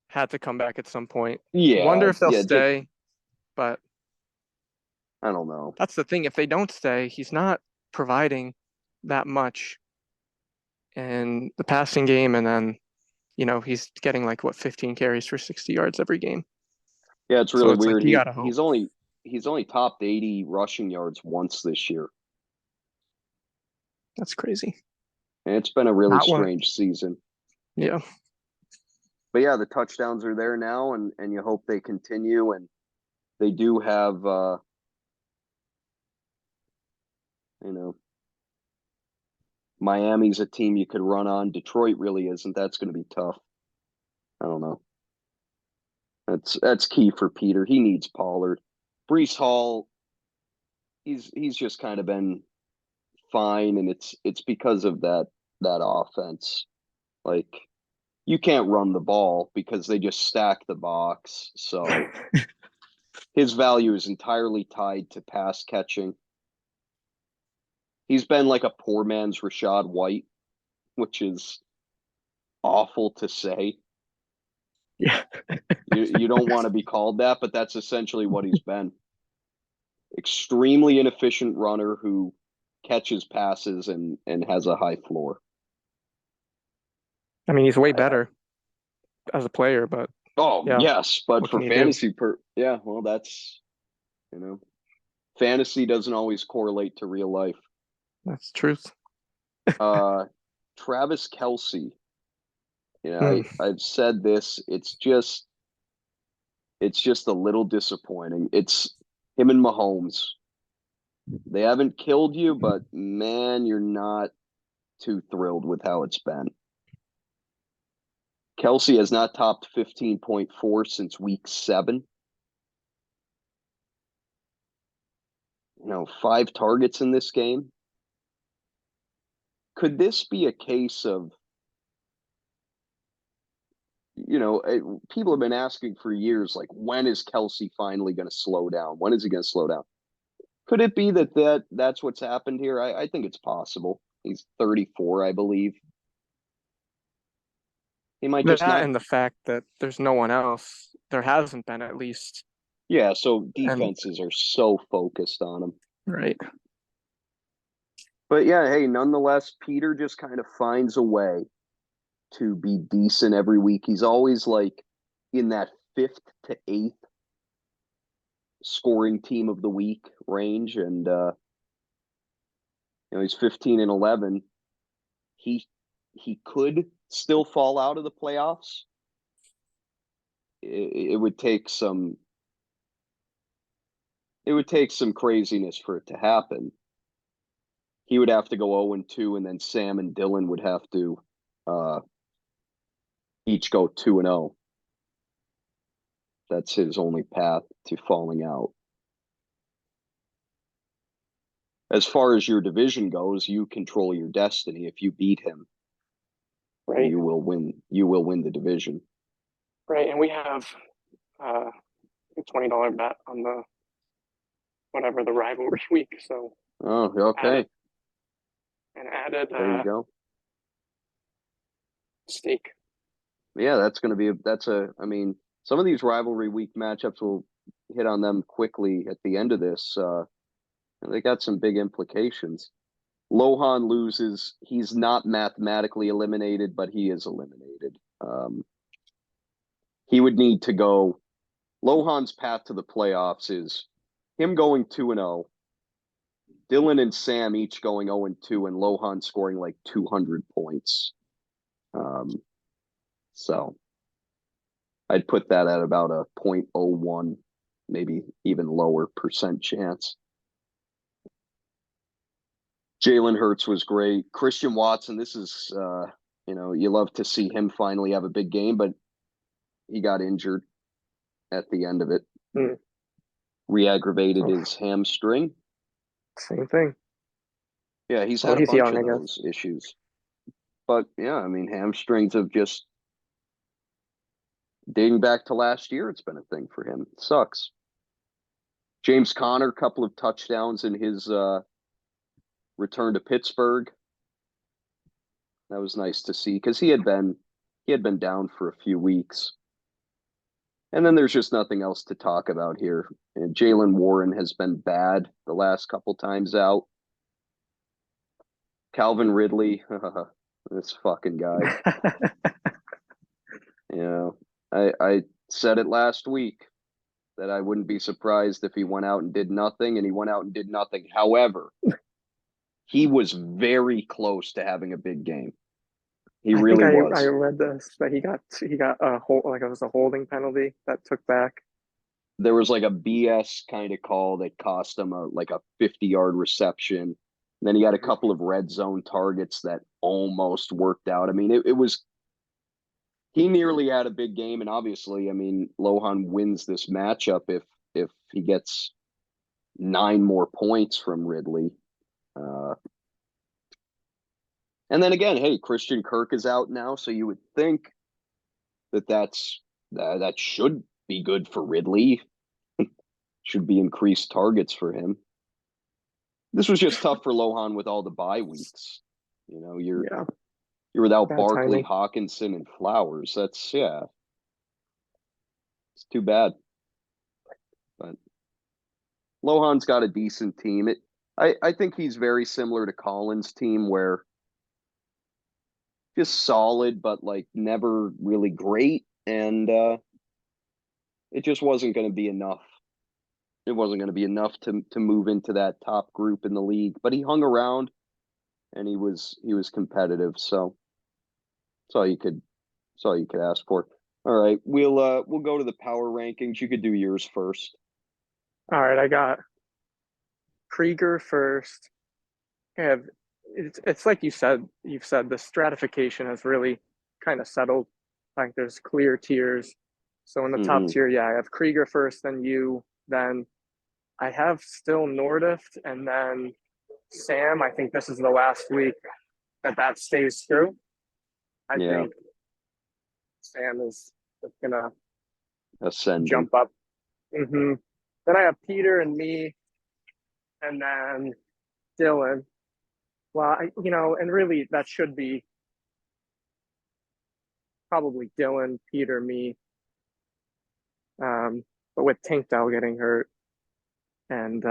had to come back at some point. Yeah. Wonder if they'll yeah, stay, but I don't know. that's the thing. If they don't stay, he's not providing that much in the passing game, and then he's getting like 15 carries for 60 yards every game. Yeah, it's So really it's like weird. you He gotta hope. he's only topped 80 rushing yards once this year. That's crazy. And it's been a really Not one. strange season. Yeah. But yeah, the touchdowns are there now, and you hope they continue. And they do have, you know, Miami's a team you could run on. Detroit really isn't. That's going to be tough. I don't know. That's key for Peter. He needs Pollard. Brees Hall, he's just kind of been fine, and it's because of that offense. Like you can't run the ball because they just stack the box. So his value is entirely tied to pass catching. He's been like a poor man's Rashad White, which is awful to say. Yeah. You don't want to be called that, but that's essentially what he's been. Extremely inefficient runner who catches passes and has a high floor. I mean, he's way better as a player, but Oh, yeah, yes, but what for can you do? fantasy yeah, well that's, fantasy doesn't always correlate to real life. That's truth. Travis Kelce, Mm. I've said this, it's just a little disappointing. It's him and Mahomes. They haven't killed you, but man, you're not too thrilled with how it's been. Kelce has not topped 15.4 since week 7. 5 targets in this game. Could this be a case of, people have been asking for years, like, when is Kelce finally going to slow down? When is he going to slow down? Could it be that's what's happened here? I think it's possible. He's 34, I believe. He might just That not. and the fact that there's no one else. There hasn't been, at least. Yeah, so And defenses are so focused on him. right. But yeah, hey, nonetheless, Peter just kind of finds a way to be decent every week. He's always like in that 5th to 8th scoring team of the week range, and he's 15-11. He could still fall out of the playoffs. It would take some. It would take some craziness for it to happen. He would have to go 0-2, and then Sam and Dylan would have to each go 2-0. That's his only path to falling out. As far as your division goes, you control your destiny. If you beat him, Right. you will win. You will win the division. Right. And we have a $20 bet on the whatever the rivalry week. So Oh, okay. added There you go. stake. Yeah, that's going to be I mean, some of these rivalry week matchups will hit on them quickly at the end of this. They got some big implications. Lohan loses. He's not mathematically eliminated, but he is eliminated. He would need to go. Lohan's path to the playoffs is him going 2-0, Dylan and Sam each going 0-2, and Lohan scoring like 200 points. So I'd put that at about a 0.01, maybe even lower percent chance. Jalen Hurts was great. Christian Watson, this is, you love to see him finally have a big game, but he got injured at the end of it. Mm. Re-aggravated his hamstring. Same thing. Yeah, he's had a He's bunch young, of I guess. those issues. But yeah, I mean, hamstrings have just dating back to last year, it's been a thing for him. It sucks. James Conner, couple of touchdowns in his return to Pittsburgh. That was nice to see because he had been down for a few weeks. And then there's just nothing else to talk about here. And Jalen Warren has been bad the last couple times out. Calvin Ridley, this fucking guy. I said it last week. that I wouldn't be surprised if he went out and did nothing, and he went out and did nothing. However, he was very close to having a big game. He I think really I was. read this that he got a like it was a holding penalty that took back. There was like a BS kind of call that cost him a 50-yard reception. And then he had a couple of red zone targets that almost worked out. I mean, it was he nearly had a big game, and obviously, I mean, Lohan wins this matchup if he gets 9 more points from Ridley. And then again, hey, Christian Kirk is out now, so you would think that should be good for Ridley. Should be increased targets for him. This was just tough for Lohan with all the bye weeks. You know, you're without Bad Barkley, timing. Hawkinson, and Flowers. That's it's too bad. But Lohan's got a decent team. I think he's very similar to Collins' team, where just solid, but like never really great, and it just wasn't going to be enough. It wasn't going to be enough to move into that top group in the league. But he hung around, and he was competitive. So that's all you could ask for. All right, we'll go to the power rankings. You could do yours first. All right, I got Krieger first. It's like you've said the stratification has really kind of settled. Like there's clear tiers. So in the top tier, I have Krieger first, then you, then I have still Nordift, and then Sam. I think this is the last week that stays true. I think Sam is gonna jump up. Then I have Peter and me, and then Dylan. Well, and really that should be probably Dylan, Peter, me. But with Tankdale getting hurt and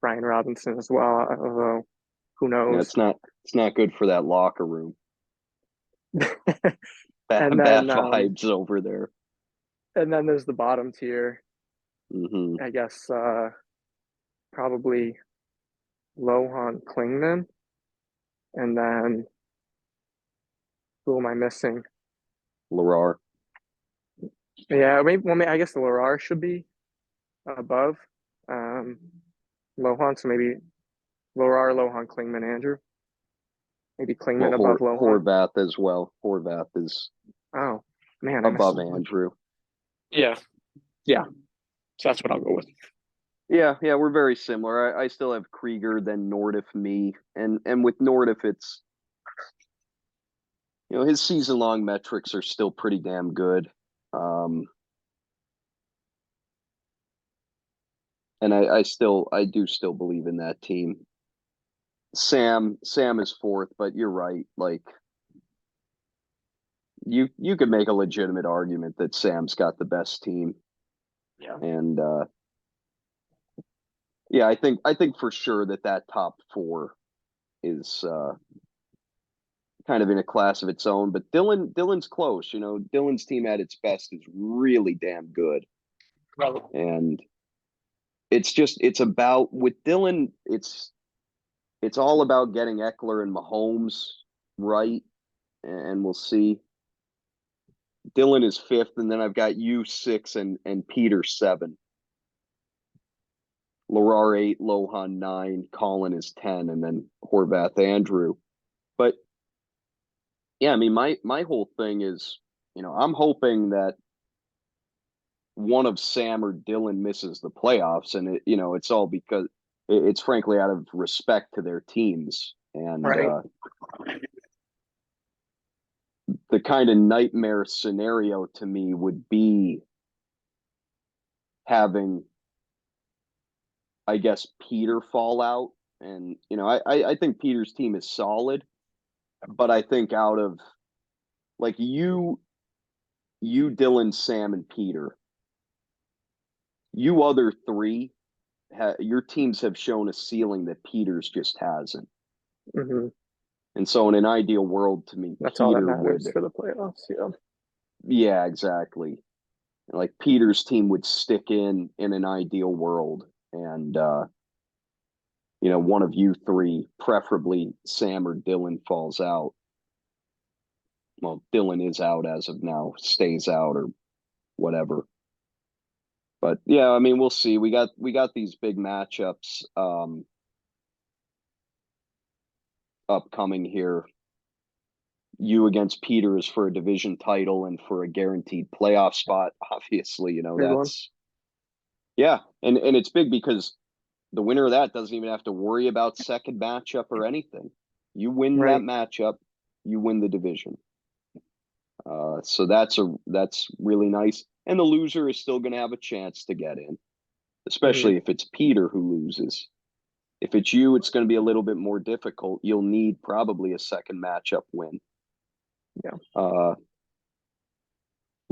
Brian Robinson as well, although who knows? Yeah, it's not good for that locker room. Bad vibes over there. And then there's the bottom tier. Mm-hmm. I guess probably Lohan Klingman. And then who am I missing? Lerar. Yeah, maybe I guess the Lerar should be above Lohan. So maybe Lerar, Lohan, Klingman, Andrew. Maybe Klingman above Lohan. Horvath as well. Horvath is above Andrew. Yeah. So that's what I'll go with. Yeah, we're very similar. I still have Krieger, then Nordiff, me, and with Nordiff, it's his season-long metrics are still pretty damn good. And I do still believe in that team. Sam is fourth, but you're right. Like you could make a legitimate argument that Sam's got the best team. Yeah. And I think for sure that top 4 is kind of in a class of its own. But Dylan's close. Dylan's team at its best is really damn good. Right. And it's about with Dylan, it's all about getting Eckler and Mahomes right, and we'll see. Dylan is 5th, and then I've got you 6 and Peter 7. Lerar 8, Lohan 9, Colin is 10, and then Horvath Andrew. But yeah, I mean my whole thing is, I'm hoping that one of Sam or Dylan misses the playoffs, and it's all because it's frankly out of respect to their teams. And right. The kind of nightmare scenario to me would be having, I guess, Peter fall out. And, I think Peter's team is solid, but I think out of like you, Dylan, Sam, and Peter, you other 3, your teams have shown a ceiling that Peter's just hasn't. Mm-hmm. And so in an ideal world, to me, that's Peter all that matters for the playoffs. Yeah, exactly. Like Peter's team would stick in an ideal world, and one of you three, preferably Sam or Dylan, falls out. Well, Dylan is out as of now, stays out or whatever. But yeah, I mean, we'll see. We got these big matchups upcoming here. You against Peter is for a division title and for a guaranteed playoff spot. Obviously, Big one. that's yeah, and it's big because the winner of that doesn't even have to worry about second matchup or anything. You win that Right. matchup, you win the division. So that's really nice. And the loser is still going to have a chance to get in, especially if it's Peter who loses. If it's you, it's going to be a little bit more difficult. You'll need probably a second matchup win. Yeah. Larar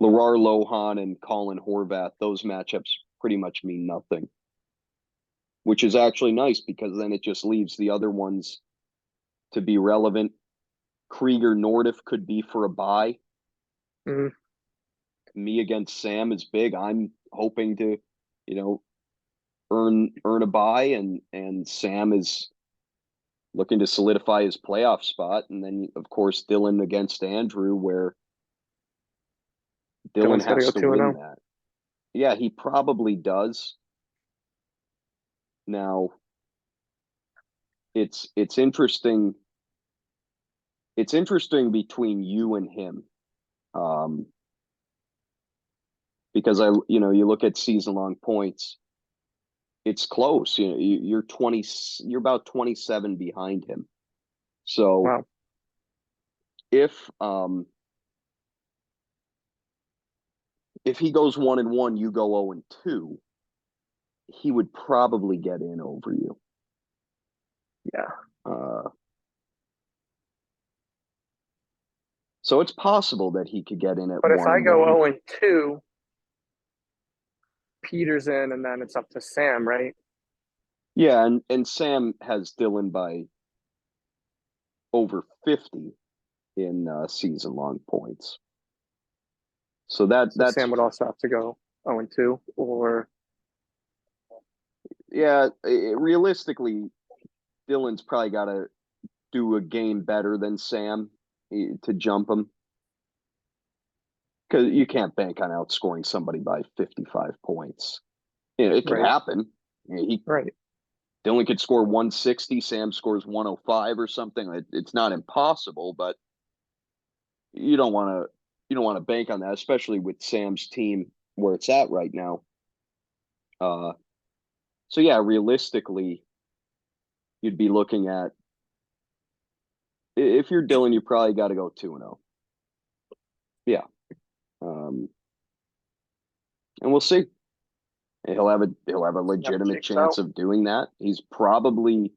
Lohan and Colin Horvath, those matchups pretty much mean nothing, which is actually nice because then it just leaves the other ones to be relevant. Krieger Nordiff could be for a bye. Mhm. Me against Sam is big. I'm hoping to, earn a bye, and Sam is looking to solidify his playoff spot. And then of course Dylan against Andrew, where Dylan Dylan's got to has go to 2-0. win that. Yeah, he probably does. Now, it's interesting. It's interesting between you and him, because you look at season long points. It's close. You're 20. You're about 27 behind him. So Wow. if he goes 1-1, you go 0-2, he would probably get in over you. Yeah. So it's possible that he could get in at But if I 1-1. go 0-2, Peter's in, and then it's up to Sam, right? Yeah, and Sam has Dylan by over 50 in season long points. So So that's Sam would also have to go 0-2, or yeah. Realistically, Dylan's probably got to do a game better than Sam to jump him, because you can't bank on outscoring somebody by 55 points. It could right, happen. right, Dylan could score 160, Sam scores 105 or something. It's not impossible, but you don't want to bank on that, especially with Sam's team where it's at right now. So yeah, realistically, you'd be looking at, if you're Dylan, you probably got to go 2-0. Yeah, and we'll see. He'll have a legitimate chance of doing that. He's probably,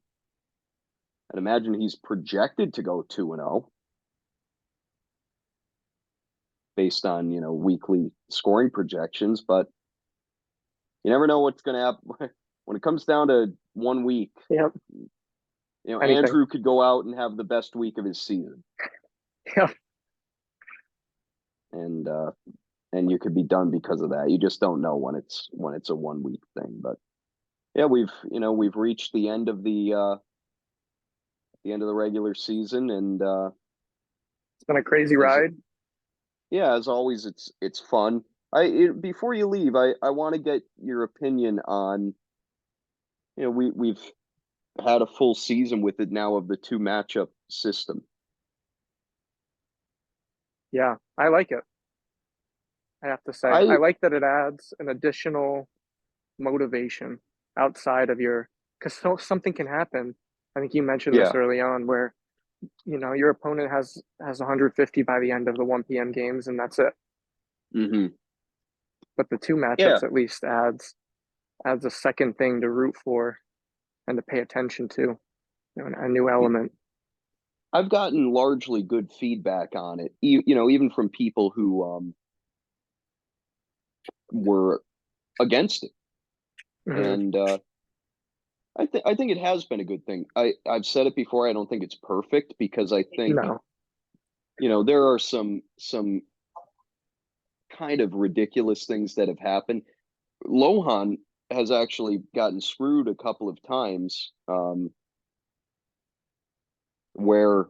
I'd imagine he's projected to go 2-0 based on weekly scoring projections, but you never know what's going to happen when it comes down to 1 week. Yep. Anything. Andrew could go out and have the best week of his season. Yep. And you could be done because of that. You just don't know when it's a 1 week thing. But yeah, we've reached the end of the regular season, and It's been a crazy ride. Yeah, as always, it's fun. Before you leave, I want to get your opinion on, we've had a full season with it now of the 2 matchup system. Yeah, I like it. I have to say, I like that it adds an additional motivation outside of because something can happen. I think you mentioned this early on, where your opponent has 150 by the end of the 1 p.m. games, and that's it. Mm-hmm. But the 2 matchups at least adds a second thing to root for and to pay attention to, a new element. I've gotten largely good feedback on it, even from people who were against it. Mm-hmm. And I think it has been a good thing. I've said it before. I don't think it's perfect, because I think No. there are some kind of ridiculous things that have happened. Lohan has actually gotten screwed a couple of times, where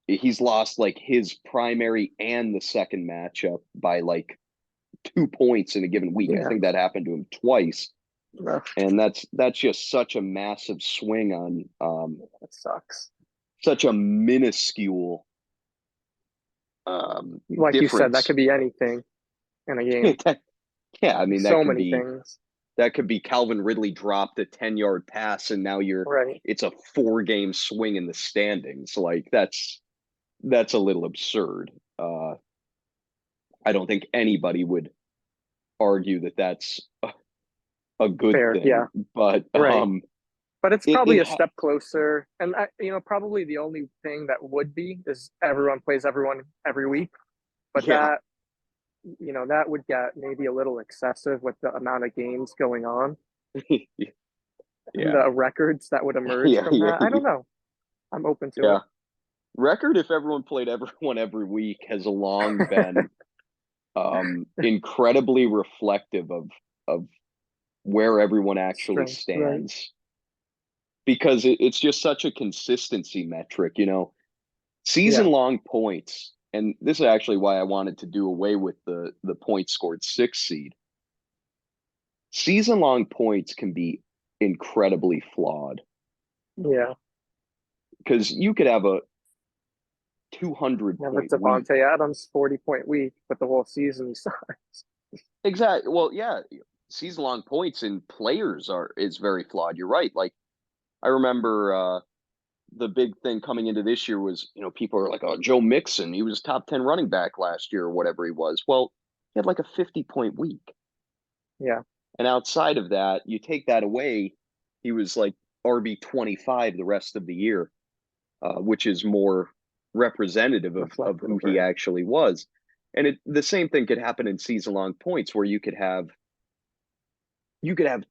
he's lost like his primary and the second matchup by like 2 points in a given week. I think that happened to him twice. And that's just such a massive swing on That sucks. such a minuscule Like you said, that difference. could be anything in a game. Yeah, I mean, that So could many be things. that could be Calvin Ridley dropped a 10-yard pass and now Right. it's a 4-game swing in the standings. Like that's a little absurd. I don't think anybody would argue that that's a good Fair, thing, yeah. but Right. But it's probably a ha- step closer. And, probably the only thing that would be is everyone plays everyone every week. But yeah, that would get maybe a little excessive with the amount of games going on. yeah, The records that would emerge yeah, from that. I don't know. I'm open to yeah. it. Record if everyone played everyone every week has long been incredibly reflective of where everyone actually Strength, right? stands, because it's just such a consistency metric, season Yeah. long points. And this is actually why I wanted to do away with the points scored 6 seed. Season long points can be incredibly flawed, Yeah. because you could have a 200 Never point week. Devontae Adams 40-point week, but the whole season he sucks. Exactly. Well, yeah, season long points in players is very flawed. You're right. Like I remember the big thing coming into this year was, people are like, oh, Joe Mixon, he was top 10 running back last year or whatever he was. Well, he had like a 50-point week. Yeah. And outside of that, you take that away, he was like RB 25 the rest of the year, which is more representative of who he Right. actually was. And the same thing could happen in season long points, where you could have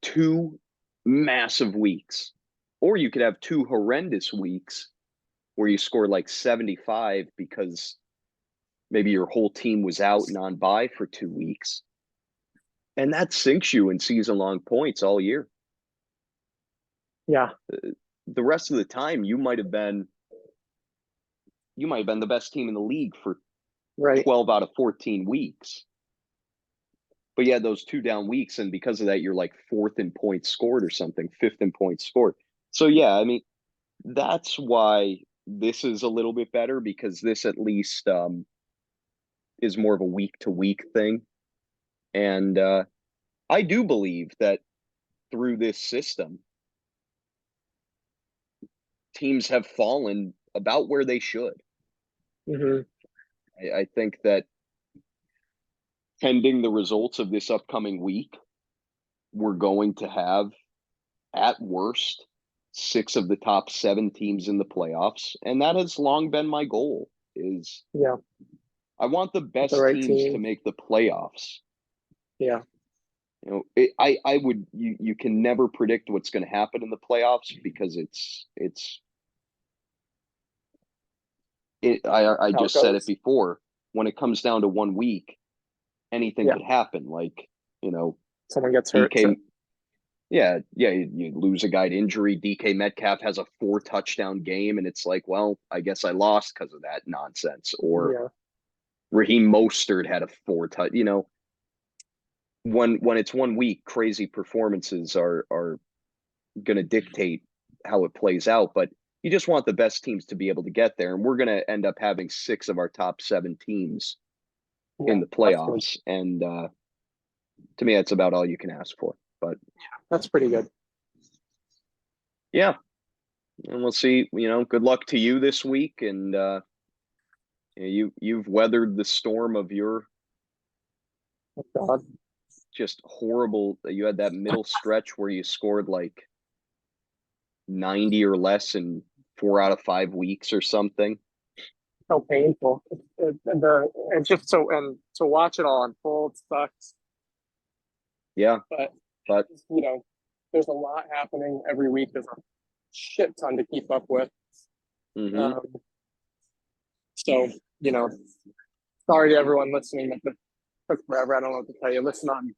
2 massive weeks, or you could have 2 horrendous weeks where you score like 75 because maybe your whole team was out and on bye for 2 weeks. And that sinks you in season long points all year. Yeah. The rest of the time, you might have been the best team in the league for Right. 12 out of 14 weeks. But you had those 2 down weeks, and because of that, you're like 4th in points scored or something, 5th in points scored. So yeah, I mean, that's why this is a little bit better, because this at least is more of a week to week thing. And I do believe that through this system, teams have fallen about where they should. Mm-hmm. I think that pending the results of this upcoming week, we're going to have, at worst, 6 of the top 7 teams in the playoffs. And that has long been my goal, is Yeah. I want the The best right teams to team. make the playoffs. Yeah. I would, you can never predict what's going to happen in the playoffs, because I How it just said it goes. before, when it comes down to 1 week, anything Yeah. could happen. Like, Someone gets hurt. DK, yeah, you lose a guy to injury. DK Metcalf has a 4-touchdown game, and it's like, well, I guess I lost because of that nonsense. Or Yeah. Raheem Mostert had a 4-touch. When it's 1 week, crazy performances are going to dictate how it plays out. But you just want the best teams to be able to get there, and we're going to end up having 6 of our top 7 teams in the playoffs. And to me, that's about all you can ask for. But That's pretty good. yeah, and we'll see. Good luck to you this week, and you've weathered the storm of your God. just horrible. You had that middle stretch where you scored like 90 or less in 4 out of 5 weeks or something. So painful. It's just so, and to watch it all unfold sucks. Yeah, But there's a lot happening every week. There's a shit ton to keep up with. mm-hmm. So Sorry to everyone listening. That took forever. I don't know what to tell you. Listen on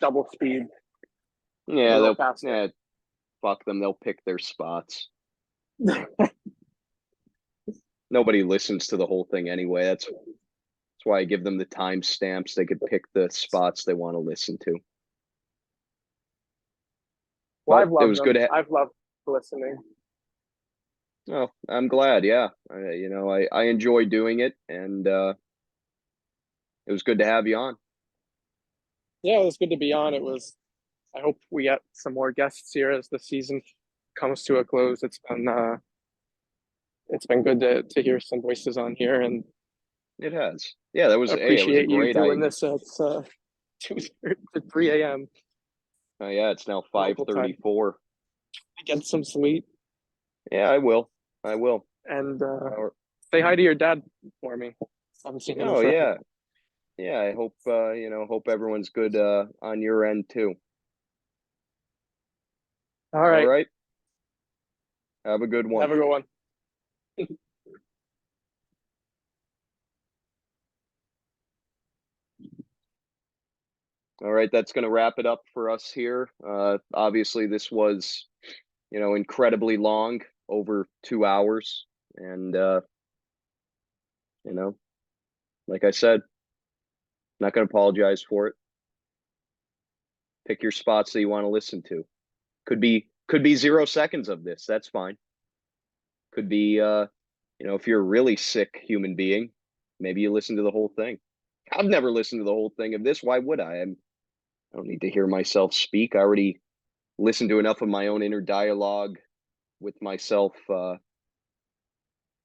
double speed. Yeah, Real fast. yeah, fuck them. They'll pick their spots. Nobody listens to the whole thing anyway. That's why I give them the timestamps. They could pick the spots they want to listen to. Well, But I've loved it was them. good. I've loved listening. Oh, I'm glad. Yeah, I enjoy doing it, and it was good to have you on. Yeah, it was good to be on. It was. I hope we get some more guests here as the season comes to a close. It's been good to hear some voices on here, and It has. Yeah, that was. Hey, it was a appreciate you great. doing this at 2 to 3 a.m. Yeah, it's now Local time. 5:34. Get some sleep. Yeah, I will. And say hi to your dad for me. I haven't seen him Oh forever. yeah. I hope hope everyone's good on your end too. All right. All right. Have a good one. Have a good one. All right, that's going to wrap it up for us here. Obviously, this was, incredibly long, over 2 hours, and like I said, not going to apologize for it. Pick your spots that you want to listen to. Could be 0 seconds of this. That's fine. Could be, if you're a really sick human being, maybe you listen to the whole thing. I've never listened to the whole thing of this. Why would I? I don't need to hear myself speak. I already listened to enough of my own inner dialogue with myself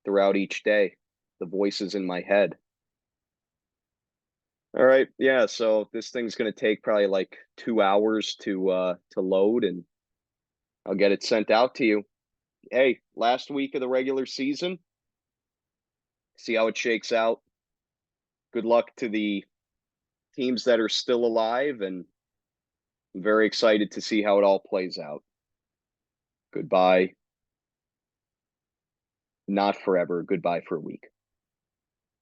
throughout each day, the voices in my head. All right, yeah. So this thing's going to take probably like 2 hours to load, and I'll get it sent out to you. Hey, last week of the regular season. See how it shakes out. Good luck to the teams that are still alive, and I'm very excited to see how it all plays out. Goodbye. Not forever. Goodbye for a week.